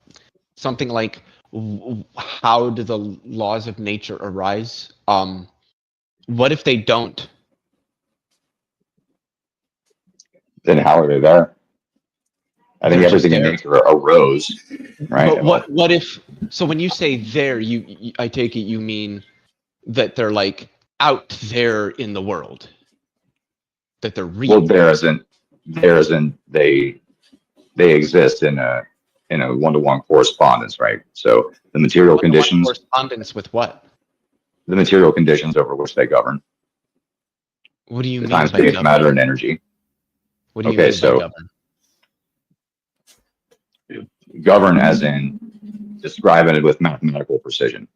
something like how do the laws of nature arise? What if they don't? Then how are they there? I think They're just everything in there. nature arose, right? But what if? So when you say there, I take it you mean that they're like out there in the world, that they're real. Well, there isn't they exist in a one-to-one correspondence, right? So the material conditions, Correspondence with what? the material conditions over which they govern, What do you the mean time, by space, govern? matter, and energy. What do you Okay, mean so by govern? govern as in describing it with mathematical precision.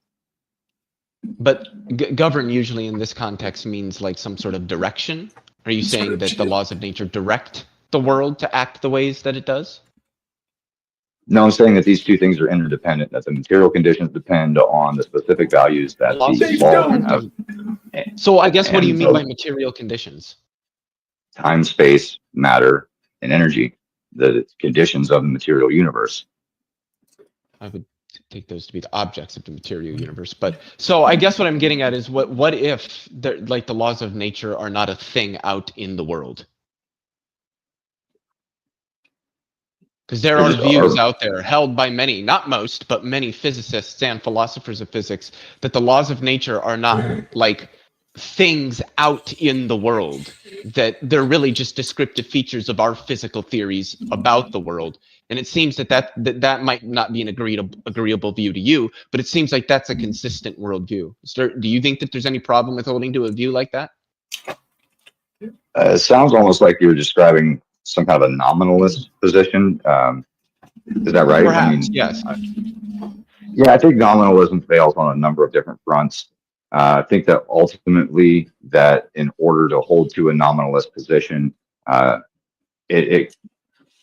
But govern usually in this context means like some sort of direction. Are you saying that the laws of nature direct the world to act the ways that it does? No, I'm saying that these two things are interdependent, that the material conditions depend on the specific values that these laws have. So I guess what do you And mean so by material conditions? time, space, matter, and energy, the conditions of the material universe. I would take those to be the objects of the material universe. But so I guess what I'm getting at is what if like the laws of nature are not a thing out in the world? Because there are views out there held by many, not most, but many physicists and philosophers of physics that the laws of nature are not like things out in the world, that they're really just descriptive features of our physical theories about the world. And it seems that might not be an agreeable view to you, but it seems like that's a consistent worldview. Do you think that there's any problem with holding to a view like that? It sounds almost like you're describing some kind of a nominalist position. Is that right? Perhaps, I mean, yes. Yeah, I think nominalism fails on a number of different fronts. I think that ultimately, that in order to hold to a nominalist position, it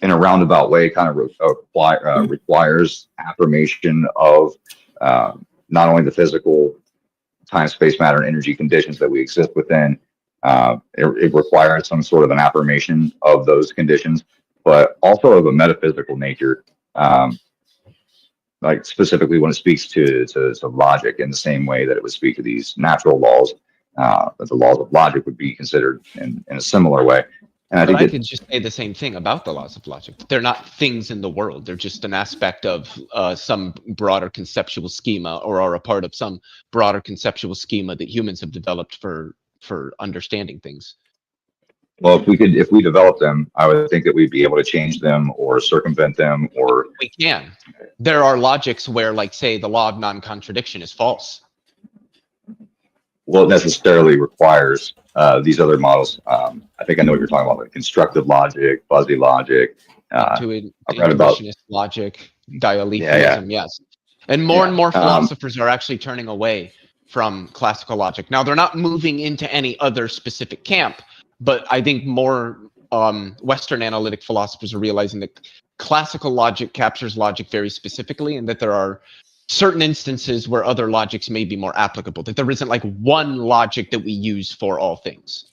in a roundabout way kind of requires affirmation of not only the physical time, space, matter, and energy conditions that we exist within. It requires some sort of an affirmation of those conditions, but also of a metaphysical nature. Like specifically when it speaks to logic in the same way that it would speak to these natural laws, that the laws of logic would be considered in a similar way. And I think I could just say the same thing about the laws of logic. They're not things in the world. They're just an aspect of some broader conceptual schema, or are a part of some broader conceptual schema that humans have developed for understanding things. well, if we develop them, I would think that we'd be able to change them or circumvent them, or We can. There are logics where, like, say, the law of non-contradiction is false. well, it necessarily requires these other models. I think I know what you're talking about, like constructive logic, fuzzy logic. Intuitionist logic, dialetheism, yes. And more philosophers are actually turning away from classical logic. Now, they're not moving into any other specific camp, but I think more Western analytic philosophers are realizing that classical logic captures logic very specifically, and that there are certain instances where other logics may be more applicable, that there isn't like one logic that we use for all things.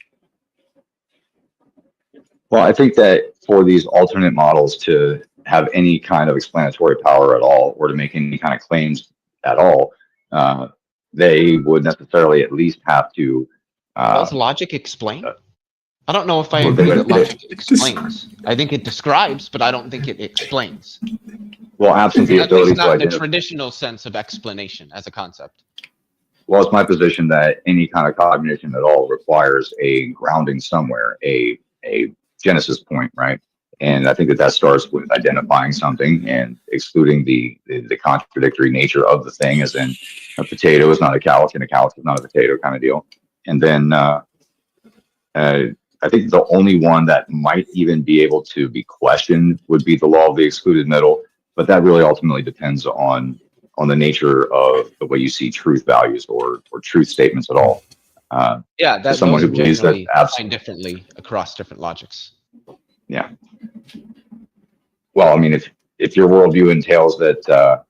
Well, I think that for these alternate models to have any kind of explanatory power at all, or to make any kind of claims at all, they would necessarily at least have to. Does logic explain? I don't know if I Well, agree they- that logic explains. I think it describes, but I don't think it explains. Well, absent the At ability least to not in the identify. traditional sense of explanation as a concept. Well, it's my position that any kind of cognition at all requires a grounding somewhere, a genesis point, right? And I think that starts with identifying something and excluding the contradictory nature of the thing, as in a potato is not a calyx and a calyx is not a potato kind of deal. And then I think the only one that might even be able to be questioned would be the law of the excluded middle, but that really ultimately depends on the nature of the way you see truth values or truth statements at all. Yeah, that someone those who are believes that generally defined differently across different logics. Yeah. Well, I mean, if your worldview entails that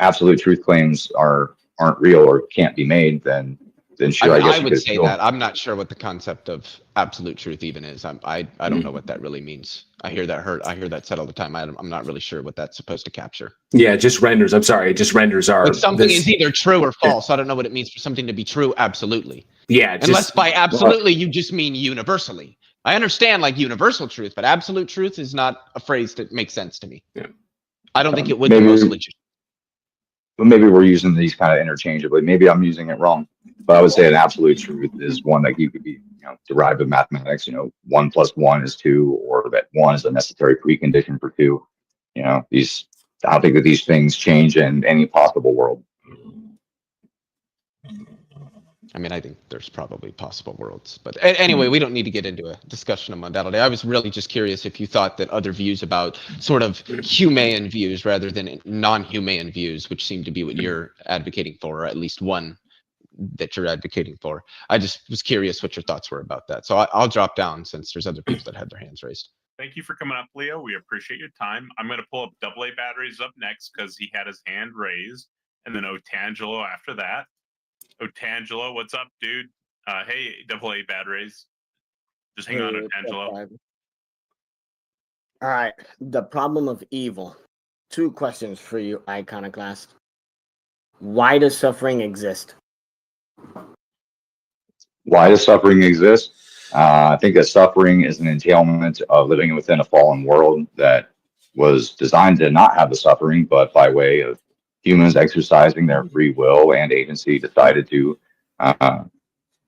absolute truth claims aren't real or can't be made, then sure, I guess I you would could say still. that. I'm not sure what the concept of absolute truth even is. I don't know what that really means. I hear that said all the time. I'm not really sure what that's supposed to capture. Yeah, it just renders. I'm sorry, it just renders our. Like something is either true or false. I don't know what it means for something to be true absolutely. Yeah, Unless by absolutely you just mean universally. I understand like universal truth, but absolute truth is not a phrase that makes sense to me. Yeah. I don't think it would be most legit. But maybe we're using these kind of interchangeably. Maybe I'm using it wrong. But I would say an absolute truth is one that you could be, derived of mathematics. 1 + 1 is 2, or that 1 is a necessary precondition for 2. I don't think that these things change in any possible world. I mean, I think there's probably possible worlds, but anyway, we don't need to get into a discussion of modality. I was really just curious if you thought that other views about sort of humane views rather than non-humane views, which seem to be what you're advocating for, or at least one that you're advocating for. I just was curious what your thoughts were about that. So I'll drop down since there's other people that had their hands raised. Thank you for coming up, Leo. We appreciate your time. I'm going to pull up AA Batteries up next because he had his hand raised, and then Otangelo after that. Otangelo, what's up, dude? Hey, AA Batteries. Just hang on, Otangelo. All right. The problem of evil. two questions for you, Iconoclast. Why does suffering exist? Why does suffering exist? I think that suffering is an entailment of living within a fallen world that was designed to not have the suffering, but by way of humans exercising their free will and agency, decided to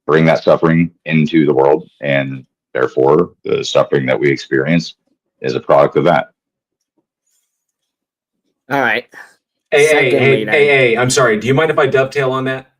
bring that suffering into the world, and therefore the suffering that we experience is a product of that. All right. Hey, I'm sorry. Do you mind if I dovetail on that?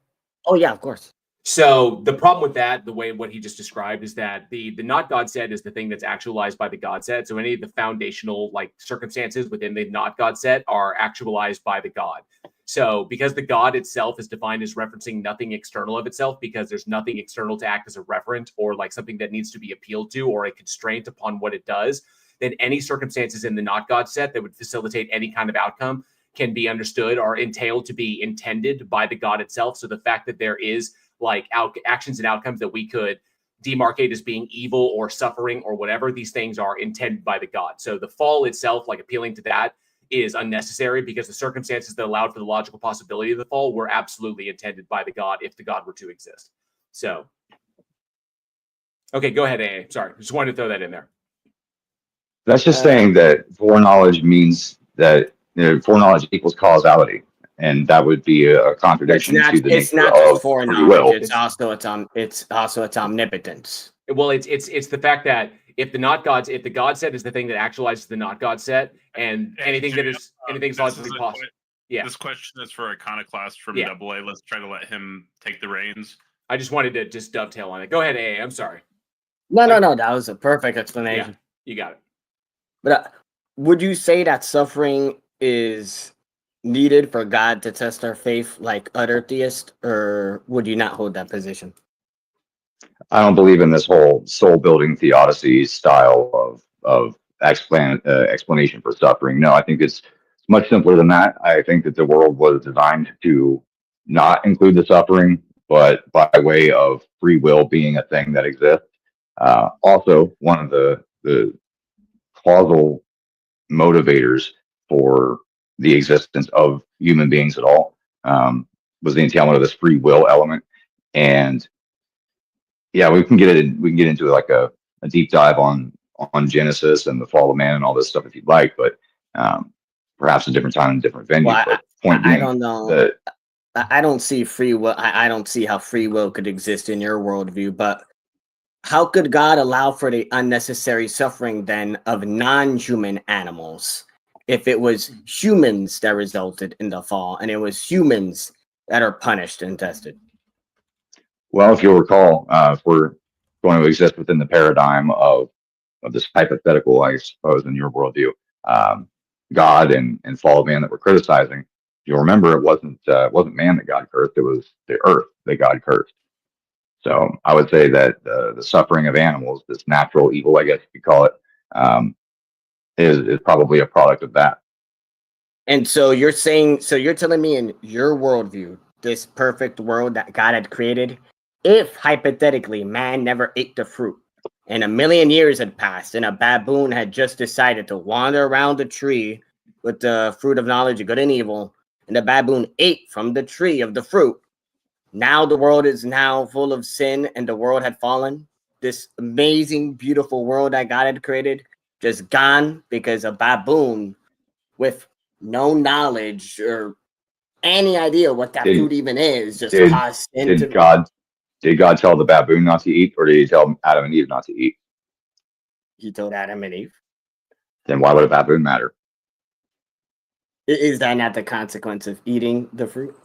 Oh yeah, of course. So the problem with that, the way what he just described, is that the not God set is the thing that's actualized by the God set. So any of the foundational like circumstances within the not God set are actualized by the God. So because the God itself is defined as referencing nothing external of itself, because there's nothing external to act as a referent or like something that needs to be appealed to or a constraint upon what it does, then any circumstances in the not God set that would facilitate any kind of outcome can be understood or entailed to be intended by the God itself. So the fact that there is like actions and outcomes that we could demarcate as being evil or suffering or whatever, these things are intended by the God. So the fall itself, like appealing to that, is unnecessary because the circumstances that allowed for the logical possibility of the fall were absolutely intended by the God if the God were to exist. So, okay, go ahead, AA. Sorry, just wanted to throw that in there. That's just saying that foreknowledge means that foreknowledge equals causality, and that would be a contradiction to the It's nature not of just free foreknowledge. will. It's also its omnipotence. Well, it's the fact that if the God set is the thing that actualizes the not God set, and anything that is anything's logically possible. Yeah. This question is for Iconoclast from Yeah. AA. Let's try to let him take the reins. I just wanted to just dovetail on it. Go ahead, AA. I'm sorry. No, that was a perfect explanation. Yeah, you got it. But would you say that suffering is needed for God to test our faith like other theists, or would you not hold that position? I don't believe in this whole soul building theodicy style of explanation for suffering. No, I think it's much simpler than that. I think that the world was designed to not include the suffering, but by way of free will being a thing that exists. Also, one of the causal motivators for the existence of human beings at all was the entailment of this free will element. And yeah, we can get into like a deep dive on Genesis and the fall of man and all this stuff if you'd like, but perhaps a different time and different venue. Well, but point being, I don't know. I don't see free will. I don't see how free will could exist in your worldview, but how could God allow for the unnecessary suffering then of non-human animals if it was humans that resulted in the fall and it was humans that are punished and tested? well, if you'll recall, if we're going to exist within the paradigm of this hypothetical, I suppose, in your worldview, God and fall of man that we're criticizing, you'll remember it wasn't man that God cursed; it was the earth that God cursed. So I would say that the suffering of animals, this natural evil, I guess you could call it, is probably a product of that. And so you're telling me in your worldview, this perfect world that God had created, if hypothetically man never ate the fruit and 1,000,000 years had passed and a baboon had just decided to wander around the tree with the fruit of knowledge of good and evil, and the baboon ate from the tree of the fruit, now the world is now full of sin and the world had fallen. This amazing, beautiful world that God had created just gone because a baboon with no knowledge or any idea what that fruit even is just caused sin. Did God tell the baboon not to eat, or did he tell Adam and Eve not to eat? He told Adam and Eve. Then why would a baboon matter? Is that not the consequence of eating the fruit?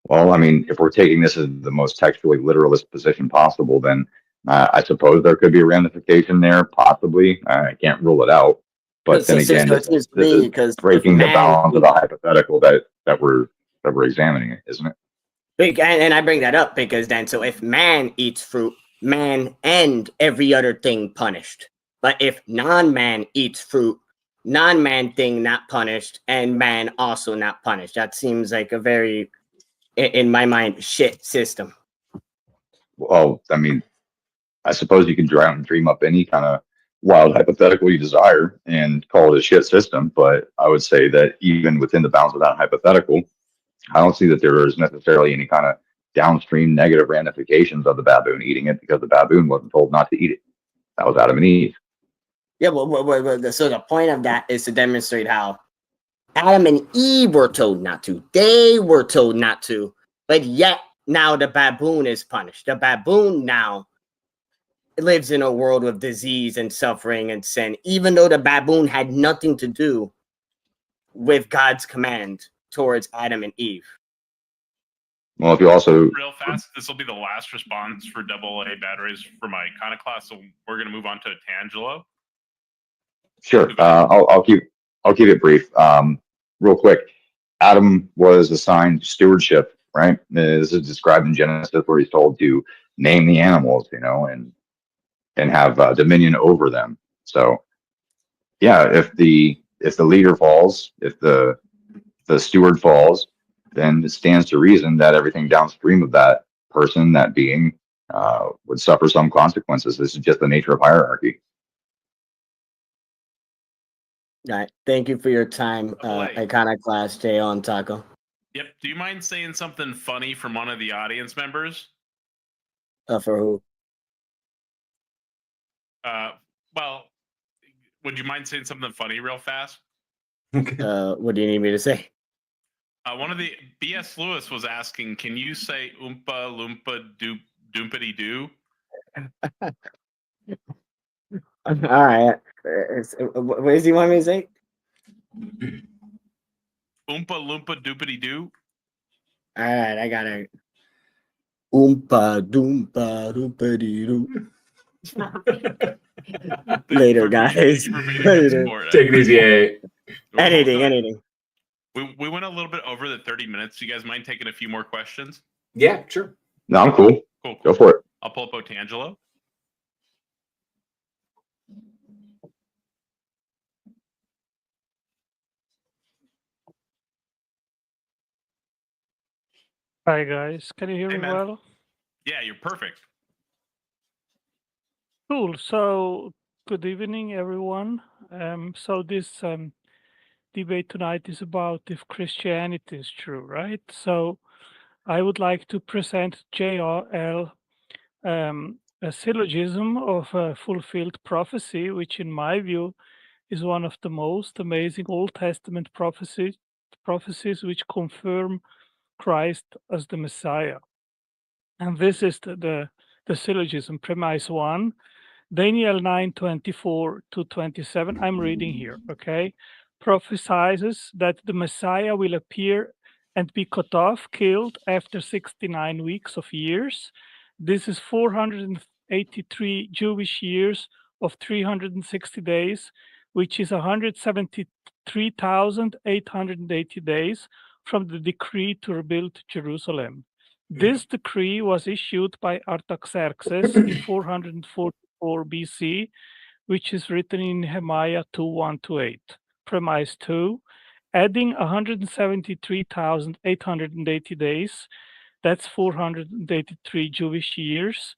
Well, I mean, if we're taking this as the most textually literalist position possible, then I suppose there could be a ramification there, possibly. I can't rule it out. But then again, this is breaking the bounds of the hypothetical that we're examining, isn't it? And I bring that up because then, so if man eats fruit, man and every other thing punished. But if non-man eats fruit, non-man thing not punished, and man also not punished. That seems like a very, in my mind, shit system. Well, I mean, I suppose you can dream up any kind of wild hypothetical you desire and call it a shit system, but I would say that even within the bounds of that hypothetical, I don't see that there is necessarily any kind of downstream negative ramifications of the baboon eating it because the baboon wasn't told not to eat it. That was Adam and Eve. Yeah, so the point of that is to demonstrate how Adam and Eve were told not to. They were told not to, but yet now the baboon is punished. The baboon now lives in a world of disease and suffering and sin, even though the baboon had nothing to do with God's command towards Adam and Eve. Well, if you also Real fast, this will be the last response for AA batteries for my Iconoclast, so we're going to move on to Tangelo. sure, I'll keep it brief. Real quick, Adam was assigned stewardship, right? This is described in Genesis where he's told to name the animals, and have dominion over them. So, yeah, if the leader falls, if the steward falls, then it stands to reason that everything downstream of that person, that being, would suffer some consequences. This is just the nature of hierarchy. All right. Thank you for your time, Lovely. Iconoclast, J.O. and Taco. Yep. Do you mind saying something funny from one of the audience members? For who? Well, would you mind saying something funny real fast? What do you need me to say? One of the B.S. Lewis was asking, can you say oompa loompa doompity doo? All right. What does he want me to say? Oompa loompa doopity doo. All right, I got it. Oompa doompa doopity doo. Later, guys. Later. Take it easy. Anything. We went a little bit over the 30 minutes. You guys mind taking a few more questions? Yeah, sure. No, I'm cool. Cool. Go for it. I'll pull up Otangelo. Hi guys, can you hear Hey, me man. well? Yeah, you're perfect. Cool. So, good evening, everyone. So this debate tonight is about if Christianity is true, right? So, I would like to present JRL, a syllogism of a fulfilled prophecy, which, in my view, is one of the most amazing Old Testament prophecies which confirm Christ as the Messiah. And this is the syllogism, premise 1, Daniel 9:24 to 27. I'm reading here, okay? Prophesies that the Messiah will appear and be cut off, killed after 69 weeks of years. This is 483 Jewish years of 360 days, which is 173,880 days from the decree to rebuild Jerusalem. This decree was issued by Artaxerxes in 444 BC, which is written in Nehemiah 2:1-8. Premise 2, adding 173,880 days, that's 483 Jewish years,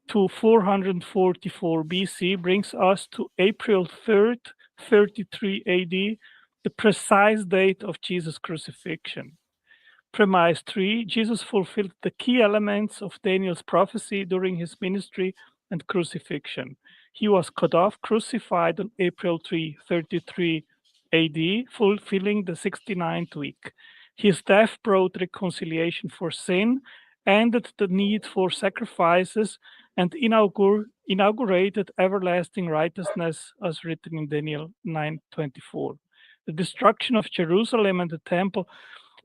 to 444 BC brings us to April 3rd, 33 AD, the precise date of Jesus' crucifixion. Premise 3, Jesus fulfilled the key elements of Daniel's prophecy during his ministry and crucifixion. He was cut off, crucified on April 3, 33 AD, fulfilling the 69th week. His death brought reconciliation for sin, ended the need for sacrifices, and inaugurated everlasting righteousness as written in Daniel 9:24. The destruction of Jerusalem and the temple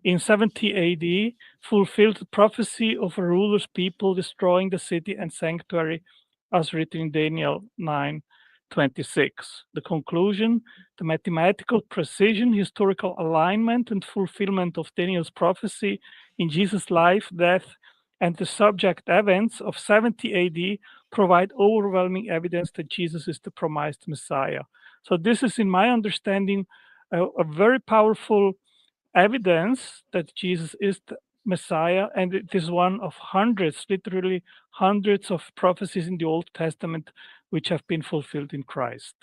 in 70 AD fulfilled the prophecy of a ruler's people destroying the city and sanctuary as written in Daniel 9:26. The conclusion, the mathematical precision, historical alignment, and fulfillment of Daniel's prophecy in Jesus' life, death, and the subject events of 70 AD provide overwhelming evidence that Jesus is the promised Messiah. So this is, in my understanding, a very powerful evidence that Jesus is Messiah, and it is one of hundreds, literally hundreds of prophecies in the Old Testament which have been fulfilled in Christ.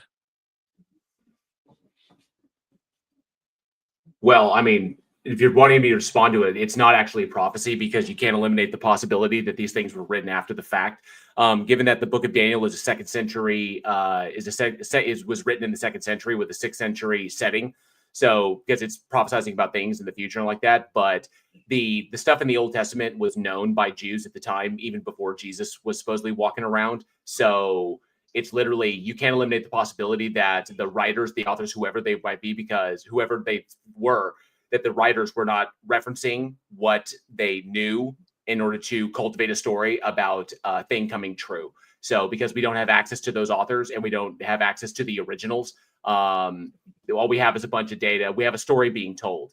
Well, I mean, if you're wanting me to respond to it, it's not actually a prophecy because you can't eliminate the possibility that these things were written after the fact. Given that the Book of Daniel is a second century, was written in the second century with a 6th century setting, so because it's prophesizing about things in the future and like that. But the stuff in the Old Testament was known by Jews at the time, even before Jesus was supposedly walking around. So it's literally, you can't eliminate the possibility that the writers, the authors, whoever they might be, because whoever they were, that the writers were not referencing what they knew in order to cultivate a story about a thing coming true. So because we don't have access to those authors and we don't have access to the originals, all we have is a bunch of data. We have a story being told.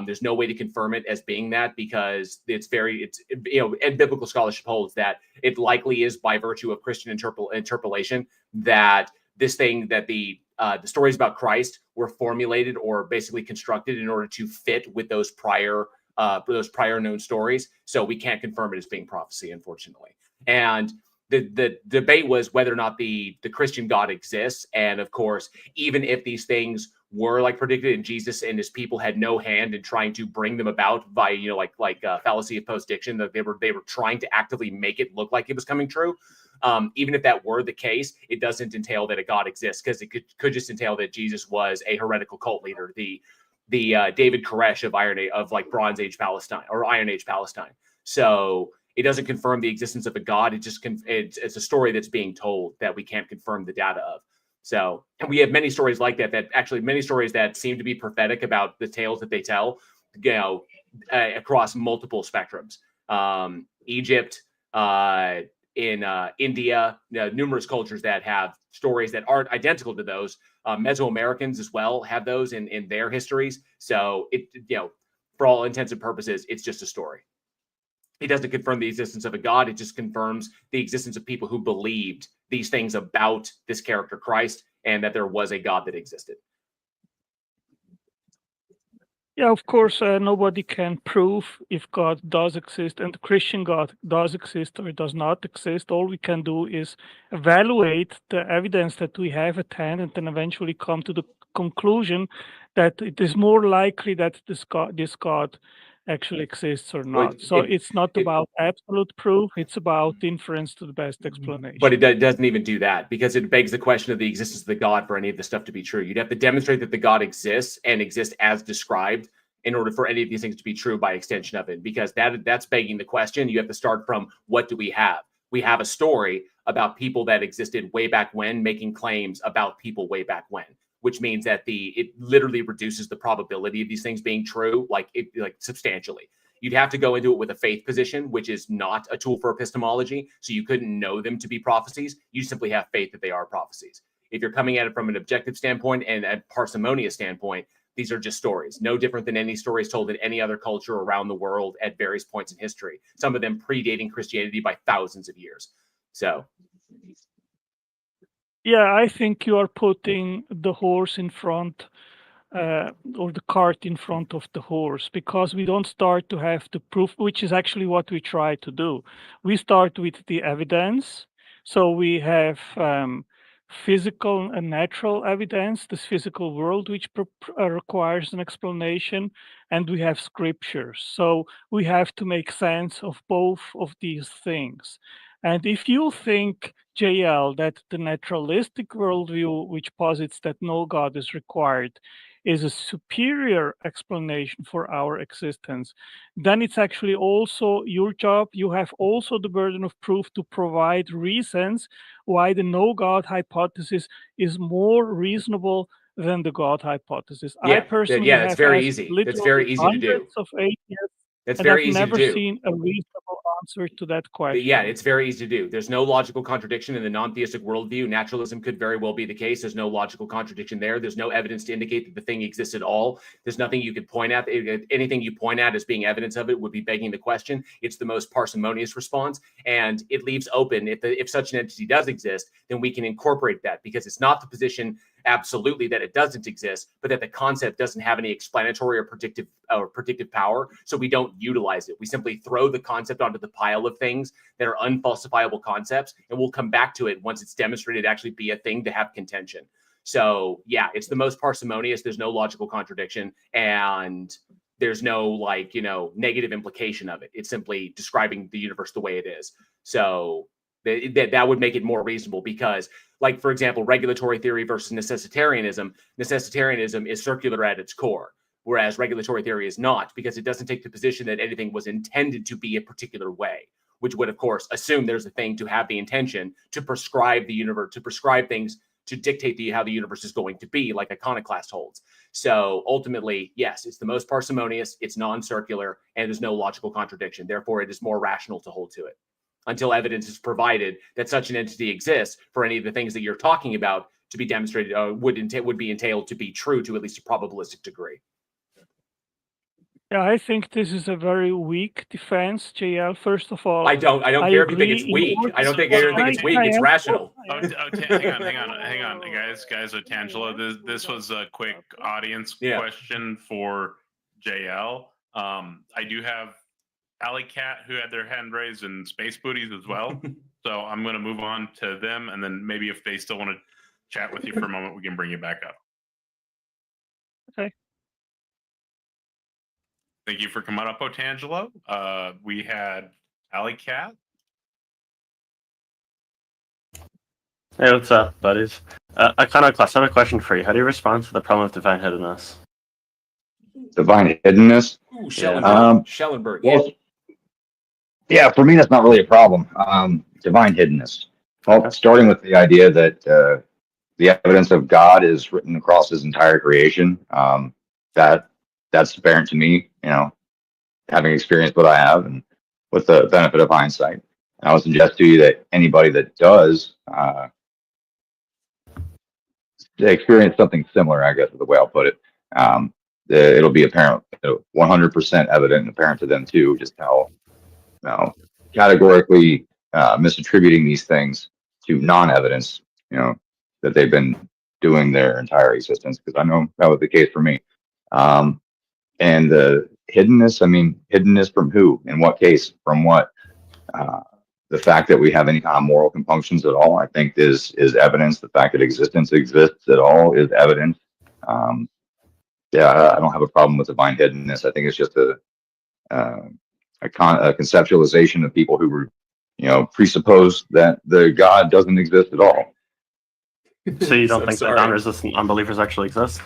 There's no way to confirm it as being that because and biblical scholarship holds that it likely is by virtue of Christian interpolation that this thing, that the stories about Christ were formulated or basically constructed in order to fit with those prior known stories. So we can't confirm it as being prophecy, unfortunately. And the debate was whether or not the Christian God exists. And of course, even if these things were like predicted and Jesus and his people had no hand in trying to bring them about by, fallacy of post-diction, that they were trying to actively make it look like it was coming true. Even if that were the case, it doesn't entail that a God exists, because it could just entail that Jesus was a heretical cult leader, the David Koresh of Bronze Age Palestine or Iron Age Palestine. So it doesn't confirm the existence of a God. It's a story that's being told that we can't confirm the data of. So, and we have many stories like many stories that seem to be prophetic about the tales that they tell, across multiple spectrums. Egypt, in India, numerous cultures that have stories that aren't identical to those. Mesoamericans as well have those in their histories. So for all intents and purposes, it's just a story. It doesn't confirm the existence of a God. It just confirms the existence of people who believed these things about this character Christ and that there was a God that existed. Yeah, of course, nobody can prove if God does exist and the Christian God does exist or does not exist. All we can do is evaluate the evidence that we have at hand and then eventually come to the conclusion that it is more likely that this God actually exists or not. So it's not about absolute proof, it's about inference to the best explanation. But it doesn't even do that, because it begs the question of the existence of the God for any of this stuff to be true. You'd have to demonstrate that the God exists and exists as described in order for any of these things to be true by extension of it, because that's begging the question. You have to start from, what do we have? We have a story about people that existed way back when, making claims about people way back when, which means that it literally reduces the probability of these things being true, like substantially. You'd have to go into it with a faith position, which is not a tool for epistemology. So you couldn't know them to be prophecies. You simply have faith that they are prophecies. If you're coming at it from an objective standpoint and a parsimonious standpoint, these are just stories, no different than any stories told in any other culture around the world at various points in history, some of them predating Christianity by thousands of years. So. Yeah, I think you are putting the horse in front or the cart in front of the horse, because we don't start to have the proof, which is actually what we try to do. We start with the evidence. So we have physical and natural evidence, this physical world, which requires an explanation, and we have scriptures. So we have to make sense of both of these things. And if you think, JL, that the naturalistic worldview, which posits that no God is required, is a superior explanation for our existence, then it's actually also your job. You have also the burden of proof to provide reasons why the no God hypothesis is more reasonable than the God hypothesis. Yeah, I personally that's very easy. That's very easy to do. Hundreds of atheists, That's and very I've easy never to do. seen a reasonable answer to that question. Yeah, it's very easy to do. There's no logical contradiction in the non-theistic worldview. Naturalism could very well be the case. There's no logical contradiction there. There's no evidence to indicate that the thing exists at all. There's nothing you could point at. Anything you point at as being evidence of it would be begging the question. It's the most parsimonious response, and it leaves open, if such an entity does exist, then we can incorporate that, because it's not the position absolutely that it doesn't exist, but that the concept doesn't have any explanatory or predictive power, so we don't utilize it. We simply throw the concept onto the pile of things that are unfalsifiable concepts, and we'll come back to it once it's demonstrated to actually be a thing to have contention. So yeah, it's the most parsimonious. There's no logical contradiction, and there's no like, negative implication of it. It's simply describing the universe the way it is. So that would make it more reasonable, because, like, for example, regulatory theory versus necessitarianism. Necessitarianism is circular at its core, whereas regulatory theory is not, because it doesn't take the position that anything was intended to be a particular way, which would, of course, assume there's a thing to have the intention to prescribe the universe, to prescribe things, to dictate how the universe is going to be, like Iconoclast holds. So ultimately, yes, it's the most parsimonious, it's non-circular, and there's no logical contradiction. Therefore, it is more rational to hold to it until evidence is provided that such an entity exists for any of the things that you're talking about to be demonstrated, would be entailed to be true to at least a probabilistic degree. Yeah, I think this is a very weak defense, JL. First of all, I don't care if you think it's weak. I don't think it's weak. It's rational. Hang on, guys. Otangelo, this was a quick audience question for JL. I do have Alley Cat, who had their hand raised, and Space Booties as well. So I'm going to move on to them, and then maybe if they still want to chat with you for a moment, we can bring you back up. Okay. Thank you for coming up, Otangelo. We had Alley Cat. Hey, what's up, buddies? Iconoclast, I have a question for you. How do you respond to the problem of divine hiddenness? Divine hiddenness? Ooh, Schellenberg. Schellenberg. Well, yeah, for me, that's not really a problem. Divine hiddenness. Well, starting with the idea that the evidence of God is written across his entire creation, that's apparent to me, having experienced what I have and with the benefit of hindsight. And I would suggest to you that anybody that does experience something similar, I guess is the way I'll put it, it'll be apparent, 100% evident and apparent to them too, just how categorically misattributing these things to non-evidence, that they've been doing their entire existence, because I know that was the case for me. And the hiddenness, hiddenness from who? In what case? From what? The fact that we have any kind of moral compunctions at all, I think, is evidence. The fact that existence exists at all is evidence. I don't have a problem with divine hiddenness. I think it's just a conceptualization of people who were, presuppose that the God doesn't exist at all. So you don't think that non-resistant unbelievers actually exist?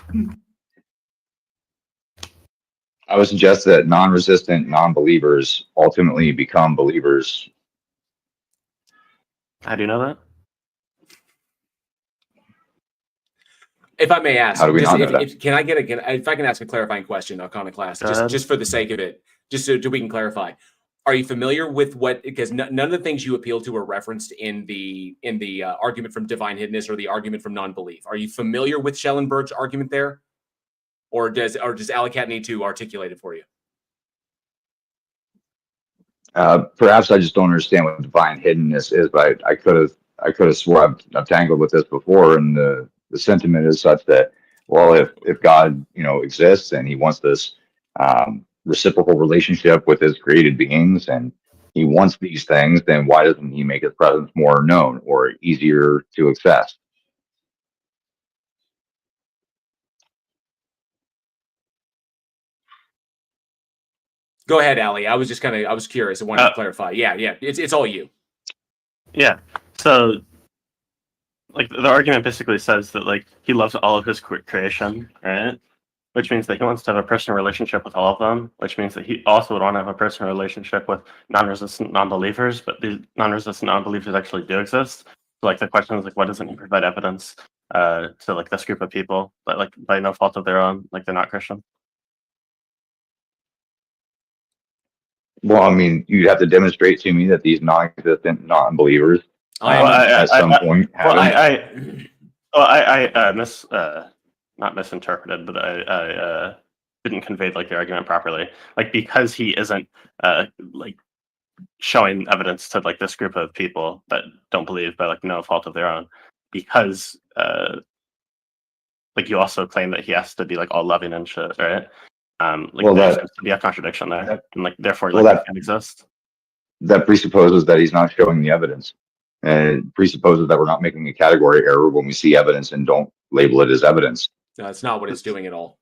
I would suggest that non-resistant non-believers ultimately become believers. How do you know that? If I may ask, How do we not know that? If I can ask a clarifying question, Iconoclast, just for the sake of it, just so we can clarify. Are you familiar with what? Because none of the things you appeal to are referenced in the argument from divine hiddenness or the argument from non-belief. Are you familiar with Schellenberg's argument there, or does Alley Cat need to articulate it for you? Perhaps I just don't understand what divine hiddenness is, but I could have swore I've tangled with this before, and the sentiment is such that, well, if God exists and he wants this reciprocal relationship with his created beings, and he wants these things, then why doesn't he make his presence more known or easier to access? Go ahead, Allie. I was curious. I wanted to clarify. Yeah. It's all you. Yeah. So, like, the argument basically says that, like, he loves all of his creation, right? Which means that he wants to have a personal relationship with all of them, which means that he also would want to have a personal relationship with non-resistant non-believers, but the non-resistant non-believers actually do exist. So, like, the question is, like, why doesn't he provide evidence to, like, this group of people that, like, by no fault of their own, like, they're not Christian? Well, you'd have to demonstrate to me that these non-existent non-believers at some point not misinterpreted, but I didn't convey like the argument properly. Like, because he isn't like showing evidence to like this group of people that don't believe by like no fault of their own, because like you also claim that he has to be like all loving and shit, right? Like Well, there that- seems to be a contradiction there, and like therefore well, like that- it can't exist. That presupposes that he's not showing the evidence, and it presupposes that we're not making a category error when we see evidence and don't label it as evidence. No, that's not what it's doing at all.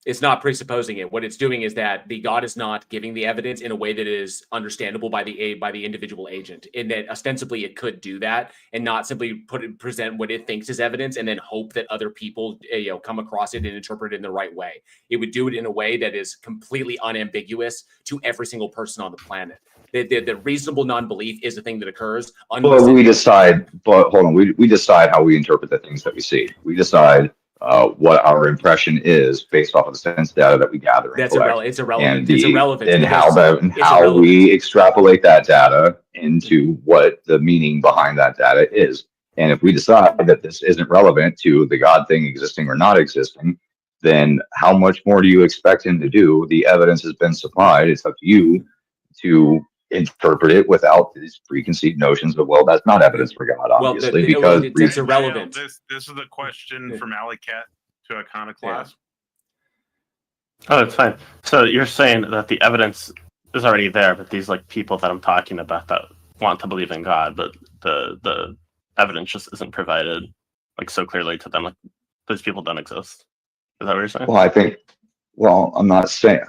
It's not presupposing it. What it's doing is that the God is not giving the evidence in a way that is understandable by the individual agent. In that ostensibly it could do that and not simply present what it thinks is evidence and then hope that other people come across it and interpret it in the right way. It would do it in a way that is completely unambiguous to every single person on the planet. The reasonable non-belief is a thing that occurs. But we decide. But hold on, we decide how we interpret the things that we see. We decide what our impression is based off of the sense data that we gather and That's collect. it's irrelevant. And It's irrelevant. and because how we extrapolate that data into what the meaning behind that data is. And if we decide that this isn't relevant to the God thing existing or not existing, then how much more do you expect him to do? The evidence has been supplied. It's up to you to interpret it without these preconceived notions of, well, that's not evidence for God, obviously, because it's irrelevant. This is a question from Alley Cat to Iconoclast. Oh, it's fine. So you're saying that the evidence is already there, but these like people that I'm talking about that want to believe in God, but the evidence just isn't provided like so clearly to them. Like those people don't exist. Is that what you're saying? Well, I'm not saying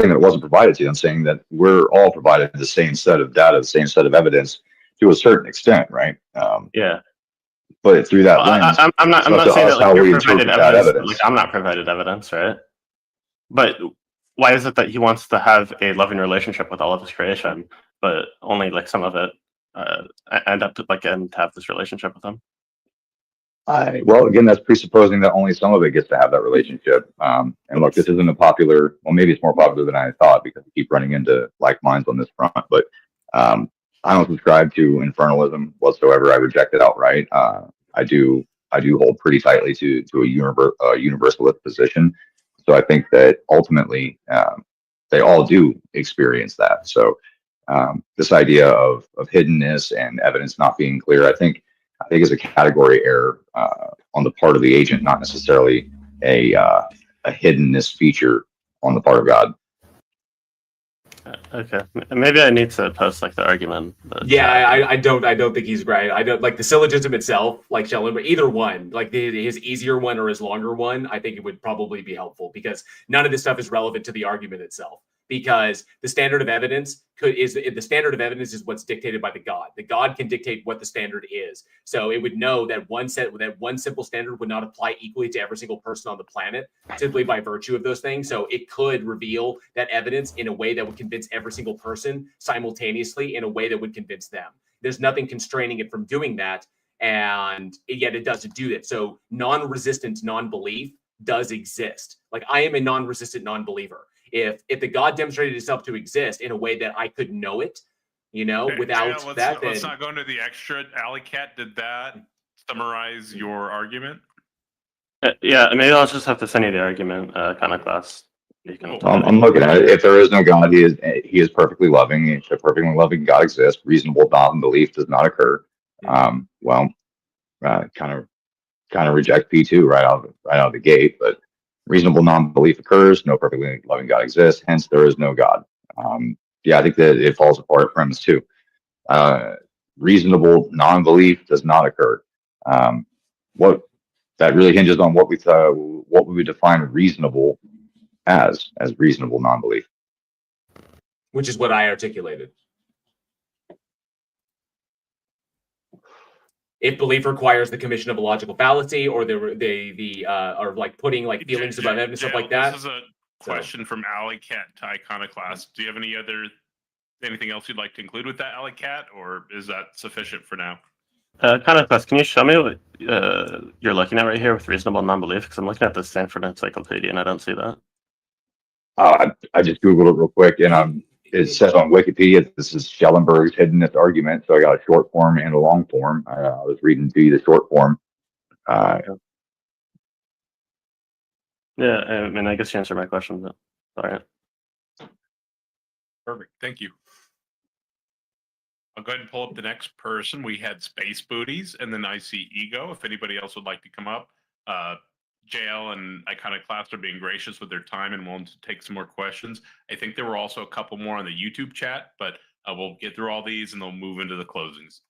that it wasn't provided to you. I'm saying that we're all provided the same set of data, the same set of evidence to a certain extent, right? Yeah. But through that lens, I'm not saying that like you're provided evidence. Like I'm not provided evidence, right? But why is it that he wants to have a loving relationship with all of his creation, but only like some of it end up to have this relationship with him? Well, again, that's presupposing that only some of it gets to have that relationship. And look, this isn't a popular. Well, maybe it's more popular than I thought because we keep running into like minds on this front. But I don't subscribe to infernalism whatsoever. I reject it outright. I do hold pretty tightly to a universalist position. So I think that ultimately they all do experience that. So this idea of hiddenness and evidence not being clear, I think is a category error on the part of the agent, not necessarily a hiddenness feature on the part of God. Okay, maybe I need to post like the argument. Yeah, I don't think he's right. I don't like the syllogism itself, like Sheldon, but either one, like his easier one or his longer one, I think it would probably be helpful because none of this stuff is relevant to the argument itself. Because the standard of evidence is what's dictated by the God. The God can dictate what the standard is. So it would know that one simple standard would not apply equally to every single person on the planet simply by virtue of those things. So it could reveal that evidence in a way that would convince every single person simultaneously in a way that would convince them. There's nothing constraining it from doing that, and yet it doesn't do that. So non-resistant non-belief does exist. Like I am a non-resistant non-believer. If the God demonstrated itself to exist in a way that I could know it, without that, let's not go into the extra. Alley Cat, did that summarize your argument? Yeah, maybe I'll just have to send you the argument, Iconoclast. I'm looking at it. If there is no God, he is perfectly loving. If a perfectly loving God exists, reasonable non-belief does not occur. Kind of reject P2 right out of the gate, but reasonable non-belief occurs. No perfectly loving God exists. Hence, there is no God. I think that it falls apart at premise 2. Reasonable non-belief does not occur. What that really hinges on what we would define reasonable as reasonable non-belief, which is what I articulated. If belief requires the commission of a logical fallacy, or or like putting like feelings about evidence, stuff like that. This is a question from Alley Cat to Iconoclast. Do you have anything else you'd like to include with that, Alley Cat, or is that sufficient for now? Iconoclast, can you show me what you're looking at right here with reasonable non-belief? Because I'm looking at the Stanford Encyclopedia and I don't see that. I just Googled it real quick, and it says on Wikipedia this is Schellenberg's hiddenness argument. So I got a short form and a long form. I was reading to you the short form. Yeah, I mean, I guess you answered my question, but all right. Perfect. Thank you. I'll go ahead and pull up the next person. We had Space Booties, and then I see Ego. If anybody else would like to come up, JL and Iconoclast are being gracious with their time and willing to take some more questions. I think there were also a couple more on the YouTube chat, but we'll get through all these and they'll move into the closings.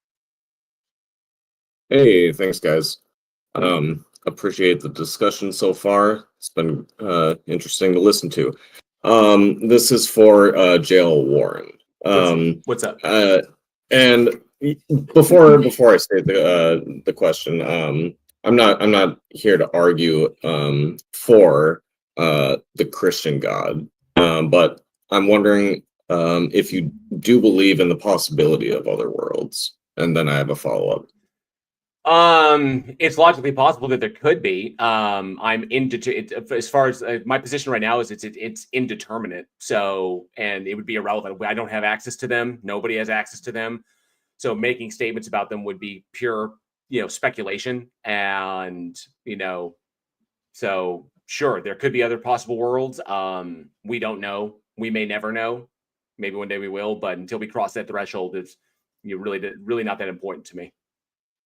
Hey, thanks, guys. Appreciate the discussion so far. It's been interesting to listen to. This is for JL Warren. What's up? And before I state the question, I'm not here to argue for the Christian God, but I'm wondering if you do believe in the possibility of other worlds. And then I have a follow-up. It's logically possible that there could be. I'm as far as my position right now is it's indeterminate. So, and it would be irrelevant. I don't have access to them. Nobody has access to them. So making statements about them would be pure, speculation. And, so sure, there could be other possible worlds. We don't know. We may never know. Maybe one day we will, but until we cross that threshold, it's really not that important to me.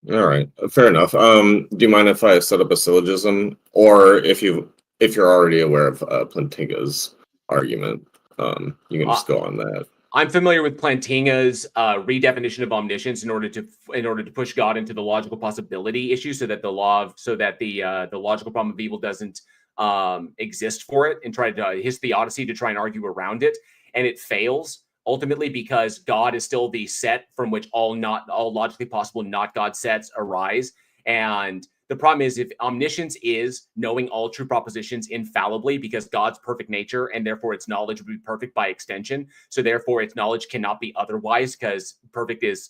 All right, fair enough. Do you mind if I set up a syllogism, or if you're already aware of Plantinga's argument, you can just go on that. I'm familiar with Plantinga's redefinition of omniscience in order to push God into the logical possibility issue, so that the logical problem of evil doesn't exist for it, and try to his theodicy to try and argue around it, and it fails. Ultimately, because God is still the set from which all logically possible not God sets arise. And the problem is, if omniscience is knowing all true propositions infallibly, because God's perfect nature, and therefore its knowledge would be perfect by extension. So therefore its knowledge cannot be otherwise, because perfect is,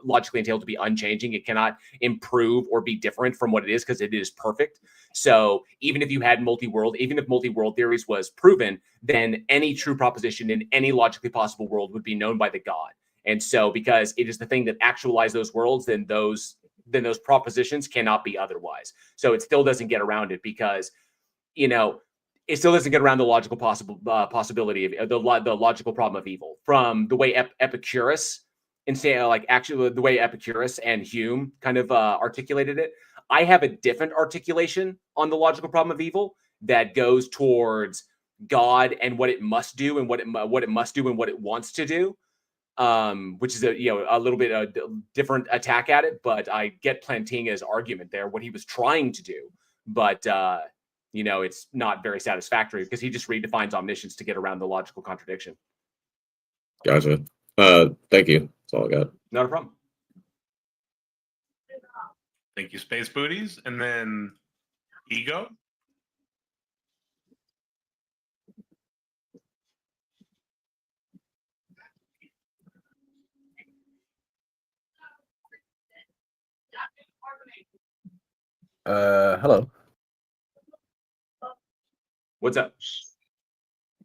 logically entailed to be unchanging. It cannot improve or be different from what it is, because it is perfect. So even if you had even if multi-world theories was proven, then any true proposition in any logically possible world would be known by the God. And so because it is the thing that actualizes those worlds, then those propositions cannot be otherwise. So it still doesn't get around it, because, it still doesn't get around the logical possibility of the logical problem of evil, from the way Epicurus, and say actually the way Epicurus and Hume kind of articulated it. I have a different articulation on the logical problem of evil that goes towards God and what it must do, and what it must do and what it wants to do. Which is a little bit a different attack at it, but I get Plantinga's argument there, what he was trying to do, but it's not very satisfactory, because he just redefines omniscience to get around the logical contradiction. Gotcha. Thank you. That's all I got. Not a problem. Thank you, Space Booties. And then Ego. Hello. What's up?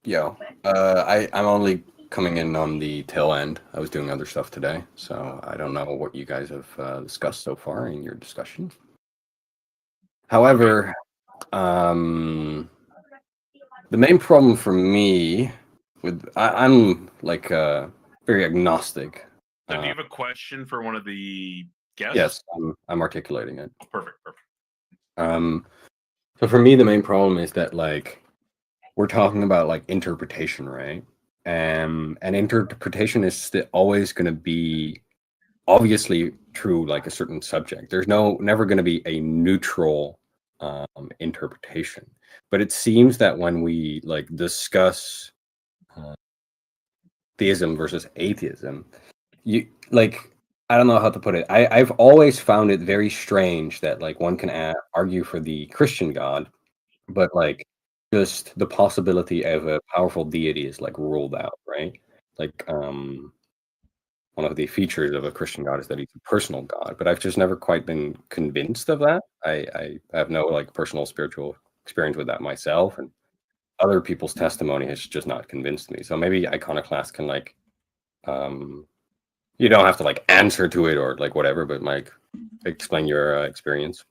Yo, I'm only coming in on the tail end. I was doing other stuff today, so I don't know what you guys have discussed so far in your discussion. However, the main problem for me I'm like very agnostic. So do you have a question for one of the guests? Yes, I'm articulating it. Perfect. So for me, the main problem is that we're talking about interpretation, right? And interpretation is always going to be obviously true, a certain subject. There's never going to be a neutral interpretation. But it seems that when we discuss theism versus atheism, I don't know how to put it. I've always found it very strange that one can argue for the Christian God, but just the possibility of a powerful deity is ruled out, right? One of the features of a Christian God is that he's a personal God, but I've just never quite been convinced of that. I have no personal spiritual experience with that myself, and other people's testimony has just not convinced me. So maybe Iconoclast can you don't have to answer to it or whatever, but explain your experience.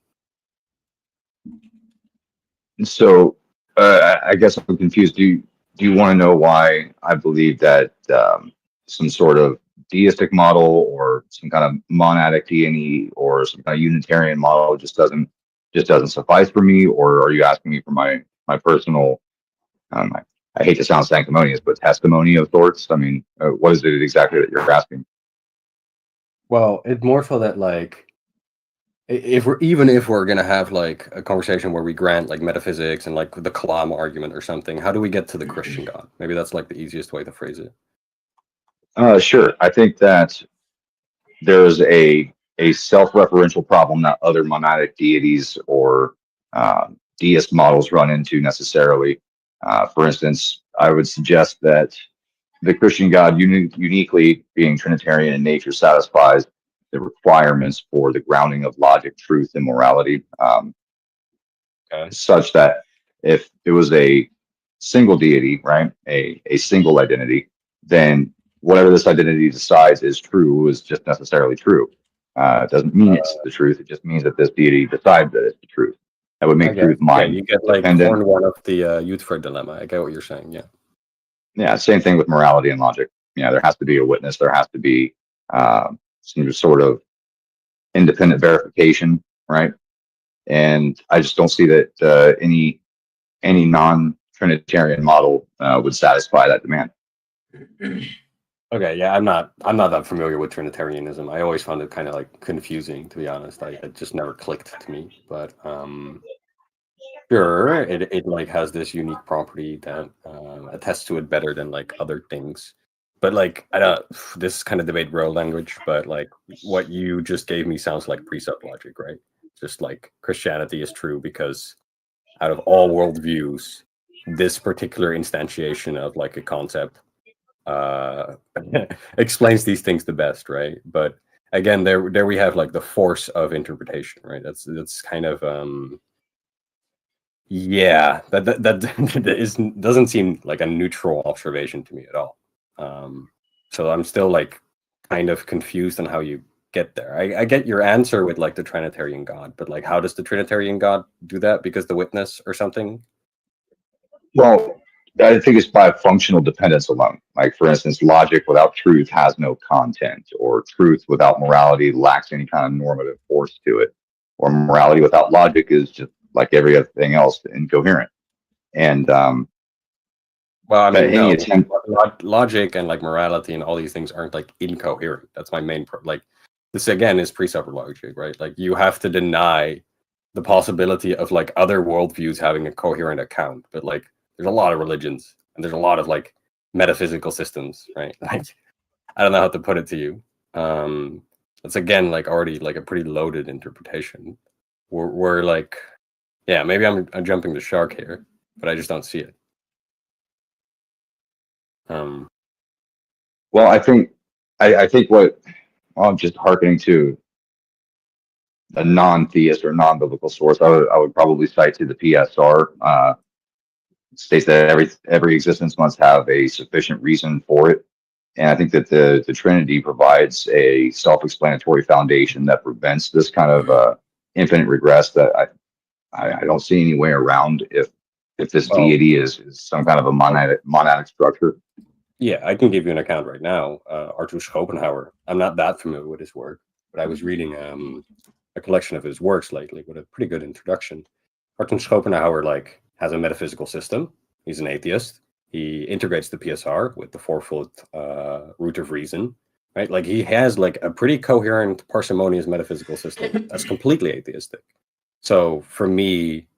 So I guess I'm confused. Do you want to know why I believe that some sort of deistic model or some kind of monadic deity or some kind of Unitarian model just doesn't suffice for me? Or are you asking me for my personal, I hate to sound sanctimonious, but testimony of sorts? I mean, what is it exactly that you're asking? Well, it's more so that like if we're gonna have like a conversation where we grant like metaphysics and like the Kalam argument or something, how do we get to the Christian God? Maybe that's like the easiest way to phrase it. Sure. I think that there's a self-referential problem that other monadic deities or deist models run into necessarily. For instance, I would suggest that the Christian God, uniquely being Trinitarian in nature, satisfies the requirements for the grounding of logic, truth, and morality, such that if it was a single deity, right, a single identity, then whatever this identity decides is true is just necessarily true. It doesn't mean it's the truth. It just means that this deity decides that it's the truth. That would make truth mind you get like dependent. horn one of the Youthford dilemma. I get what you're saying. Yeah. Yeah, same thing with morality and logic. Yeah, there has to be a witness. There has to be some sort of independent verification, right? And I just don't see that any non-Trinitarian model would satisfy that demand. Okay, yeah, I'm not that familiar with Trinitarianism. I always found it kind of like confusing, to be honest. It just never clicked to me. But sure, it like has this unique property that attests to it better than like other things. But like I don't, this kind of debate bro language, but like what you just gave me sounds like precept logic, right? Just like Christianity is true because out of all worldviews, this particular instantiation of like a concept explains these things the best, right? But again, there we have like the force of interpretation, right? That's kind of yeah, that doesn't seem like a neutral observation to me at all. So I'm still like kind of confused on how you get there. I get your answer with like the Trinitarian God, but like how does the Trinitarian God do that? Because the witness or something? Well, I think it's by functional dependence alone. Like, for instance, logic without truth has no content, or truth without morality lacks any kind of normative force to it, or morality without logic is just like every other thing else, incoherent. And well, I mean, any attempt, logic and like morality and all these things aren't like incoherent. That's my main like this again is precept logic, right? Like you have to deny the possibility of like other worldviews having a coherent account, but like there's a lot of religions and there's a lot of like metaphysical systems, right? Like I don't know how to put it to you. It's again like already like a pretty loaded interpretation. We're like, yeah, maybe I'm jumping the shark here, but I just don't see it. well, I think what I'm just hearkening to a non-theist or non-biblical source, I would probably cite to the PSR. States that every existence must have a sufficient reason for it. And I think that the Trinity provides a self-explanatory foundation that prevents this kind of infinite regress that I don't see any way around if this deity is some kind of a monadic structure. Yeah, I can give you an account right now. Arthur Schopenhauer. I'm not that familiar with his work, but I was reading a collection of his works lately with a pretty good introduction. Arthur Schopenhauer like has a metaphysical system. He's an atheist. He integrates the PSR with the fourfold root of reason, right? Like he has like a pretty coherent, parsimonious metaphysical system that's completely atheistic. So for me,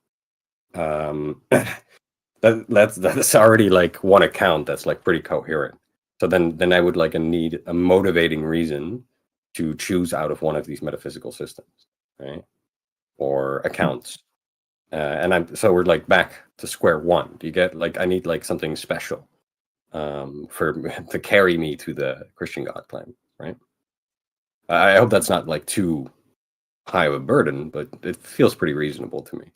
that's already like one account that's like pretty coherent. So then I would like need a motivating reason to choose out of one of these metaphysical systems, right? Or accounts. So we're like back to square one. Do you get like I need like something special for to carry me to the Christian God claim, right? I hope that's not like too high of a burden, but it feels pretty reasonable to me.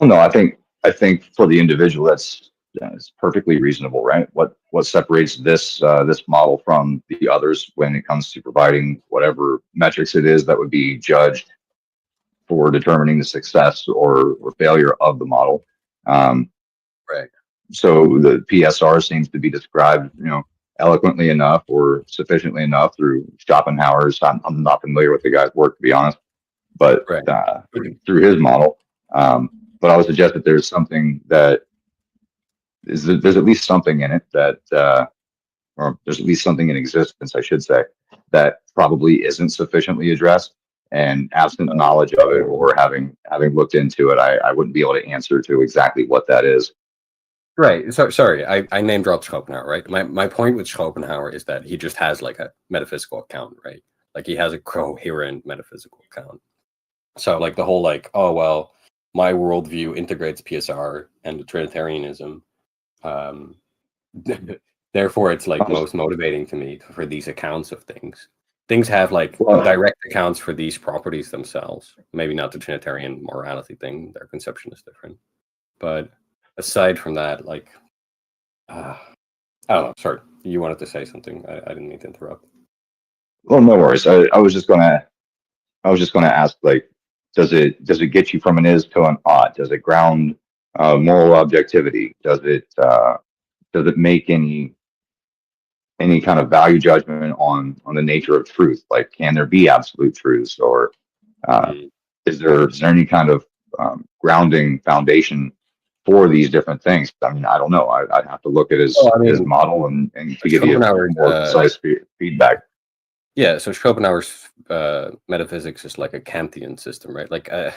Well, no, I think for the individual that's perfectly reasonable, right? What separates this model from the others when it comes to providing whatever metrics it is that would be judged for determining the success or failure of the model. Right. So the PSR seems to be described, eloquently enough or sufficiently enough through Schopenhauer's. I'm not familiar with the guy's work, to be honest, but Right. through his model. But I would suggest that there's something that there's at least something in it that, or there's at least something in existence, I should say, that probably isn't sufficiently addressed. And absent knowledge of it or having looked into it, I wouldn't be able to answer to exactly what that is. Right. So sorry, I name dropped Schopenhauer, right? My point with Schopenhauer is that he just has like a metaphysical account, right? Like he has a coherent metaphysical account. So like the whole like, oh well, my worldview integrates PSR and Trinitarianism. Therefore, it's like most motivating to me for these accounts of things. Things have like direct accounts for these properties themselves. Maybe not the Trinitarian morality thing; their conception is different. But aside from that, like, I don't know. Sorry, you wanted to say something. I didn't mean to interrupt. Well, no worries. I was just gonna ask, like, does it get you from an is to an ought? Does it ground moral objectivity? Does it make any kind of value judgment on the nature of truth? Like, can there be absolute truths, or is there any kind of grounding foundation for these different things? I mean, I don't know. I'd have to look at his model and to give you more precise feedback. Yeah, so Schopenhauer's metaphysics is like a Kantian system, right? Like, I'm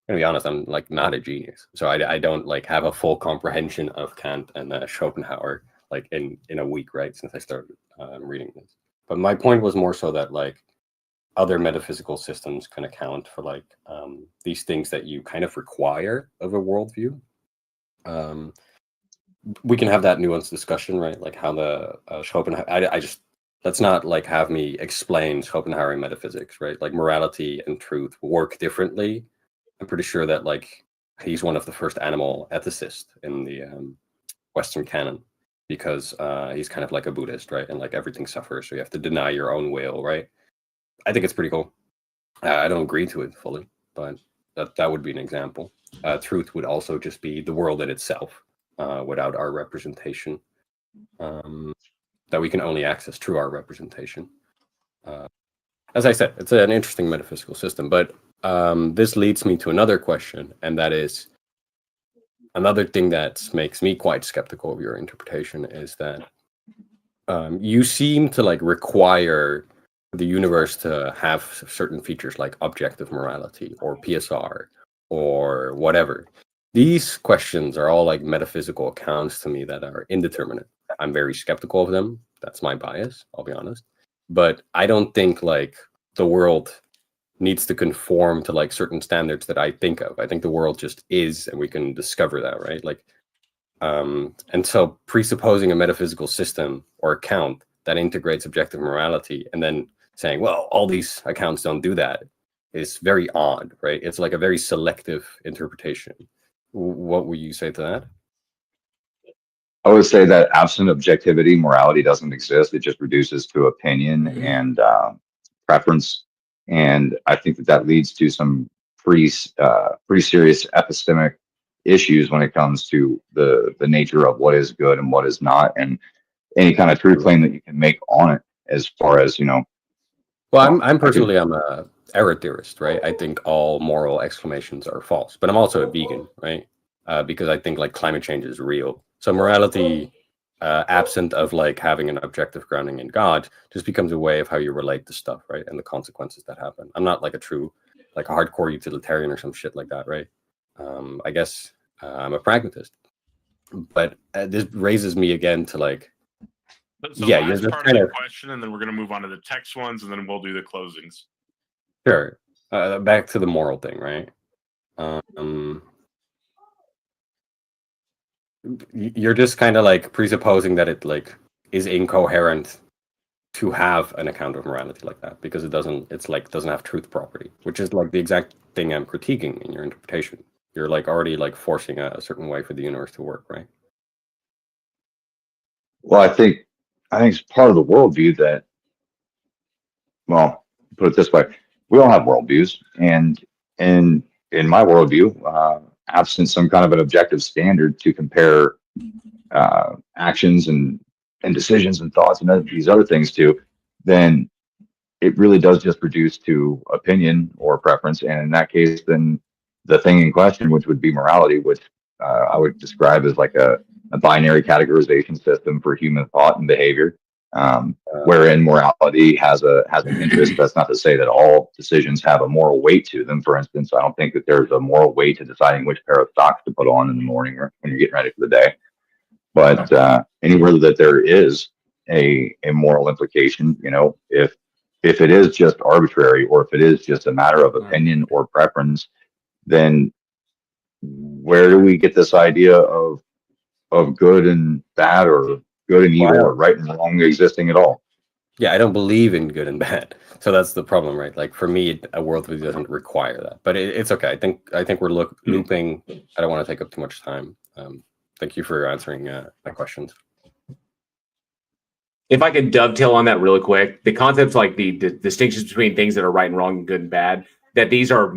gonna be honest, I'm like not a genius, so I don't like have a full comprehension of Kant and Schopenhauer like in a week, right? Since I started reading this, but my point was more so that like other metaphysical systems can account for like these things that you kind of require of a worldview. We can have that nuanced discussion, right? Like how the Schopenhauer. I just let's not like have me explain Schopenhauerian metaphysics, right? Like morality and truth work differently. I'm pretty sure that like he's one of the first animal ethicists in the Western canon because he's kind of like a Buddhist, right? And like everything suffers, so you have to deny your own will, right? I think it's pretty cool. I don't agree to it fully, but that would be an example. Truth would also just be the world in itself without our representation. That we can only access through our representation. As I said, it's an interesting metaphysical system, but this leads me to another question, and that is another thing that makes me quite skeptical of your interpretation is that you seem to like require the universe to have certain features like objective morality or PSR or whatever. These questions are all like metaphysical accounts to me that are indeterminate. I'm very skeptical of them. That's my bias, I'll be honest. But I don't think like the world needs to conform to like certain standards that I think of. I think the world just is, and we can discover that, right? Like, and so presupposing a metaphysical system or account that integrates objective morality and then saying, well, all these accounts don't do that is very odd, right? It's like a very selective interpretation. What would you say to that? I would say that absent objectivity, morality doesn't exist. It just reduces to opinion and preference. And I think that leads to some pretty serious epistemic issues when it comes to the nature of what is good and what is not, and any kind of true claim that you can make on it. As far as well, I'm personally I'm a error theorist, right? I think all moral exclamations are false, but I'm also a vegan, right? Because I think like climate change is real. So morality, absent of like having an objective grounding in God, just becomes a way of how you relate to stuff, right? And the consequences that happen. I'm not like a true, like a hardcore utilitarian or some shit like that, right? I guess I'm a pragmatist. But this raises me again to like, So yeah, last you're just part kind of of the question, and then we're going to move on to the text ones, and then we'll do the closings. sure. Back to the moral thing, right? You're just kind of like presupposing that it like is incoherent to have an account of morality like that because it's like doesn't have truth property, which is like the exact thing I'm critiquing in your interpretation. You're like already like forcing a certain way for the universe to work, right? Well, I think it's part of the worldview that, well, put it this way, we all have worldviews, and in my worldview, absent some kind of an objective standard to compare actions and and decisions and thoughts and these other things too, then it really does just reduce to opinion or preference. And in that case, then the thing in question, which would be morality, which I would describe as like a binary categorization system for human thought and behavior, wherein morality has an interest. That's not to say that all decisions have a moral weight to them. For instance, I don't think that there's a moral weight to deciding which pair of socks to put on in the morning or when you're getting ready for the day. But anywhere that there is a moral implication, you know, if it is just arbitrary or if it is just a matter of opinion or preference, then where do we get this idea of good and bad or good and evil or right and wrong existing at all? Yeah, I don't believe in good and bad, so that's the problem, right? Like for me, a worldview doesn't require that, but it's okay. I think we're looping. I don't want to take up too much time. Thank you for answering my questions. If I could dovetail on that really quick, the concepts like the distinctions between things that are right and wrong and good and bad, that these are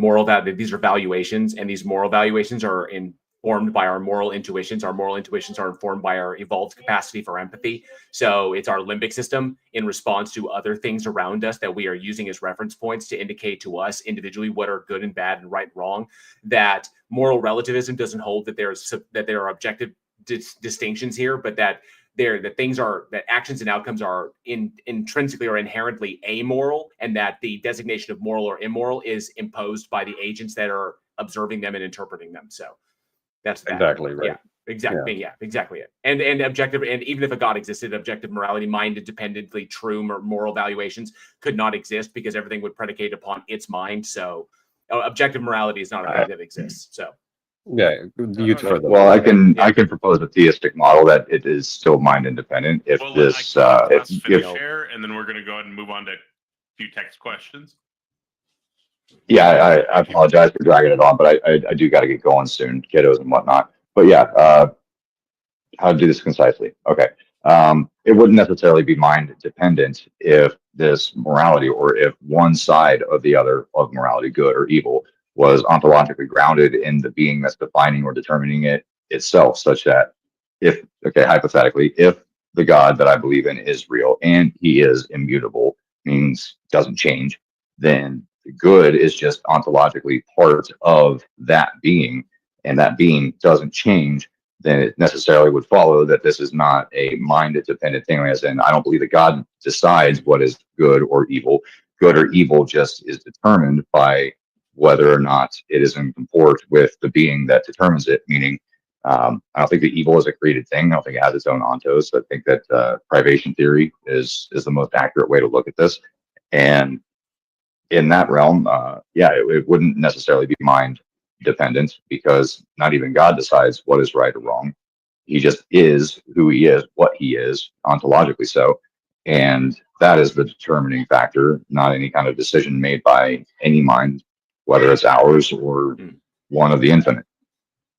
these are valuations, and these moral valuations are informed by our moral intuitions. Our moral intuitions are informed by our evolved capacity for empathy. So it's our limbic system in response to other things around us that we are using as reference points to indicate to us individually what are good and bad and right and wrong. That moral relativism doesn't hold that there are objective distinctions here, but that that actions and outcomes are intrinsically or inherently amoral, and that the designation of moral or immoral is imposed by the agents that are observing them and interpreting them. So that's that. Exactly right. Yeah, exactly. Yeah, exactly it. And objective, and even if a God existed, objective morality, mind independently true moral valuations could not exist because everything would predicate upon its mind. So objective morality is not a thing that exists. So. Yeah, well, I can propose a theistic model that it is still mind independent. If let's finish here, and then we're going to go ahead and move on to a few text questions. Yeah, I apologize for dragging it on, but I do got to get going soon, kiddos and whatnot. But yeah, how to do this concisely? Okay, it wouldn't necessarily be mind dependent if this morality, or if one side of the other of morality, good or evil, was ontologically grounded in the being that's defining or determining it itself, such that hypothetically, if the God that I believe in is real and he is immutable, means doesn't change, then the good is just ontologically part of that being, and that being doesn't change, then it necessarily would follow that this is not a mind-dependent thing, as in I don't believe that God decides what is good or evil. Good or evil just is determined by whether or not it is in comport with the being that determines it, meaning I don't think that evil is a created thing. I don't think it has its own ontos. I think that privation theory is the most accurate way to look at this. And in that realm, it wouldn't necessarily be mind dependent, because not even God decides what is right or wrong. He just is who he is, what he is, ontologically so. And that is the determining factor, not any kind of decision made by any mind, whether it's ours or one of the infinite.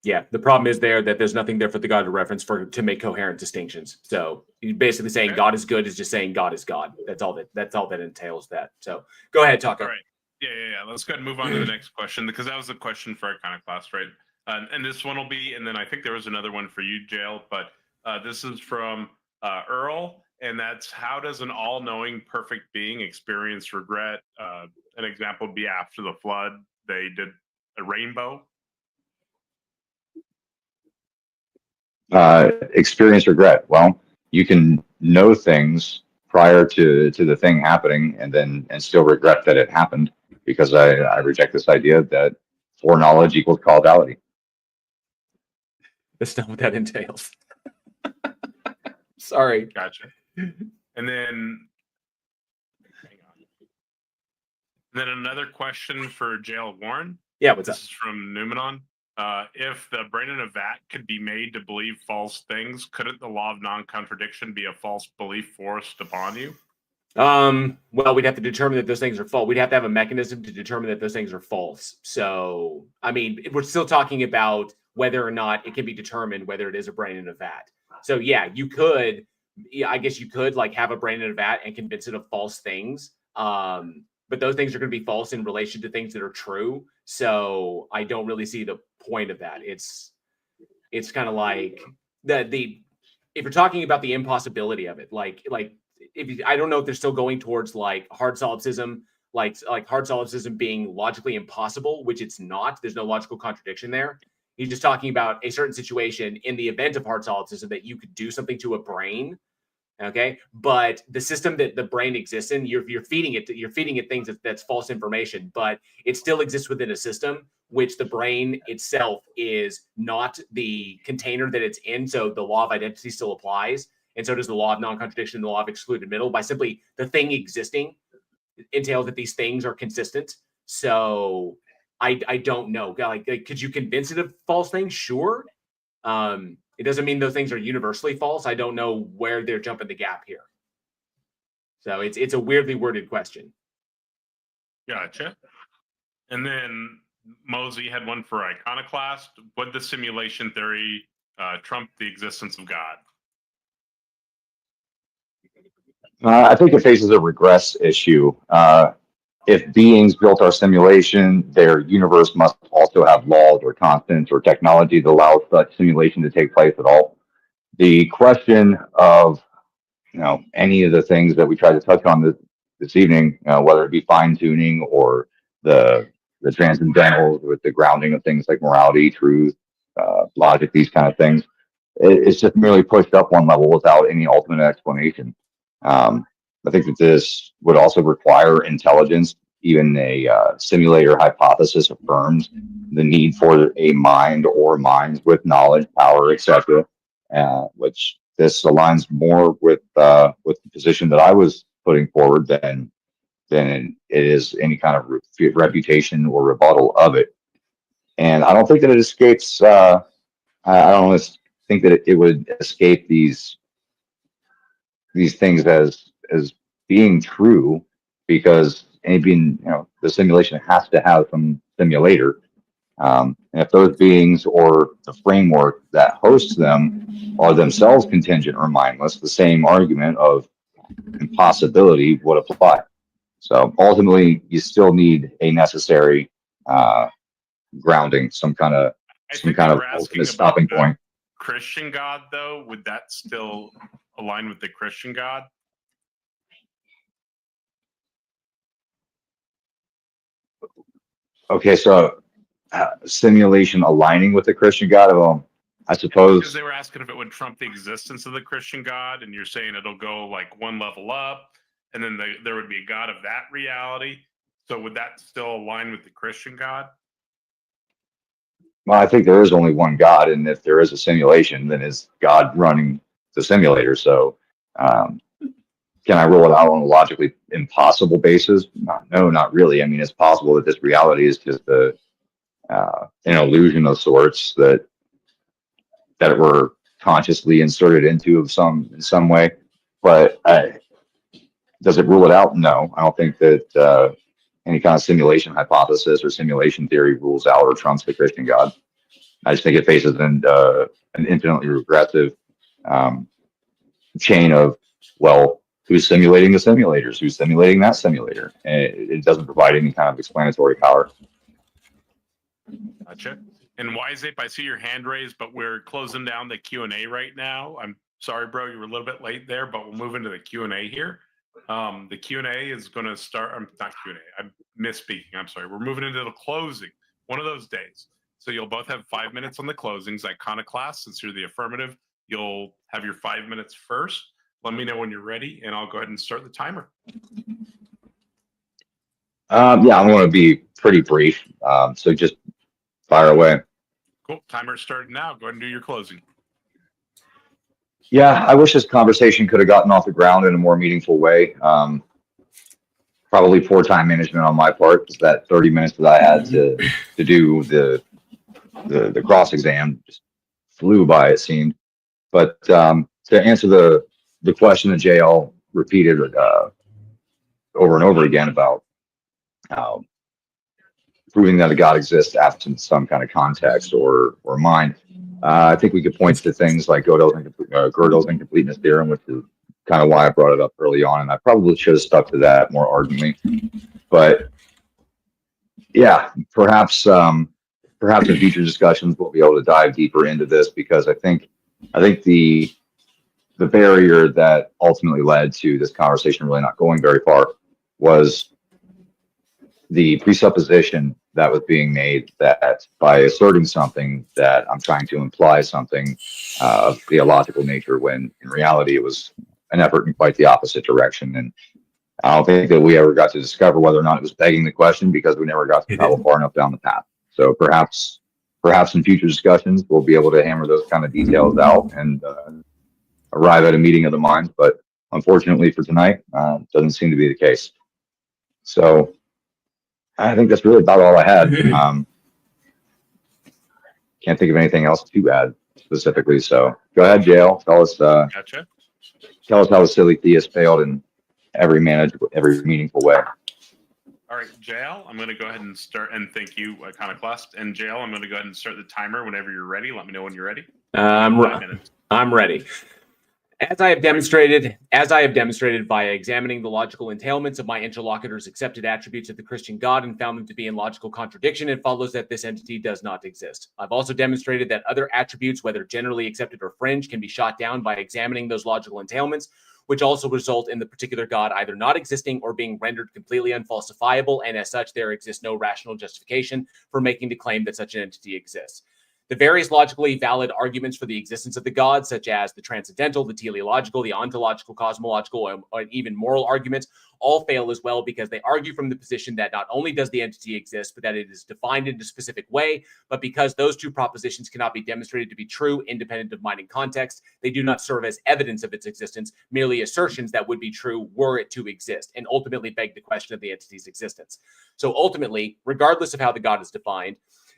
Yeah, the problem is that there's nothing there for the God to reference to make coherent distinctions. So you're basically saying God is good is just saying God is God. That's all that entails that. So go ahead, Taco. All right. Yeah. Let's go ahead and move on to the next question, because that was a question for Iconoclast, right? And this one will be, and then I think there was another one for you, Jail, but this is from Earl, and that's: how does an all-knowing, perfect being experience regret? An example would be after the flood, they did a rainbow. Experience regret. Well, you can know things prior to the thing happening and still regret that it happened, because I reject this idea that foreknowledge equals causality. That's not what that entails. Sorry. Gotcha. And then, hang on. And then another question for Jail Warren. Yeah, what's this up? Is from Numenon. If the brain in a vat could be made to believe false things, couldn't the law of non-contradiction be a false belief forced upon you? Well, we'd have to determine that those things are false. We'd have to have a mechanism to determine that those things are false. So, I mean, we're still talking about whether or not it can be determined whether it is a brain in a vat. So, yeah, you could. Yeah, I guess you could like have a brain in a vat and convince it of false things. But those things are going to be false in relation to things that are true. So I don't really see the point of that. It's kind of like the if you're talking about the impossibility of it, like if you, I don't know if they're still going towards like hard solipsism, like hard solipsism being logically impossible, which it's not. There's no logical contradiction there. He's just talking about a certain situation in the event of hard solipsism that you could do something to a brain. Okay, but the system that the brain exists in, you're feeding it things that's false information, but it still exists within a system which the brain itself is not the container that it's in. So the law of identity still applies, and so does the law of non-contradiction, the law of excluded middle. By simply the thing existing entails that these things are consistent. So I don't know. Like, could you convince it of false things? Sure. It doesn't mean those things are universally false. I don't know where they're jumping the gap here. So it's a weirdly worded question. Gotcha. And then Mosey had one for Iconoclast. Would the simulation theory trump the existence of God? I think it faces a regress issue. If beings built our simulation, their universe must also have laws or constants or technology that allows such simulation to take place at all. The question of any of the things that we tried to touch on this evening, whether it be fine tuning or the transcendentals with the grounding of things like morality, truth, logic, these kind of things, it's just merely pushed up one level without any ultimate explanation. I think that this would also require intelligence. Even a simulator hypothesis affirms the need for a mind or minds with knowledge, power, etc. Which this aligns more with the position that I was putting forward than it is any kind of refutation or rebuttal of it. And I don't think that it escapes. I don't think that it would escape these things as being true, because the simulation has to have some simulator. And if those beings or the framework that hosts them are themselves contingent or mindless, the same argument of impossibility would apply. So ultimately, you still need a necessary grounding, some kind of ultimate stopping point. Christian God, though, would that still align with the Christian God? Okay, so simulation aligning with the Christian God, well, I suppose. Because they were asking if it would trump the existence of the Christian God, and you're saying it'll go like one level up, and then there would be a God of that reality. So would that still align with the Christian God? Well, I think there is only one God, and if there is a simulation, then is God running the simulator. So, can I rule it out on a logically impossible basis? No, not really. I mean, it's possible that this reality is just an illusion of sorts that were consciously inserted into in some way. But does it rule it out? No, I don't think that any kind of simulation hypothesis or simulation theory rules out or trumps the Christian God. I just think it faces an infinitely regressive chain of, well, who's simulating the simulators? Who's simulating that simulator? And it doesn't provide any kind of explanatory power. Gotcha. And Wiseape, I see your hand raised, but we're closing down the Q&A right now. I'm sorry, bro, you were a little bit late there, but we'll move into the Q&A here. The Q&A is going to start. Not Q&A. I'm misspeaking. I'm sorry. We're moving into the closing. One of those days. So you'll both have 5 minutes on the closings. Iconoclast, since you're the affirmative, you'll have your 5 minutes first. Let me know when you're ready, and I'll go ahead and start the timer. Yeah, I'm going to be pretty brief. So just fire away. Cool. Timer started now. Go ahead and do your closing. Yeah, I wish this conversation could have gotten off the ground in a more meaningful way. Probably poor time management on my part, because that 30 minutes that I had to do the cross exam just flew by, it seemed. But to answer the question that JL repeated over and over again about proving that a God exists absent some kind of context or mind, I think we could point to things like Gödel's incompleteness theorem, which is kind of why I brought it up early on, and I probably should have stuck to that more ardently. But yeah, perhaps in future discussions we'll be able to dive deeper into this, because I think the the barrier that ultimately led to this conversation really not going very far was the presupposition that was being made that by asserting something that I'm trying to imply something of theological nature, when in reality it was an effort in quite the opposite direction. And I don't think that we ever got to discover whether or not it was begging the question, because we never got to travel far enough down the path. So perhaps in future discussions, we'll be able to hammer those kind of details out and arrive at a meeting of the minds. But unfortunately for tonight, doesn't seem to be the case. So I think that's really about all I had. Can't think of anything else to add specifically. So go ahead, JL. Tell us Gotcha. how the silly theist failed in every meaningful way. All right, JL, I'm going to go ahead and start, and thank you, Iconoclast. And JL, I'm going to go ahead and start the timer whenever you're ready. Let me know when you're ready. I'm ready. As I have demonstrated via examining the logical entailments of my interlocutor's accepted attributes of the Christian God and found them to be in logical contradiction, it follows that this entity does not exist. I've also demonstrated that other attributes, whether generally accepted or fringe, can be shot down by examining those logical entailments, which also result in the particular God either not existing or being rendered completely unfalsifiable, and as such, there exists no rational justification for making the claim that such an entity exists. The various logically valid arguments for the existence of the gods, such as the transcendental, the teleological, the ontological, cosmological, or even moral arguments, all fail as well, because they argue from the position that not only does the entity exist, but that it is defined in a specific way. But because those two propositions cannot be demonstrated to be true, independent of mind and context, they do not serve as evidence of its existence, merely assertions that would be true were it to exist, and ultimately beg the question of the entity's existence. So ultimately, regardless of how the God is defined,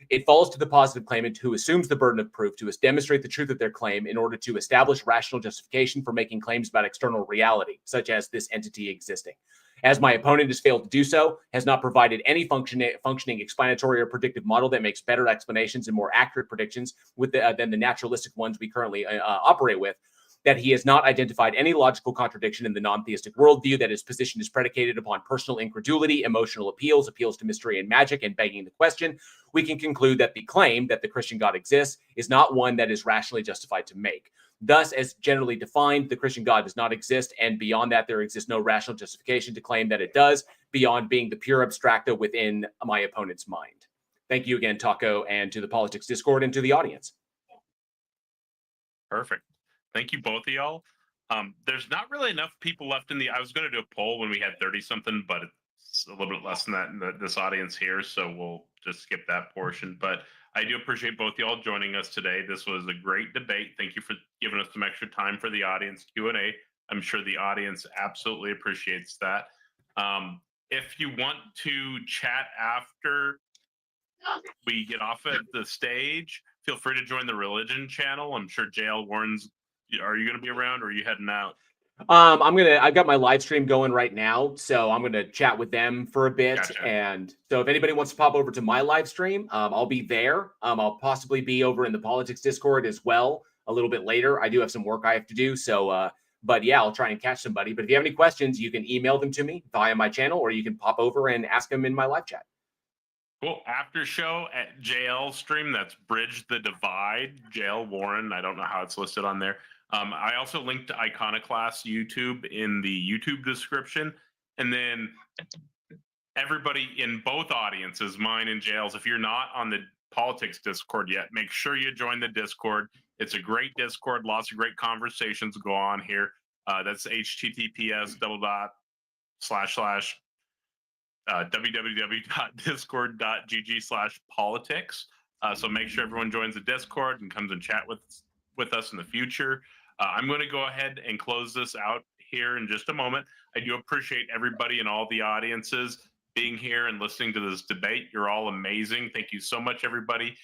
it falls to the positive claimant, who assumes the burden of proof, to demonstrate the truth of their claim in order to establish rational justification for making claims about external reality, such as this entity existing. As my opponent has failed to do so, has not provided any functioning explanatory or predictive model that makes better explanations and more accurate predictions than the naturalistic ones we currently operate with, that he has not identified any logical contradiction in the non-theistic worldview, that his position is predicated upon personal incredulity, emotional appeals to mystery and magic, and begging the question, we can conclude that the claim that the Christian God exists is not one that is rationally justified to make. Thus, as generally defined, the Christian God does not exist, and beyond that, there exists no rational justification to claim that it does, beyond being the pure abstracto within my opponent's mind. Thank you again, Taco, and to the Politics Discord and to the audience. Perfect. Thank you, both of y'all. There's not really enough people left in the... I was going to do a poll when we had 30-something, but it's a little bit less than that in this audience here, so we'll just skip that portion. But I do appreciate both y'all joining us today. This was a great debate. Thank you for giving us some extra time for the audience Q&A. I'm sure the audience absolutely appreciates that. If you want to chat after we get off at the stage, feel free to join the religion channel. I'm sure JL Warren's... Are you going to be around, or are you heading out? I've got my live stream going right now, so I'm going to chat with them for a bit. Gotcha. And so if anybody wants to pop over to my live stream, I'll be there. I'll possibly be over in the Politics Discord as well a little bit later. I do have some work I have to do. So, but yeah, I'll try and catch somebody. But if you have any questions, you can email them to me via my channel, or you can pop over and ask them in my live chat. Cool. After show at JL stream, that's Bridge the Divide, JL Warren. I don't know how it's listed on there. I also linked to Iconoclast YouTube in the YouTube description. And then everybody in both audiences, mine and JL's, if you're not on the Politics Discord yet, make sure you join the Discord. It's a great Discord. Lots of great conversations go on here. That's https://www.discord.gg/politics. So make sure everyone joins the Discord and comes and chat with us in the future. I'm going to go ahead and close this out here in just a moment. I do appreciate everybody in all the audiences being here and listening to this debate. You're all amazing. Thank you so much, everybody.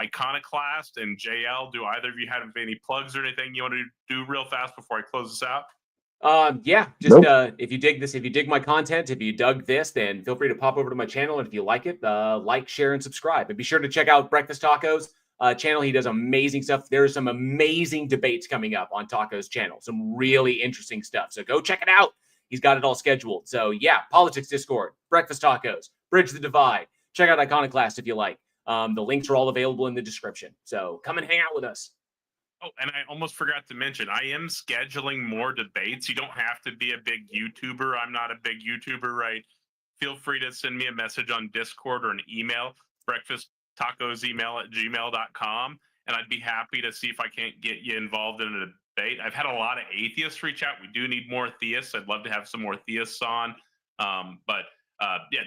Iconoclast and JL, do either of you have any plugs or anything you want to do real fast before I close this out? Yeah, just if you dig this, if you dig my content, if you dug this, then feel free to pop over to my channel. And if you like it, like, share, and subscribe. And be sure to check out Breakfast Tacos channel. He does amazing stuff. There's some amazing debates coming up on Taco's channel. Some really interesting stuff. So go check it out. He's got it all scheduled. So yeah, Politics Discord, Breakfast Tacos, Bridge the Divide. Check out Iconoclast if you like. The links are all available in the description. So come and hang out with us. Oh, and I almost forgot to mention, I am scheduling more debates. You don't have to be a big YouTuber. I'm not a big YouTuber, right? Feel free to send me a message on Discord or an email, breakfasttacosemail@gmail.com, and I'd be happy to see if I can't get you involved in a debate. I've had a lot of atheists reach out. We do need more theists. I'd love to have some more theists on. Yeah,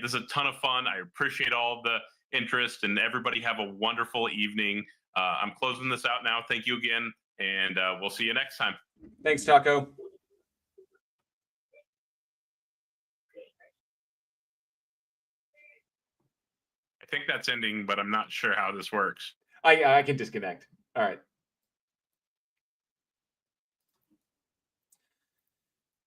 this is a ton of fun. I appreciate all the interest, and everybody have a wonderful evening. I'm closing this out now. Thank you again, and we'll see you next time. Thanks, Taco. I think that's ending, but I'm not sure how this works. I can disconnect. All right.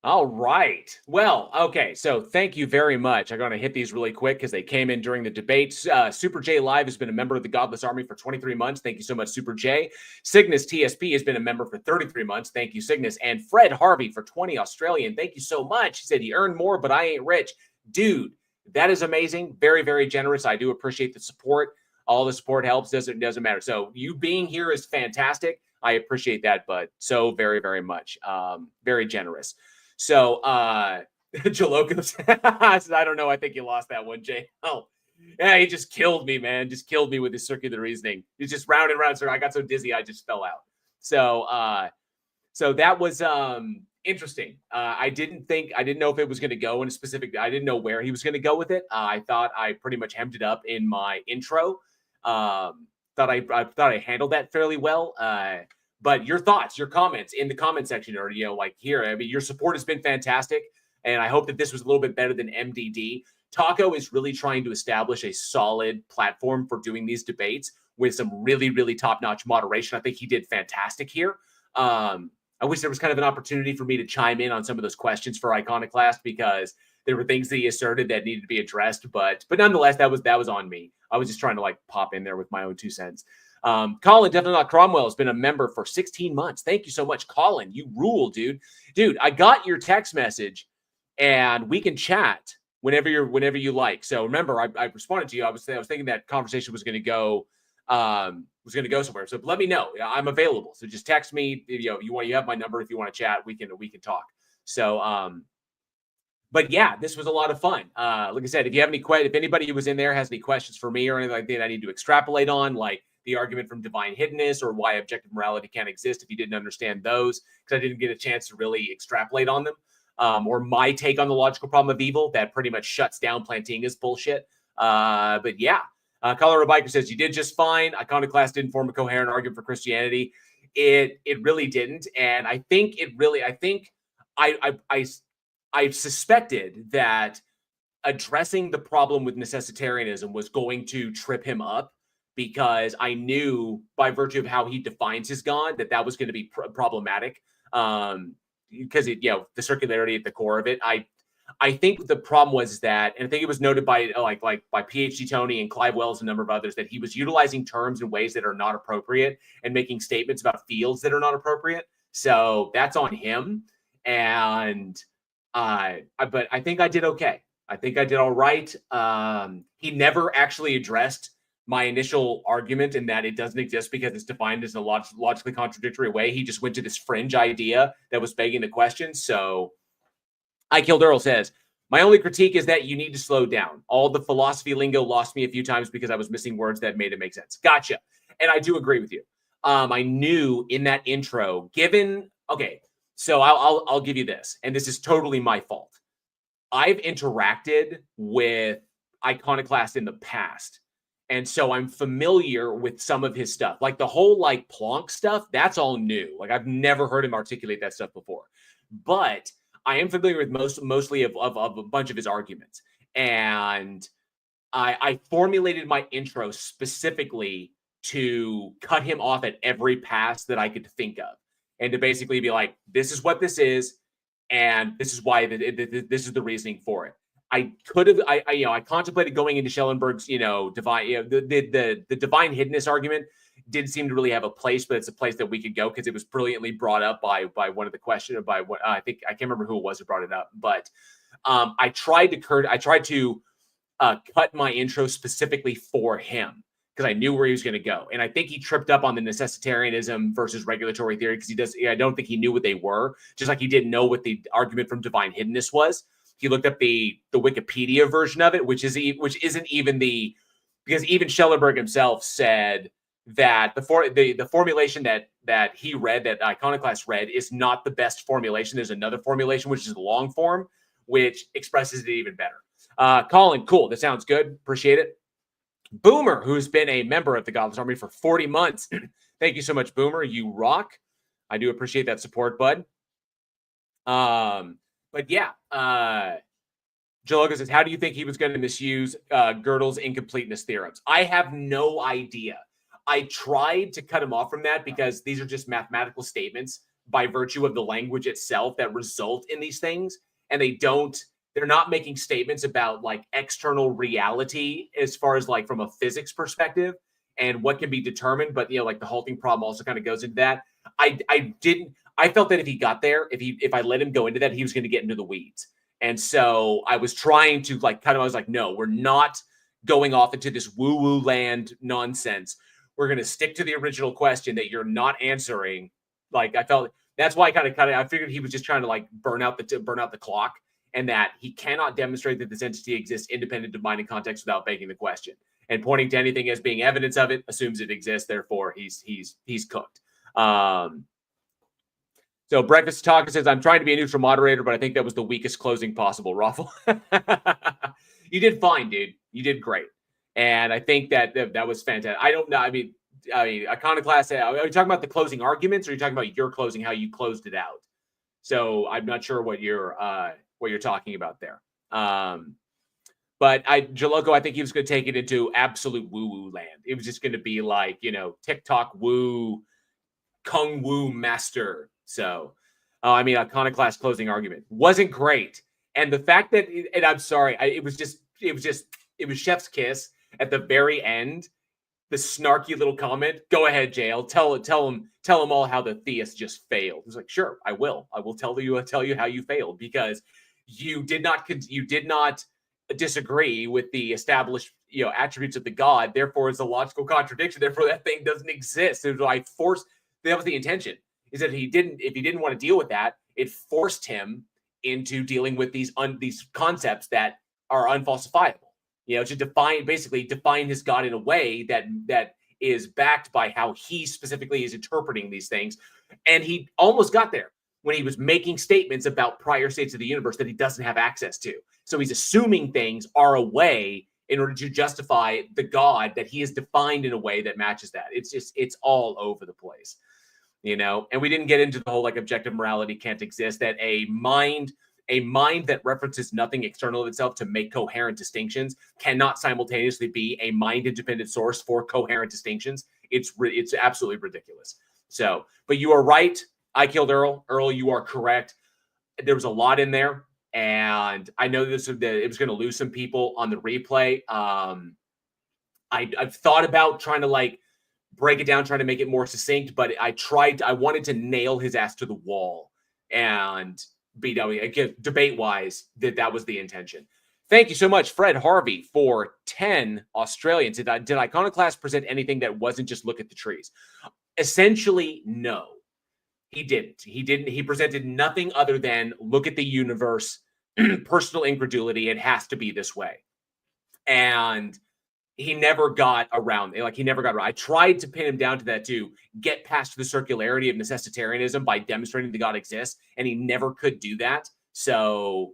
All right. Well, okay. So thank you very much. I'm going to hit these really quick because they came in during the debates. Super J Live has been a member of the Godless Army for 23 months. Thank you so much, Super J. Cygnus TSP has been a member for 33 months. Thank you, Cygnus. And Fred Harvey for 20 Australian. Thank you so much. He said he earned more, but I ain't rich. Dude, that is amazing. Very, very generous. I do appreciate the support. All the support helps. Doesn't matter. So you being here is fantastic. I appreciate that, but so very, very much. Very generous. So, Jaloco says, I don't know. I think you lost that one, Jay. Oh, yeah, he just killed me, man. Just killed me with his circular reasoning. He's just round and round. So I got so dizzy, I just fell out. So, so that was interesting. I didn't know if it was going to go in a specific. I didn't know where he was going to go with it. I thought I pretty much hemmed it up in my intro. I thought I handled that fairly well. But your thoughts, your comments in the comment section, or like here. I mean, your support has been fantastic, and I hope that this was a little bit better than MDD. Taco is really trying to establish a solid platform for doing these debates with some really, really top-notch moderation. I think he did fantastic here. I wish there was kind of an opportunity for me to chime in on some of those questions for Iconoclast, because there were things that he asserted that needed to be addressed. But nonetheless, that was on me. I was just trying to like pop in there with my own 2 cents. Colin, definitely not Cromwell, has been a member for 16 months. Thank you so much, Colin. You rule, dude. Dude, I got your text message, and we can chat whenever you like. So remember, I responded to you. I was thinking that conversation was going to go somewhere. So let me know. I'm available. So just text me. You have my number. If you want to chat, we can talk. So but yeah, this was a lot of fun. Like I said, if anybody who was in there has any questions for me or anything like that I need to extrapolate on, like the argument from divine hiddenness or why objective morality can't exist, if you didn't understand those, because I didn't get a chance to really extrapolate on them, or my take on the logical problem of evil that pretty much shuts down Plantinga's bullshit. But yeah, Colorado Biker says you did just fine. Iconoclast didn't form a coherent argument for Christianity. It really didn't, and I suspected that addressing the problem with necessitarianism was going to trip him up, because I knew by virtue of how he defines his God that was going to be problematic. Because the circularity at the core of it. I think the problem was that, and I think it was noted by by PhD Tony and Clive Wells and a number of others, that he was utilizing terms in ways that are not appropriate and making statements about fields that are not appropriate. So that's on him. And but I think I did okay. I think I did all right. He never actually addressed my initial argument in that it doesn't exist because it's defined as a logically contradictory way. He just went to this fringe idea that was begging the question. So I Killed Earl says, my only critique is that you need to slow down. All the philosophy lingo lost me a few times because I was missing words that made it make sense. Gotcha. And I do agree with you. I knew in that intro, so I'll give you this, and this is totally my fault. I've interacted with Iconoclast in the past, and so I'm familiar with some of his stuff. Like the whole Planck stuff, that's all new. Like I've never heard him articulate that stuff before. But I am familiar with mostly of a bunch of his arguments. And I formulated my intro specifically to cut him off at every pass that I could think of, and to basically be like, this is what this is, and this is why this is the reasoning for it. I could have, I contemplated going into Schellenberg's, divine, the divine hiddenness argument did seem to really have a place, but it's a place that we could go because it was brilliantly brought up by one of the questions, by what I think, I can't remember who it was who brought it up, but I tried to cut my intro specifically for him, because I knew where he was going to go. And I think he tripped up on the necessitarianism versus regulatory theory because I don't think he knew what they were, just like he didn't know what the argument from divine hiddenness was. He looked up the Wikipedia version of it, which isn't even because even Schellenberg himself said that the formulation that he read, that Iconoclast read, is not the best formulation. There's another formulation, which is the long form, which expresses it even better. Colin, cool. That sounds good. Appreciate it. Boomer, who's been a member of the Godless Army for 40 months. Thank you so much, Boomer. You rock. I do appreciate that support, bud. But yeah, Jaloga says, how do you think he was going to misuse Gödel's incompleteness theorems? I have no idea. I tried to cut him off from that because these are just mathematical statements by virtue of the language itself that result in these things. And they're not making statements about like external reality as far as like from a physics perspective and what can be determined. But, like the halting problem also kind of goes into that. I felt that if he got there, if I let him go into that, he was going to get into the weeds. And so I was trying to like kind of, I was like, no, we're not going off into this woo-woo land nonsense. We're going to stick to the original question that you're not answering. Like I felt that's why I kind of cut it. I figured he was just trying to like burn out the clock, and that he cannot demonstrate that this entity exists independent of mind and context without begging the question. And pointing to anything as being evidence of it assumes it exists. Therefore, he's cooked. So Breakfast Talker says, I'm trying to be a neutral moderator, but I think that was the weakest closing possible, Raffle. You did fine, dude. You did great. And I think that was fantastic. I don't know. I mean, Iconoclast, are you talking about the closing arguments, or are you talking about your closing, how you closed it out? So I'm not sure what you're talking about there. But Jaloco, I think he was going to take it into absolute woo-woo land. It was just going to be like, TikTok woo, Kung Wu master. So, Iconoclast closing argument wasn't great. And the fact that, and I'm sorry, it was chef's kiss at the very end. The snarky little comment. Go ahead, JL. Tell him all how the theist just failed. He's like, sure, I will. I will tell you how you failed, because you did not disagree with the established attributes of the god. Therefore, it's a logical contradiction. Therefore, that thing doesn't exist. That was the intention. Is that if he didn't want to deal with that, it forced him into dealing with these concepts that are unfalsifiable. To define his God in a way that is backed by how he specifically is interpreting these things. And he almost got there when he was making statements about prior states of the universe that he doesn't have access to. So he's assuming things are a way in order to justify the God that he has defined in a way that matches that. It's all over the place. And we didn't get into the whole like objective morality can't exist, that a mind that references nothing external of itself to make coherent distinctions cannot simultaneously be a mind independent source for coherent distinctions. It's absolutely ridiculous. So, but you are right. I killed Earl. Earl, you are correct. There was a lot in there, and I know that it was going to lose some people on the replay. I've thought about trying to like break it down, trying to make it more succinct, but I wanted to nail his ass to the wall and beat out again, debate-wise, that was the intention. Thank you so much, Fred Harvey, for 10 Australians. Did Iconoclast present anything that wasn't just look at the trees? Essentially, no. He didn't. He presented nothing other than look at the universe, personal incredulity, it has to be this way. And he never got around. I tried to pin him down to that, to get past the circularity of necessitarianism by demonstrating that God exists, and he never could do that. So,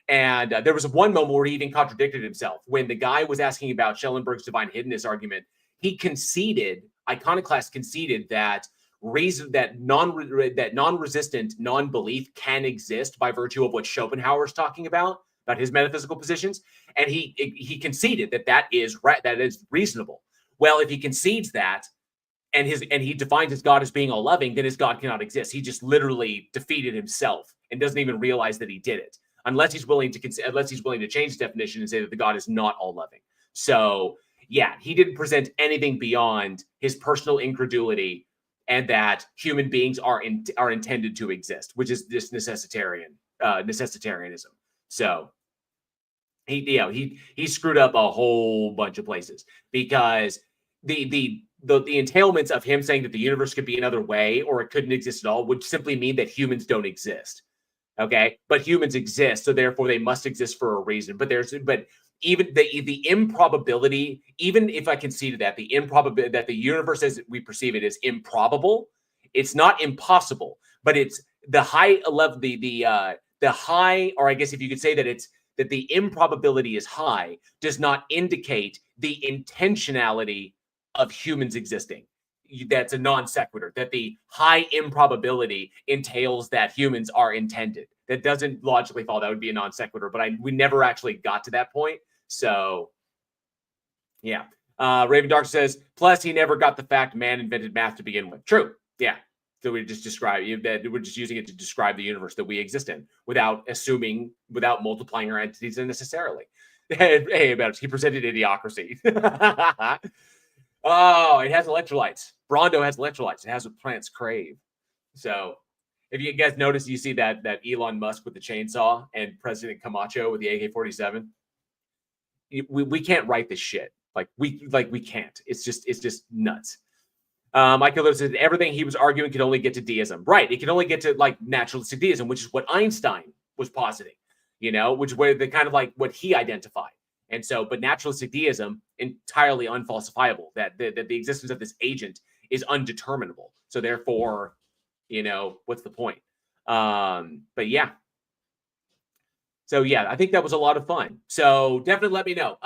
and there was one moment where he even contradicted himself. When the guy was asking about Schellenberg's divine hiddenness argument, Iconoclast conceded that non-resistant non-belief can exist by virtue of what Schopenhauer is talking about his metaphysical positions, and he conceded that is reasonable. Well, if he concedes that, and he defines his God as being all loving, then his God cannot exist. He just literally defeated himself and doesn't even realize that he did it, unless he's willing to change his definition and say that the God is not all loving. So yeah, he didn't present anything beyond his personal incredulity and that human beings are intended to exist, which is this necessitarianism. So. he screwed up a whole bunch of places, because the entailments of him saying that the universe could be another way or it couldn't exist at all would simply mean that humans don't exist. Okay, but humans exist, so therefore they must exist for a reason. But even the improbability, even if I conceded that the improbability that the universe as we perceive it is improbable, it's not impossible, but it's the high level, the high, or I guess if you could say that it's that the improbability is high, does not indicate the intentionality of humans existing. That's a non sequitur. That the high improbability entails that humans are intended. That doesn't logically follow. That would be a non sequitur, but we never actually got to that point. So, yeah. Raven Dark says, plus he never got the fact man invented math to begin with. True. Yeah. So we just describe that we're just using it to describe the universe that we exist in without multiplying our entities unnecessarily. Hey, about it. He presented idiocracy. Oh, it has electrolytes. Brondo has electrolytes. It has what plants crave. So if you guys notice, you see that Elon Musk with the chainsaw and President Camacho with the AK-47. We can't write this shit. We can't. It's just nuts. Michael said everything he was arguing could only get to deism. Right. It can only get to naturalistic deism, which is what Einstein was positing, which were the kind of what he identified. And so, but naturalistic deism, entirely unfalsifiable, that the existence of this agent is undeterminable. So therefore, what's the point? But yeah. So yeah, I think that was a lot of fun. So definitely let me know.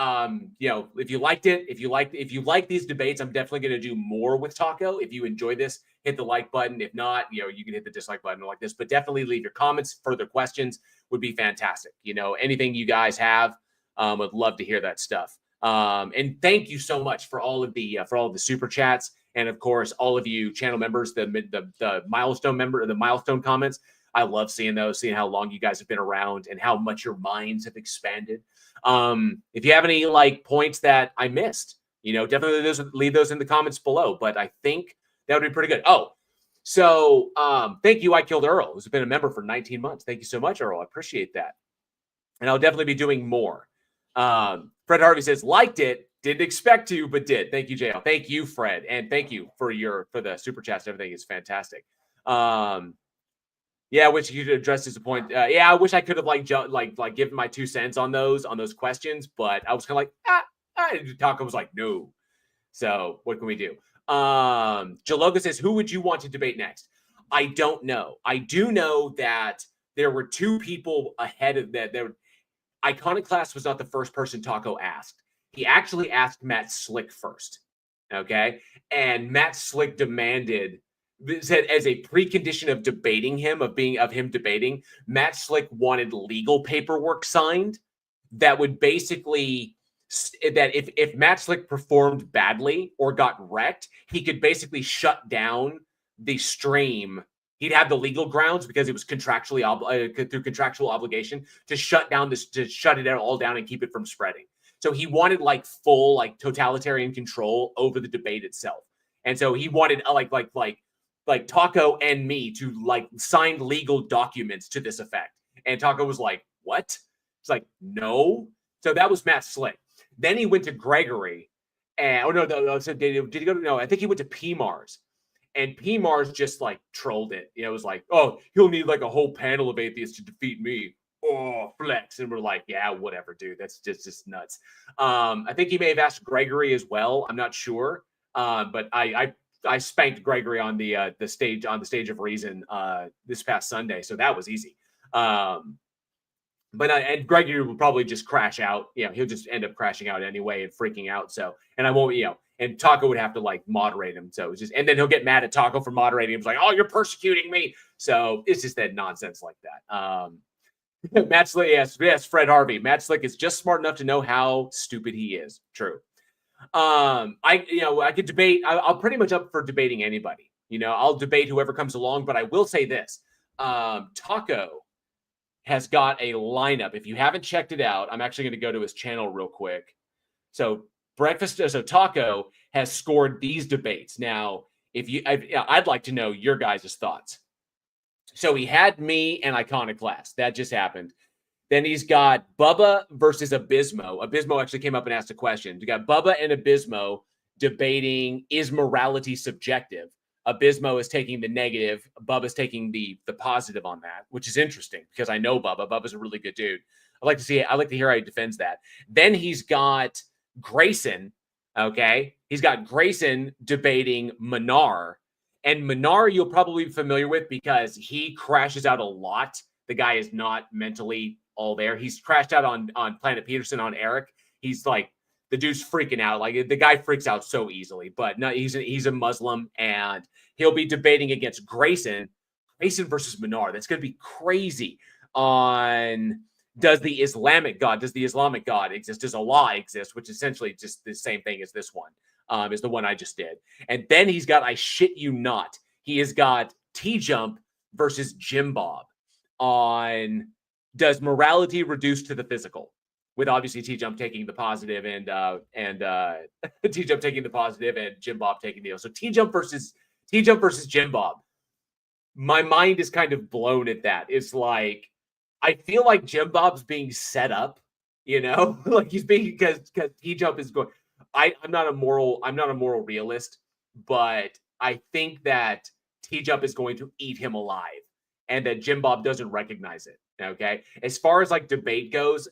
If you liked it, if you like these debates, I'm definitely going to do more with Taco. If you enjoy this, hit the like button. If not, you can hit the dislike button like this. But definitely leave your comments. Further questions would be fantastic. Anything you guys have, would love to hear that stuff. And thank you so much for all of the super chats, and of course all of you channel members, the milestone comments. I love seeing those, seeing how long you guys have been around and how much your minds have expanded. If you have any points that I missed, definitely leave those in the comments below. But I think that would be pretty good. Oh, so thank you, I Killed Earl, who's been a member for 19 months. Thank you so much, Earl. I appreciate that. And I'll definitely be doing more. Fred Harvey says, liked it, didn't expect to, but did. Thank you, JL. Thank you, Fred. And thank you for the super chats. Everything is fantastic. Yeah, which you could address as a point. Yeah, I wish I could have given my 2 cents on those questions, but I was kind of Taco was like, no. So what can we do? Jaloga says, who would you want to debate next? I don't know. I do know that there were 2 people ahead of that. Iconoclast was not the first person Taco asked. He actually asked Matt Slick first. Okay, and Matt Slick said as a precondition of debating him, of him debating, Matt Slick wanted legal paperwork signed that would basically, that if Matt Slick performed badly or got wrecked, he could basically shut down the stream. He'd have the legal grounds because it was contractually through contractual obligation to shut it all down and keep it from spreading. So he wanted full totalitarian control over the debate itself. And so he wanted Taco and me to sign legal documents to this effect. And Taco was like, what? It's like, no. So that was Matt Slick. Then he went to Gregory and did he go to, no, I think he went to P Mars. And P Mars just trolled it. It was like, oh, he'll need a whole panel of atheists to defeat me. Oh, flex. And we're like, yeah, whatever, dude. That's just nuts. I think he may have asked Gregory as well. I'm not sure. But I spanked Gregory on the stage of Reason this past Sunday, so that was easy. But and Gregory will probably just crash out. He'll just end up crashing out anyway and freaking out. So, and I won't, and Taco would have to moderate him. So it's just, and then he'll get mad at Taco for moderating him. It's like, oh, you're persecuting me. So it's just that nonsense like that. Matt Slick, yes, Fred Harvey. Matt Slick is just smart enough to know how stupid he is. True. I could debate. I'll pretty much up for debating anybody. I'll debate whoever comes along. But I will say this: Taco has got a lineup. If you haven't checked it out, I'm actually going to go to his channel real quick. So Taco has scored these debates. Now, I'd like to know your guys' thoughts. So he had me and Iconoclast. That just happened. Then he's got Bubba versus Abismo. Abismo actually came up and asked a question. You got Bubba and Abismo debating, is morality subjective? Abismo is taking the negative. Bubba's taking the positive on that, which is interesting because I know Bubba. Bubba's a really good dude. I like to hear how he defends that. Then he's got Grayson. Okay. He's got Grayson debating Minar. And Minar, you'll probably be familiar with because he crashes out a lot. The guy is not mentally all there. He's crashed out on Planet Peterson on Eric. He's like, the dude's freaking out. Like the guy freaks out so easily, but no, he's a Muslim and he'll be debating against Grayson versus Minar. That's going to be crazy. On does the Islamic God exist? Does Allah exist? Which is essentially just the same thing as this one, is the one I just did. And then he's got, I shit you not, he has got T-Jump versus Jim Bob on does morality reduce to the physical? With obviously T-Jump taking the positive and T-Jump taking the positive and Jim Bob taking the other. So T-Jump versus Jim Bob. My mind is kind of blown at that. It's like, I feel like Jim Bob's being set up, like he's being, because T-Jump is going, I'm not a moral realist, but I think that T-Jump is going to eat him alive and that Jim Bob doesn't recognize it. Okay. As far as like debate goes,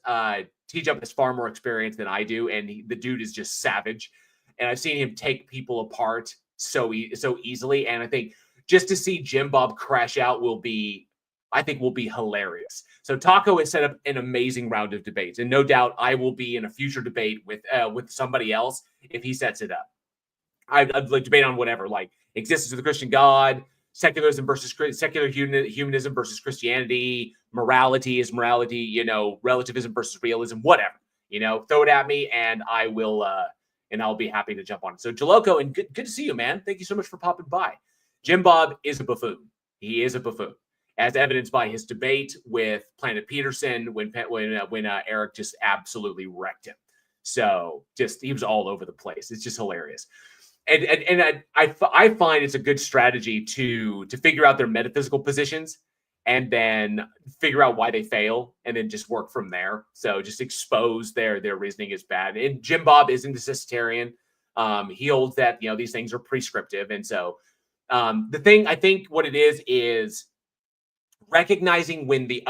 T-Jump has far more experience than I do. And the dude is just savage. And I've seen him take people apart so easily. And I think just to see Jim Bob crash out will be hilarious. So Taco has set up an amazing round of debates. And no doubt I will be in a future debate with somebody else if he sets it up. I'd like debate on whatever, like existence of the Christian God, secularism versus secular humanism versus Christianity, morality, relativism versus realism, whatever, throw it at me and I will, and I'll be happy to jump on it. So Jaloco, and good to see you, man. Thank you so much for popping by. Jim Bob is a buffoon. He is a buffoon, as evidenced by his debate with Planet Peterson when Eric just absolutely wrecked him. So he was all over the place. It's just hilarious. And I find it's a good strategy to figure out their metaphysical positions and then figure out why they fail and then just work from there. So just expose their reasoning is bad. And Jim Bob isn't a cessitarian. He holds that, these things are prescriptive. And so the thing, I think what it is recognizing when the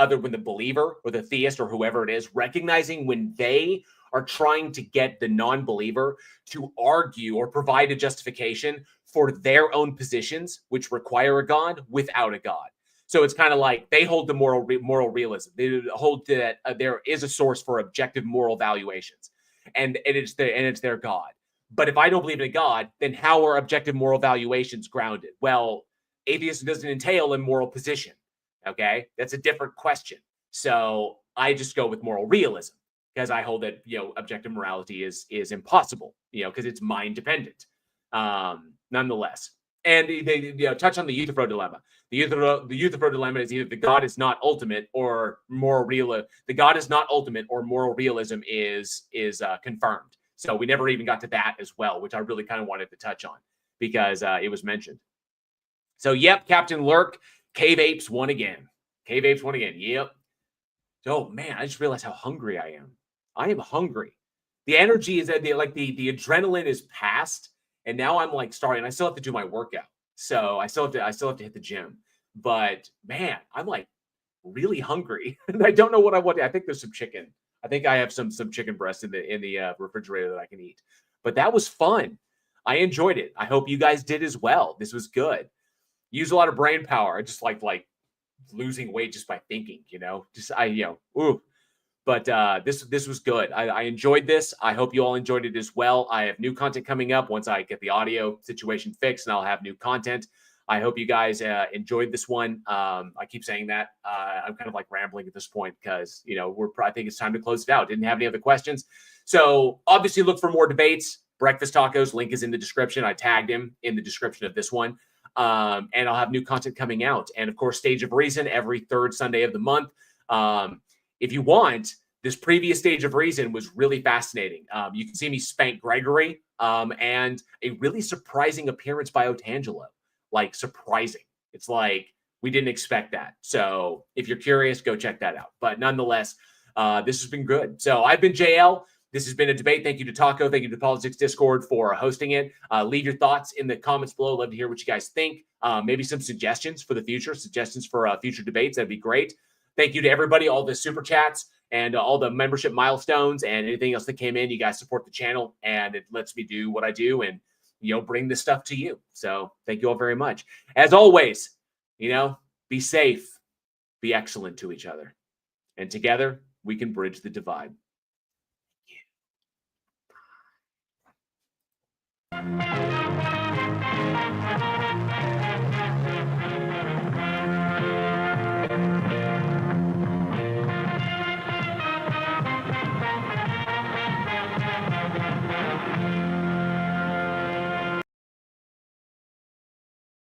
believer or the theist or whoever it is, recognizing when they are trying to get the non-believer to argue or provide a justification for their own positions, which require a God without a God. So it's kind of like they hold the moral realism. They hold that there is a source for objective moral valuations, and it's their God. But if I don't believe in a God, then how are objective moral valuations grounded? Well, atheism doesn't entail a moral position. Okay, that's a different question. So I just go with moral realism, because I hold that objective morality is impossible, because it's mind dependent, nonetheless. And they touch on the Euthyphro dilemma. The Euthyphro dilemma is either the God is not ultimate or moral realism. The God is not ultimate or moral realism is confirmed. So we never even got to that as well, which I really kind of wanted to touch on because it was mentioned. So yep, Captain Lurk, Cave Apes won again. Yep. Oh man, I just realized how hungry I am. I am hungry. The energy is the adrenaline is past, and now I'm like starting. I still have to do my workout, so I still have to hit the gym. But man, I'm like really hungry, and I don't know what I want. I think there's some chicken. I think I have some chicken breast in the refrigerator that I can eat. But that was fun. I enjoyed it. I hope you guys did as well. This was good. Use a lot of brain power. I just like losing weight just by thinking. Ooh. But this was good. I enjoyed this. I hope you all enjoyed it as well. I have new content coming up once I get the audio situation fixed, and I'll have new content. I hope you guys enjoyed this one. I keep saying that. I'm kind of like rambling at this point because, I think it's time to close it out. Didn't have any other questions. So obviously look for more debates. Breakfast Tacos, link is in the description. I tagged him in the description of this one. And I'll have new content coming out. And of course, Stage of Reason every third Sunday of the month. If you want, this previous Stage of Reason was really fascinating. You can see me spank Gregory and a really surprising appearance by Otangelo. Like surprising. It's like we didn't expect that. So if you're curious, go check that out. But nonetheless, this has been good. So I've been JL. This has been a debate. Thank you to Taco. Thank you to Politics Discord for hosting it. Leave your thoughts in the comments below. Love to hear what you guys think. Maybe some suggestions for the future, suggestions for future debates. That'd be great. Thank you to everybody, all the super chats and all the membership milestones and anything else that came in. You guys support the channel, and it lets me do what I do and, bring this stuff to you. So thank you all very much. As always, be safe, be excellent to each other. And together, we can bridge the divide. Yeah.